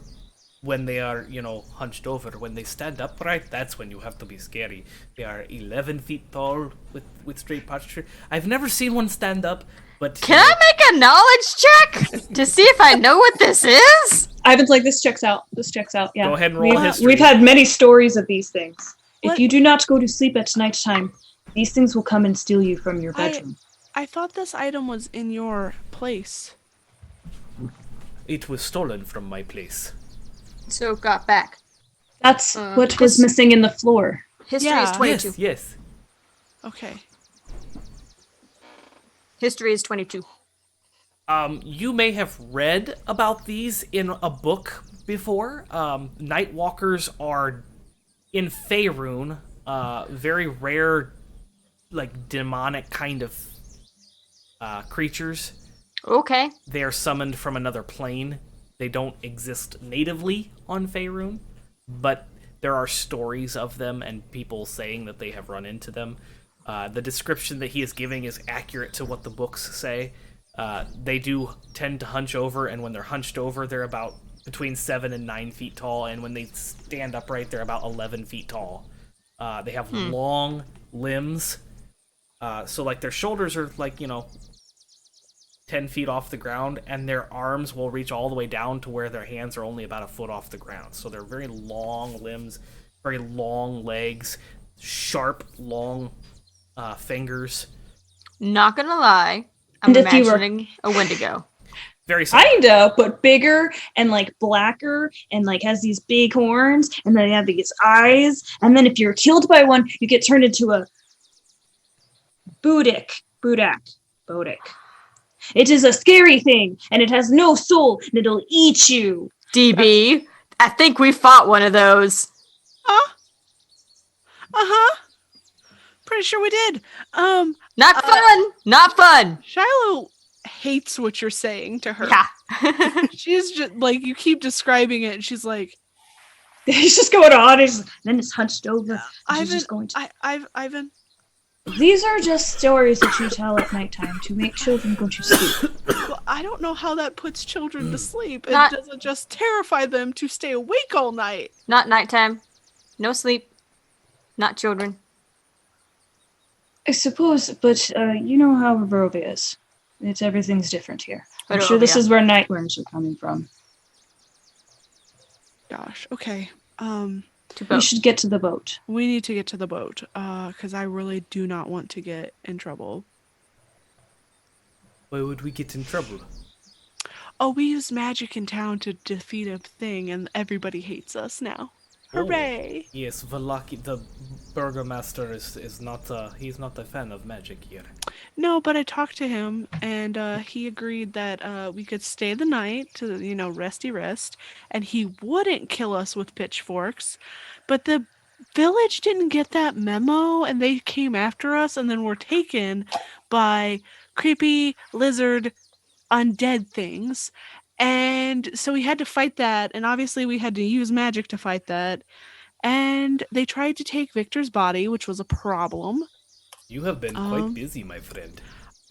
when they are, hunched over. When they stand upright, that's when you have to be scary. They are 11 feet tall with straight posture. I've never seen one stand up, but... Can I make a knowledge check to see if I know what this is? Ivan's like, this checks out. This checks out. Yeah. Go ahead and roll history. We've had many stories of these things. What? If you do not go to sleep at nighttime, these things will come and steal you from your bedroom. I thought this item was in your place. It was stolen from my place. So got back. That's what was missing in the floor. History Yeah. is 22. Yes. Okay. History is 22. You may have read about these in a book before. Nightwalkers are in Faerun, very rare, like demonic kind of creatures. Okay. They are summoned from another plane. They don't exist natively on Faerun, but there are stories of them and people saying that they have run into them. The description that he is giving is accurate to what the books say. They do tend to hunch over, and when they're hunched over, they're about between 7 and 9 feet tall, and when they stand upright, they're about 11 feet tall. They have long limbs. So like their shoulders are like, 10 feet off the ground, and their arms will reach all the way down to where their hands are only about a foot off the ground. So they're very long limbs, very long legs, sharp, long fingers. Not gonna lie, I'm And if you were- imagining a Wendigo. Very similar. Kinda, but bigger and like blacker and like has these big horns and then they have these eyes. And then if you're killed by one, you get turned into a Budak. It is a scary thing and it has no soul and it'll eat you. DB, I think we fought one of those. Pretty sure we did. Not fun. Not fun. Shiloh hates what you're saying to her. Yeah. She's just like, you keep describing it, and she's like, He's just going on. Then it's hunched over. and she's just going to- Ivan. These are just stories that you tell at nighttime to make children go to sleep. Well, I don't know how that puts children to sleep. It Not- doesn't just terrify them to stay awake all night. Not nighttime. No sleep. Not children. I suppose, but you know how Barovia is. Everything's different here. I'm sure this Barovia. is where nightmares are coming from. Gosh. Okay. To We both. should get to the boat. We need to get to the boat, because I really do not want to get in trouble. Why would we get in trouble? Oh, we use magic in town to defeat a thing, and everybody hates us now. Oh. Hooray! Yes, the burgomaster is not he's not a fan of magic here. No, but I talked to him, and he agreed that we could stay the night to, resty rest, and he wouldn't kill us with pitchforks. But the village didn't get that memo, and they came after us, and then were taken by creepy lizard undead things. And so we had to fight that, and obviously we had to use magic to fight that. And they tried to take Victor's body, which was a problem. You have been quite busy, my friend.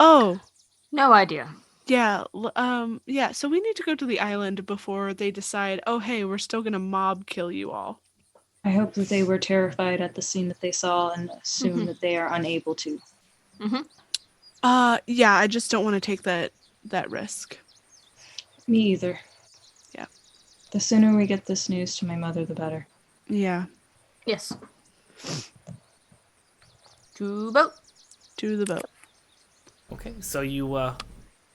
Oh, No idea. yeah, yeah, so we need to go to the island before they decide, oh, hey, we're still gonna mob kill you all. I hope that they were terrified at the scene that they saw and assume that they are unable to. Yeah, I just don't want to take that risk. Me either. Yeah. The sooner we get this news to my mother, the better. Yeah, Yes. To boat. to the boat. Okay, so you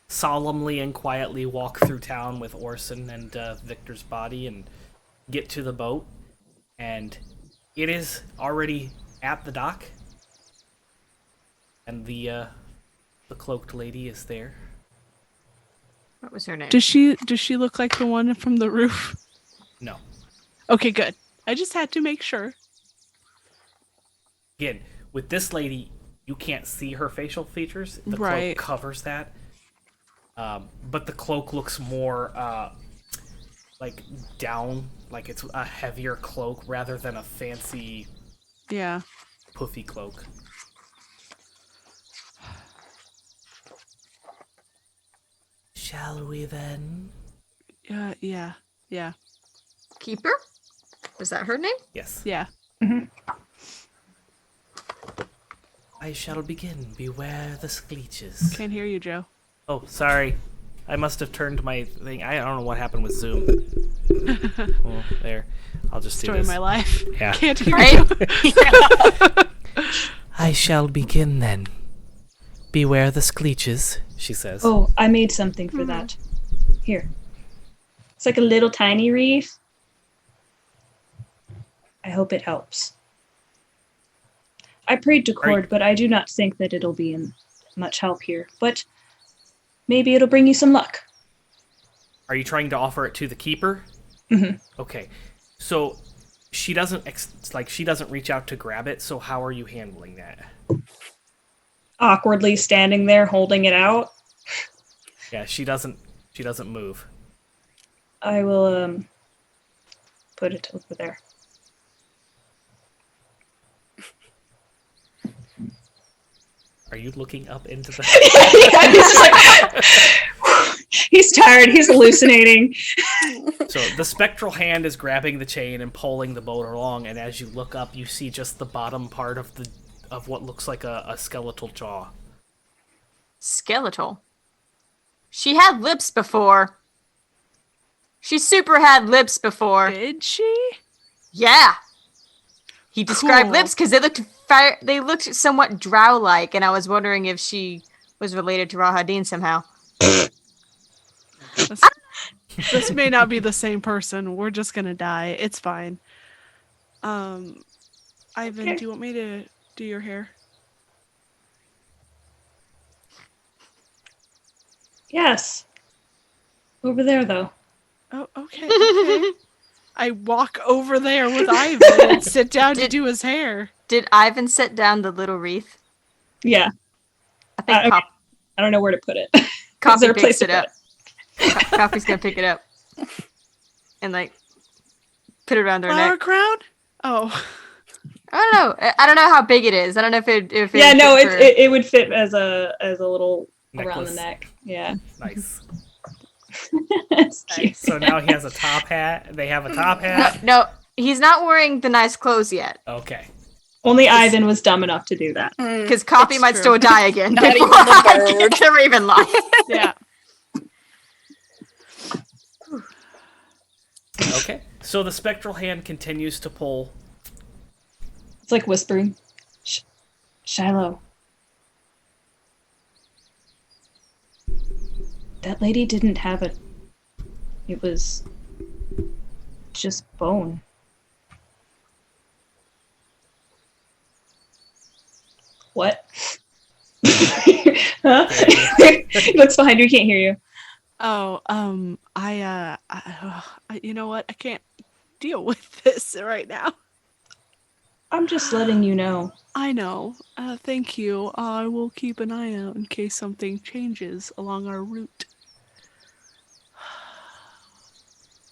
solemnly and quietly walk through town with Orson and Victor's body and get to the boat, and it is already at the dock, and the cloaked lady is there. What was her name? Does she look like the one from the roof? No. Okay, good. I just had to make sure. Again, with this lady, you can't see her facial features. The Right. cloak covers that. But the cloak looks more like down, like it's a heavier cloak rather than a fancy, Yeah. puffy cloak. Shall we then? Yeah. Keeper? Was that her name? Yes. Yeah. I shall begin. Beware the scleeches. Can't hear you, Joe. Oh, sorry. I must have turned my thing. I don't know what happened with Zoom. Well, there. I'll just do Story of this. my life. Yeah. Can't hear Right? you. I shall begin then. Beware the scleeches, she says. Oh, I made something for that. Here. It's like a little tiny reef. I hope it helps. I prayed to Cord, but I do not think that it'll be in much help here. But maybe it'll bring you some luck. Are you trying to offer it to the keeper? Mhm. Okay. So she doesn't she doesn't reach out to grab it. So how are you handling that? Awkwardly standing there holding it out. Yeah, she doesn't move. I will put it over there. Are you looking up into the? Yeah, he's just like He's tired. He's hallucinating. So the spectral hand is grabbing the chain and pulling the boat along, and as you look up, you see just the bottom part of what looks like a skeletal jaw. Skeletal. She had lips before. She super had lips before. Did she? Yeah. He described Cool. lips because they looked somewhat drow-like, and I was wondering if she was related to Rahadin somehow. This may not be the same person. We're just gonna die. It's fine. Ivan, Okay. do you want me to do your hair? Yes. Over there, though. Oh, okay. Okay. I walk over there with Ivan and sit down to do his hair. Did Ivan set down the little wreath? Yeah. I think I don't know where to put it. Is Coffee there a place picks it to up. Coffee's gonna pick it up and like put it around her Flower neck. crown? Oh. I don't know. I don't know how big it is. I don't know if it. Yeah, no, fit for- it would fit as a little around the Necklace. neck. Yeah. Nice. That's cute. So now he has a top hat. They have a top hat. No, he's not wearing the nice clothes yet Okay. Only Ivan was dumb enough to do that. because Coffee It's might true. still die again. Not even before the I bird. get to Ravenloft. Yeah. Okay. So the spectral hand continues to pull. It's like whispering. Shiloh. That lady didn't have it. It was just bone. What? Huh? He looks behind you, he can't hear you. Oh, you know what? I can't deal with this right now. I'm just letting you know. I know. Thank you. I will keep an eye out in case something changes along our route.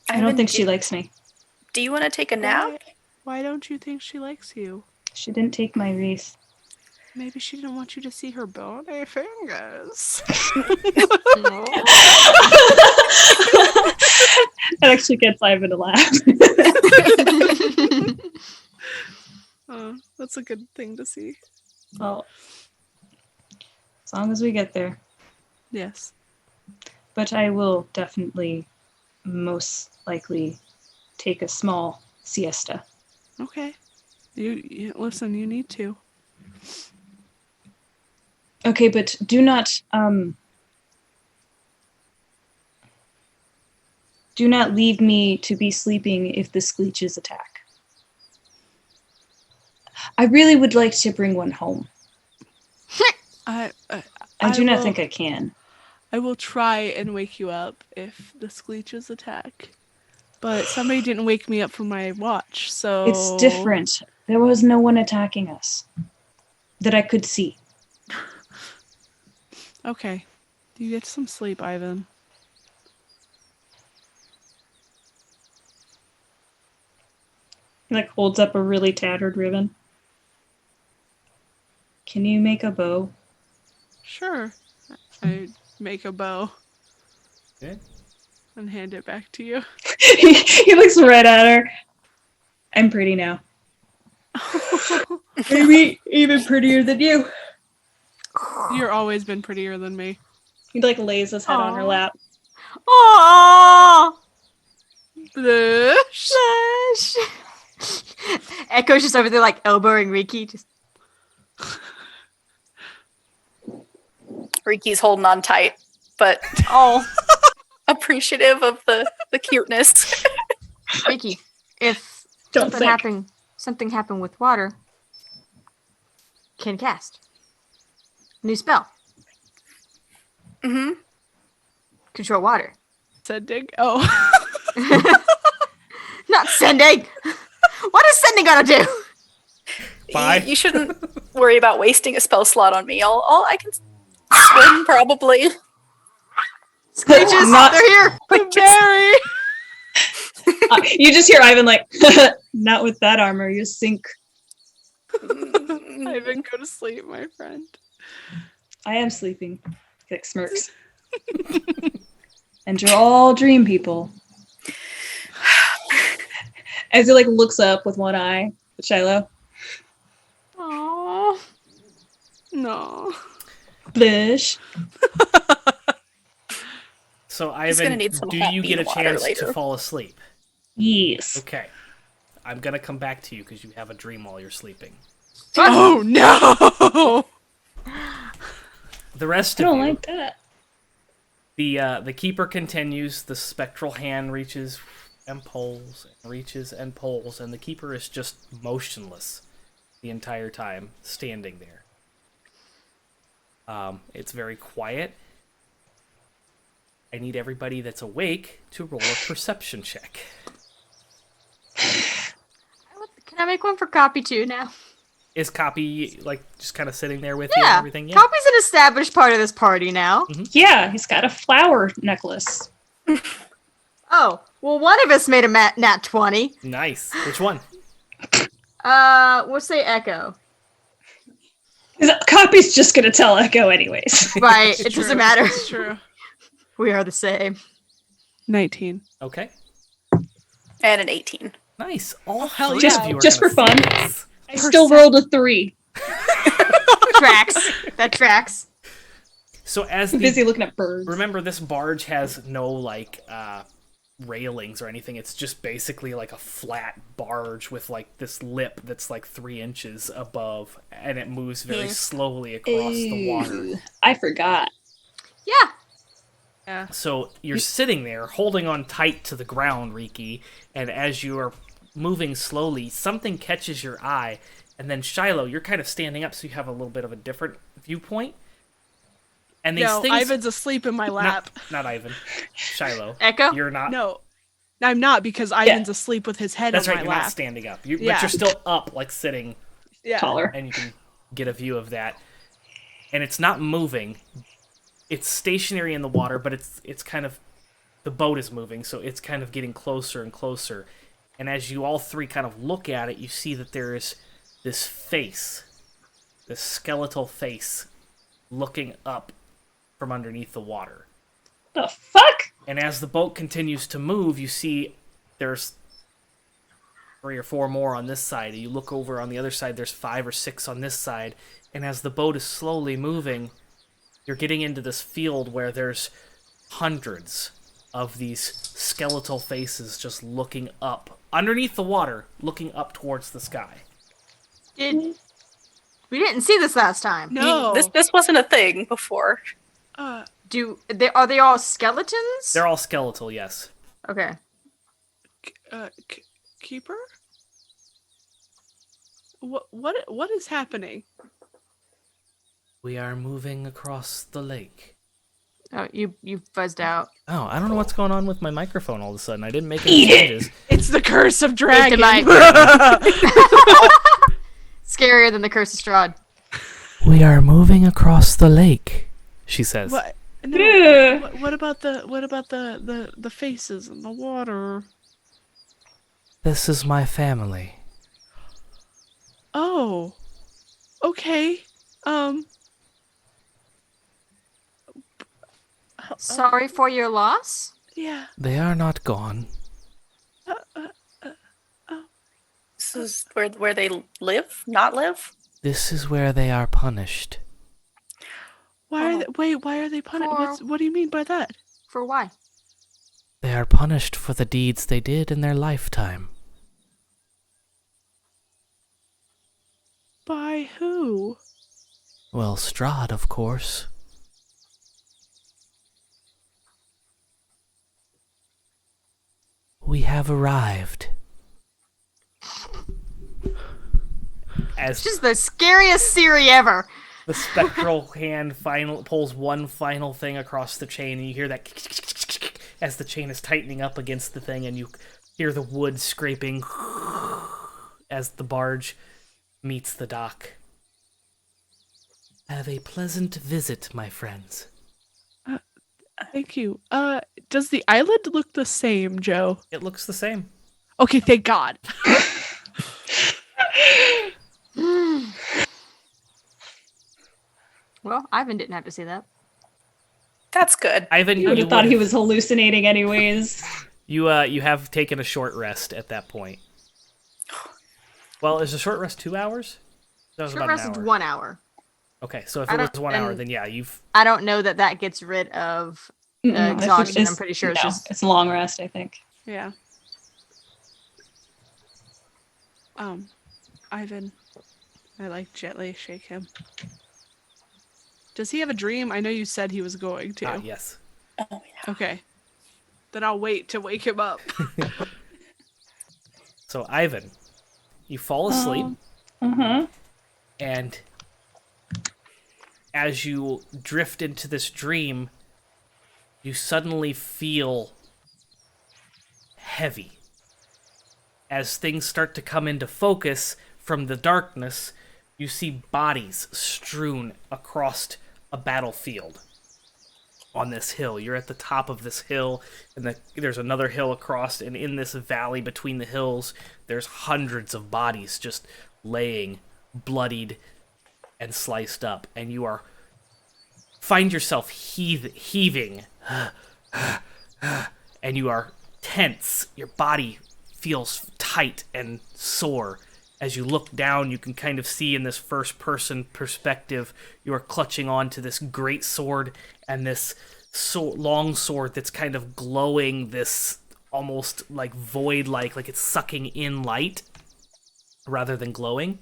I don't think she likes me. Do you want to take a nap? Why don't you think she likes you? She didn't take my wreath. Maybe she didn't want you to see her bony fingers. That actually gets Ivan to laugh. That's a good thing to see. Well, as long as we get there. Yes. But I will definitely, most likely, take a small siesta. Okay. You listen. You need to. Okay, but do not leave me to be sleeping if the Scleeches attack. I really would like to bring one home. I do not will- think I can. I will try and wake you up if the Scleeches attack. But somebody didn't wake me up from my watch, so It's different. There was no one attacking us that I could see. Okay. You get some sleep, Ivan. He like holds up a really tattered ribbon. Can you make a bow? Sure. I make a bow Okay. and hand it back to you. He looks right at her. I'm pretty now. Maybe even prettier than you. You've always been prettier than me. He like lays his head on her Aw. lap. Aww. Blush. Flash. Echo's just over there like elbowing Riki. Just Riki's holding on tight, but oh, appreciative of the cuteness. Riki. If Don't something happened with water, can cast new spell. Mm-hmm. Control water. Sending. Oh. Not sending. What is sending gonna do? Bye. You shouldn't worry about wasting a spell slot on me. I can swim probably. Screeches, Not- they're here. Mary. You just hear Ivan like, not with that armor, you sink. Ivan, go to sleep, my friend. I am sleeping. He like smirks. And you're all dream people. As he like looks up with one eye at Shiloh. Oh no. Blish. So He's gonna Ivan, need some do hot you get a bean water chance to later. fall asleep? Yes. Okay. I'm gonna come back to you because you have a dream while you're sleeping. Oh no. The rest I of don't you, like that. the keeper continues. The spectral hand reaches and pulls and reaches and pulls, and the keeper is just motionless the entire time, standing there. It's very quiet. I need everybody that's awake to roll a perception check. Can I make one for Copy too now? Is Copy like just kind of sitting there with you and Yeah. everything? Yeah. Copy's an established part of this party now. Yeah, he's got a flower necklace. Oh, well, one of us made a nat 20. Nice. Which one? We'll say Echo. Copy's just gonna tell Echo anyways. Right, it doesn't matter. It's true. We are the same. 19. Okay. And an 18. Nice. All hell three yeah. of you are Just gonna for fun. see this. I still rolled a 3. Tracks. That tracks. So as I'm the busy looking at birds. remember, this barge has no like railings or anything. It's just basically like a flat barge with like this lip that's like 3 inches above, and it moves very slowly across the water. Ew, I forgot. Yeah. So you're sitting there holding on tight to the ground, Riki, and as you are moving slowly, something catches your eye, and then Shiloh, you're kind of standing up, so you have a little bit of a different viewpoint. And these No, things, Ivan's asleep in my lap. not Ivan, Shiloh. Echo? You're not. No, I'm not because Ivan's asleep with his head That's on right. my You're not lap. standing up. Yeah. But you're still up, like sitting, Yeah. Taller. and you can get a view of that. And it's not moving. It's stationary in the water, but it's kind of, the boat is moving, so it's kind of getting closer and closer. And as you all three kind of look at it, you see that there is this face, this skeletal face, looking up from underneath the water. The fuck? And as the boat continues to move, you see there's 3 or 4 more on this side. And you look over on the other side, there's 5 or 6 on this side. And as the boat is slowly moving, you're getting into this field where there's hundreds of these skeletal faces just looking up, underneath the water, looking up towards the sky. We didn't see this last time. No. This wasn't a thing before. Uh, Are they all skeletons? They're all skeletal, yes. Okay. Keeper? What is happening? We are moving across the lake. Oh, you fuzzed out. Oh, I don't know what's going on with my microphone all of a sudden. I didn't make any changes. It's the curse of Eat dragon. the mic. Scarier than the curse of Strahd. We are moving across the lake, she says. What? No. Yeah. What about the faces in the water? This is my family. Oh. Okay. Sorry for your loss? Yeah. They are not gone. This is where they live, not live. This is where they are punished. Why are they punished? What do you mean by that? For why? They are punished for the deeds they did in their lifetime. By who? Well, Strahd, of course. We have arrived. As It's just the scariest Siri ever. the spectral hand pulls one final thing across the chain, and you hear that as the chain is tightening up against the thing, and you hear the wood scraping as the barge meets the dock. Have a pleasant visit, my friends. Thank you. Does the island look the same, Joe? It looks the same. Okay, thank God. Well, Ivan didn't have to see that. That's good. Ivan, You would have thought he was hallucinating anyways. You have taken a short rest at that point. Well, is a short rest 2 hours? That was Short about rest an is hour. 1 hour. Okay, so if I it was don't- 1 hour, and- then yeah, you've... I don't know that gets rid of exhaustion. I'm pretty sure it's just. It's a long rest, I think. Yeah. Ivan, I like gently shake him. Does he have a dream? I know you said he was going to. yes. Oh, yeah. Okay. Then I'll wait to wake him up. So, Ivan, you fall asleep, and as you drift into this dream, you suddenly feel heavy. As things start to come into focus from the darkness, you see bodies strewn across a battlefield on this hill. You're at the top of this hill, and there's another hill across, and in this valley between the hills, there's hundreds of bodies just laying, bloodied, and sliced up, and you find yourself heaving, and you are tense. Your body feels tight and sore. As you look down, you can kind of see in this first-person perspective, you are clutching onto this great sword and this long sword that's kind of glowing, this almost like void-like it's sucking in light rather than glowing.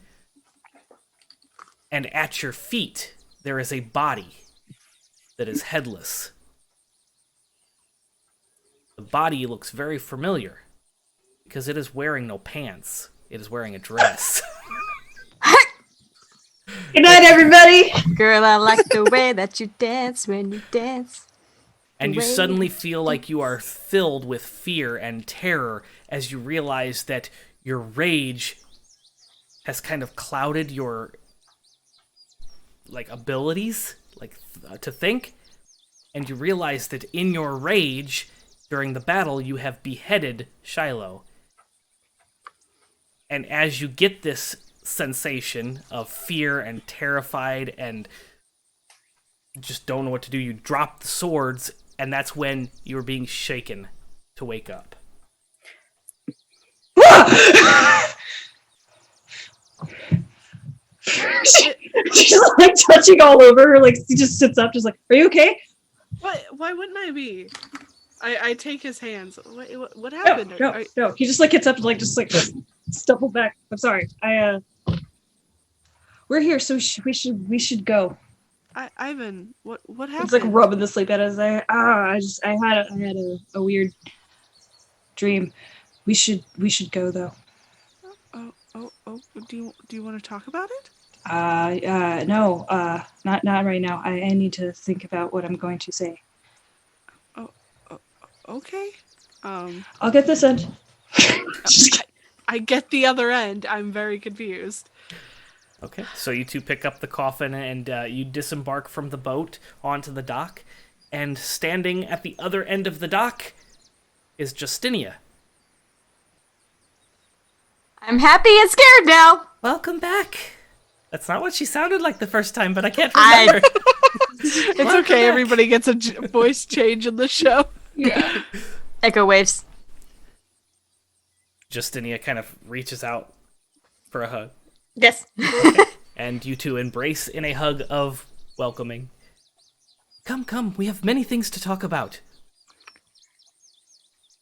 And at your feet, there is a body that is headless. The body looks very familiar because it is wearing no pants. It is wearing a dress. Good night, everybody! Girl, I like the way that you dance when you dance. And you suddenly feel like you are filled with fear and terror as you realize that your rage has kind of clouded your abilities to think, and you realize that in your rage during the battle you have beheaded Shiloh. And as you get this sensation of fear and terrified and just don't know what to do, you drop the swords, and that's when you're being shaken to wake up. She's like touching all over her, like she just sits up, just like, are you okay? What? Why wouldn't I be? I take his hands. What happened? No. He just gets up and just stumble back. I'm sorry. We're here, so we should go. Ivan, what happened? It's like rubbing the sleep at us. I had a weird dream. We should go though. Oh. Do you want to talk about it? No. Not right now. I need to think about what I'm going to say. Okay. I'll get this end. I get the other end. I'm very confused. Okay, so you two pick up the coffin and you disembark from the boat onto the dock, and standing at the other end of the dock is Justinia. I'm happy and scared now. Welcome back. That's not what she sounded like the first time, but I can't remember. It's okay. Everybody gets a voice change in the show. Yeah. Echo waves. Justinia kind of reaches out for a hug. Yes. And you two embrace in a hug of welcoming. Come, we have many things to talk about.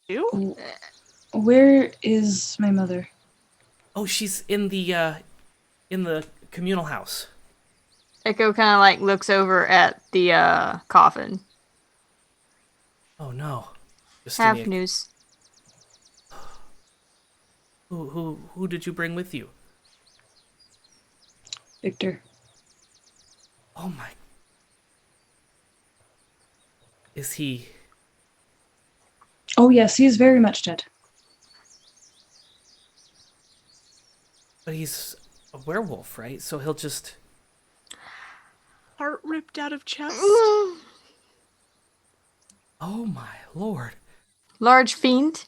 You? Where is my mother? Oh, she's in the communal house. Echo kind of looks over at the coffin. Oh no. Have Justinia, news. who did you bring with you? Victor. Oh my. Is he... Oh yes, he is very much dead. But he's a werewolf, right? So he'll just... Heart ripped out of chest. Oh my lord. Large fiend.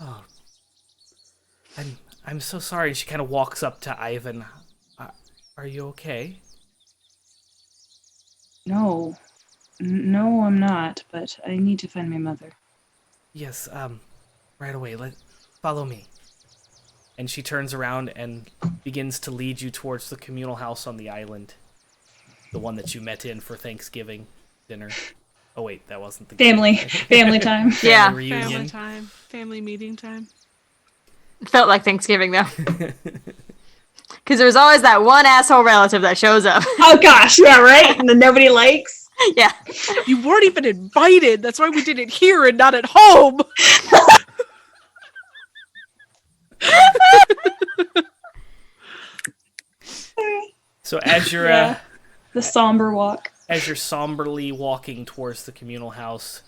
Oh. I'm so sorry. She kind of walks up to Ivan. Are you okay? No. No, I'm not, but I need to find my mother. Yes, right away. Follow me. And she turns around and begins to lead you towards the communal house on the island. The one that you met in for Thanksgiving dinner. Oh wait, that wasn't the Family time. Yeah. Family reunion. Family time. Family meeting time. It felt like Thanksgiving though. Because there's always that one asshole relative that shows up. Oh gosh, yeah, right? And then nobody likes. Yeah. You weren't even invited. That's why we did it here and not at home. So as you're Yeah. The somber walk. as you're somberly walking towards the communal house,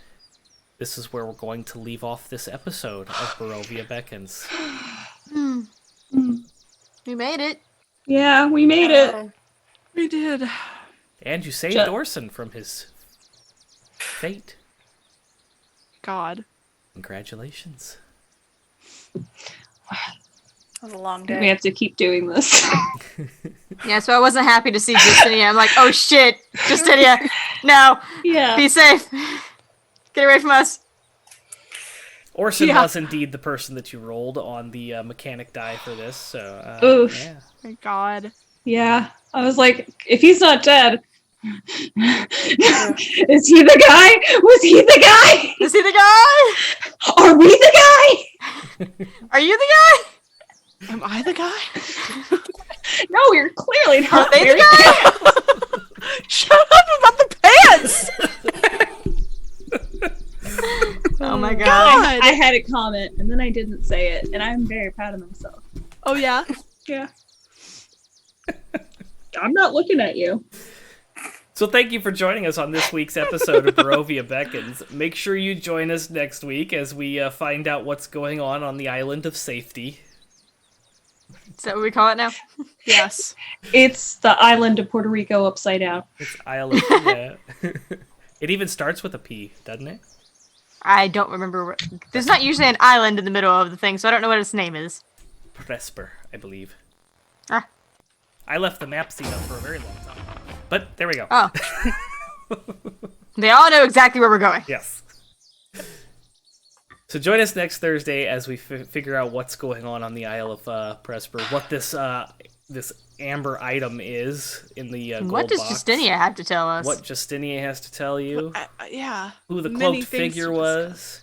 this is where we're going to leave off this episode of Barovia Beckons. We made it. Yeah, we made it. We did. And you saved Ju- Orson from his fate. God. Congratulations. That was a long We day. have to keep doing this. Yeah, so I wasn't happy to see Justinia. I'm like, oh shit, Justinia, no, Yeah. be safe. Get away from us. Orson Yeah. was indeed the person that you rolled on the mechanic die for this, so Oof. yeah. Thank God. Yeah. I was like, if he's not dead. Is he the guy? Was he the guy? Is he the guy? Are we the guy? Are you the guy? Am I the guy? No, you're clearly not. Are they the guy? Shut up about the pants! Oh my god. God. I had a comment and then I didn't say it, and I'm very proud of myself. Oh, yeah? Yeah. I'm not looking at you. So thank you for joining us on this week's episode of Barovia Beckons. Make sure you join us next week as we find out what's going on the island of safety. Is that what we call it now? Yes. It's the island of Puerto Rico upside down. It's island. Yeah. It even starts with a P, doesn't it? I don't remember. There's not usually an island in the middle of the thing, so I don't know what its name is. Presper, I believe. Ah. I left the map scene up for a very long time. But there we go. Oh. They all know exactly where we're going. Yes. So join us next Thursday as we figure out what's going on the Isle of Presper, what this amber item is in the gold What does box. Justinia have to tell us? What Justinia has to tell you. Yeah. Who the Many cloaked things figure to was.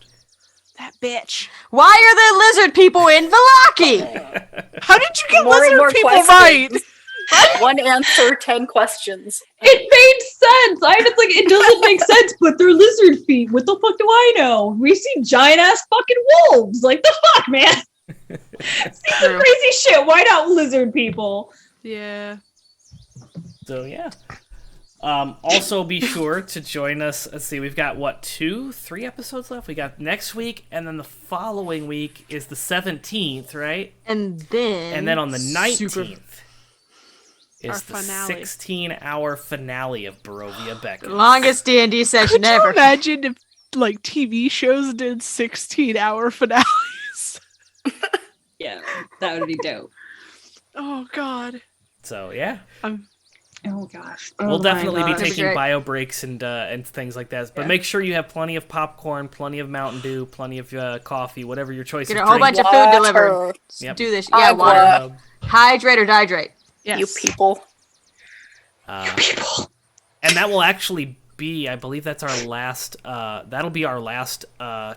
That bitch. Why are there lizard people in Vallaki? How did you get More and lizard more people questions. right? One answer, 10 questions. It made sense. It's like, it doesn't make sense, but they're lizard feet. What the fuck do I know? We see giant ass fucking wolves. Like, the fuck, man? See some crazy shit. Why not lizard people? Yeah. So yeah. Also be sure to join us. Let's see, we've got what, 3 episodes left? We got next week, and then the following week is the 17th, right? And then On the 19th Our is the finale. 16-hour finale of Barovia Beckons. longest D&D session Could you ever. imagine if, like, TV shows did 16-hour finales? Yeah, that would be dope. Oh, God. So yeah, Oh gosh. we'll definitely be That'd be taking great. bio breaks and things like that. But Yeah. make sure you have plenty of popcorn, plenty of Mountain Dew, plenty of coffee, whatever your choice Get of a whole drink. bunch of food delivered. Water. Yep. Do this. I Yeah, water. love- Hydrate or dihydrate. Yes. You people. People. And that will actually be, I believe that's our last, that'll be our last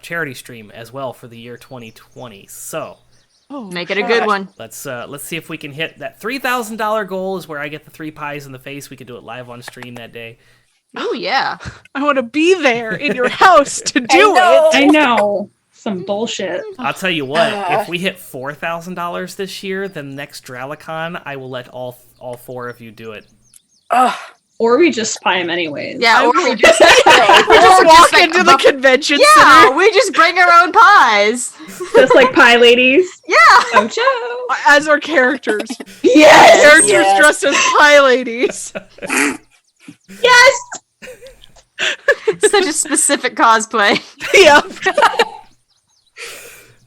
charity stream as well for the year 2020. So Oh, Make it a good one. let's see if we can hit that $3,000 goal is where I get the 3 pies in the face. We could do it live on stream that day. Oh yeah. I want to be there in your house to do know. it. I know. Some bullshit. I'll tell you what, if we hit $4,000 this year, then next Dralicon, I will let all 4 of you do it. Ugh. Or we just spy him anyways. Yeah, or we just We just Or walk like, into the convention yeah, center we just bring our own pies. Just like pie ladies. Yeah. Ocho. as our characters. Yes. Characters Yes. dressed as pie ladies. Yes. Such a specific cosplay. Yep.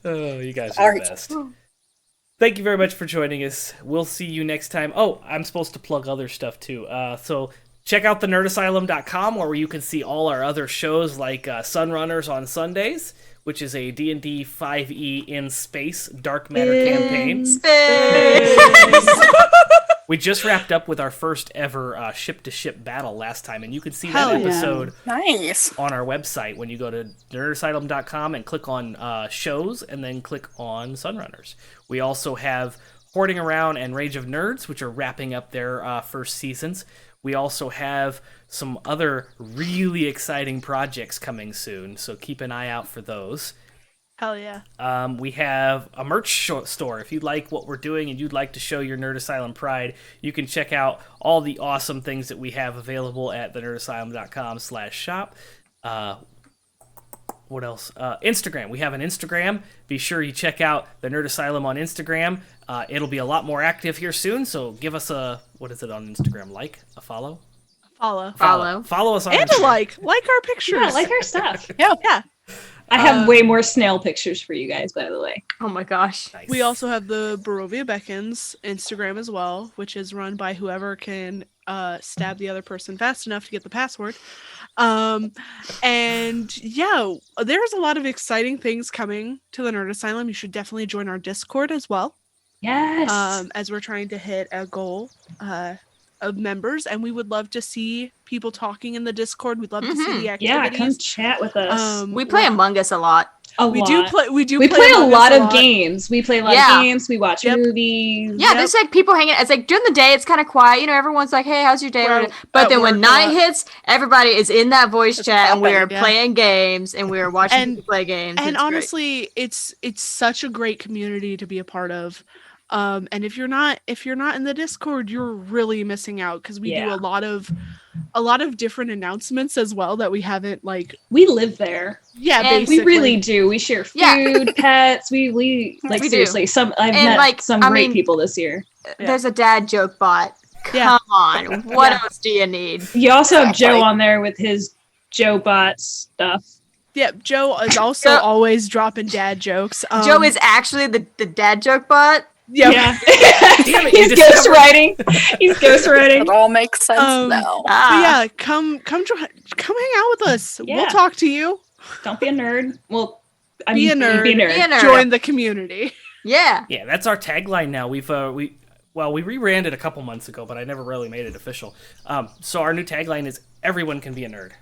Oh, you guys All are the right. best. Thank you very much for joining us. We'll see you next time. Oh, I'm supposed to plug other stuff too. So Check out thenerdasylum.com where you can see all our other shows like Sunrunners on Sundays, which is a D&D 5e in space dark matter campaign. We just wrapped up with our first ever ship-to-ship battle last time, and you can see that episode Nice. on our website when you go to nerdasylum.com and click on shows and then click on Sunrunners. We also have Hoarding Around and Rage of Nerds, which are wrapping up their first seasons. We also have some other really exciting projects coming soon, so keep an eye out for those. Hell yeah. We have a merch store. If you like what we're doing and you'd like to show your Nerd Asylum pride, you can check out all the awesome things that we have available at thenerdasylum.com/shop. What else? Instagram. We have an Instagram. Be sure you check out the Nerd Asylum on Instagram. It'll be a lot more active here soon, so give us a, what is it on Instagram? Like? A follow? Follow. Follow us on And Instagram. a like our pictures. Yeah, like our stuff. Yeah. I have way more snail pictures for you guys, by the way. Oh my gosh. Nice. We also have the Barovia Beckons Instagram as well, which is run by whoever can stab the other person fast enough to get the password. And yeah, there's a lot of exciting things coming to the Nerd Asylum. You should definitely join our Discord as well. Yes. As we're trying to hit a goal of members, and we would love to see people talking in the Discord. We'd love to see the activities. Yeah, come chat with us. We play Among Us a lot. We do play We play a Among lot Us of games. We play a lot of games. We watch movies. Yeah, there's like people hanging. It's like during the day, it's kind of quiet. You know, everyone's like, "Hey, how's your day?" We're But at then when work a night lot. hits, everybody is in that voice chat, and we are Yeah. playing games, and we are watching And- people play games. And It's great. honestly, it's such a great community to be a part of. And if you're not in the Discord, you're really missing out, because we do a lot of different announcements as well that we haven't We live there. Yeah, And basically. We really do. We share food, pets. We like We do. seriously. I've And, met like, some I great mean- people this year. There's a dad joke bot. Yeah. Come on, what Yeah. else do you need? You also have Exactly. Joe on there with his Joe bot stuff. Yeah, Joe is also Joe- always dropping dad jokes. Joe is actually the dad joke bot. yeah. Damn it, you He's discovered- ghostwriting. He's ghostwriting. It all makes sense now. But Ah, yeah, come hang out with us. We'll Yeah. talk to you. Don't be a nerd. Well, Be a nerd. Be a nerd. Be a nerd. Join the community. yeah. Yeah, that's our tagline now. We rebranded a couple months ago, but I never really made it official. So our new tagline is "Everyone can be a nerd."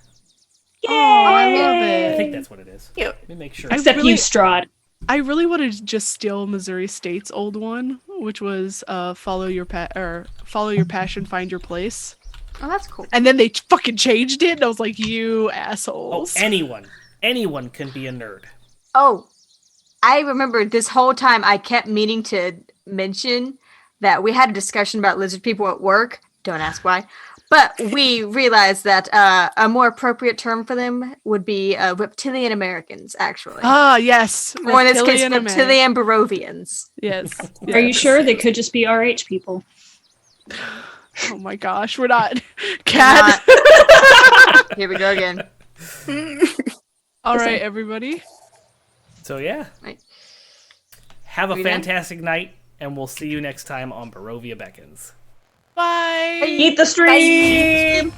Oh, I love I it. think that's what it is. Cute. Let me make sure. Except really- you, Strahd. I really want to just steal Missouri State's old one, which was follow your passion, find your place. Oh, that's cool. And then they fucking changed it, and I was like, you Oh, assholes. anyone can be a nerd. Oh, I remember this whole time I kept meaning to mention that we had a discussion about lizard people at work. Don't ask why. But we realized that a more appropriate term for them would be reptilian Americans, actually. Ah, yes. Or in this case, Reptilian American. reptilian Barovians. Yes. Are you yes. sure they could just be RH people? Oh my gosh, we're not. Cat. Here we go again. All right, everybody. So yeah, Right. have a We done? fantastic night, and we'll see you next time on Barovia Beckons. Bye. Eat the stream.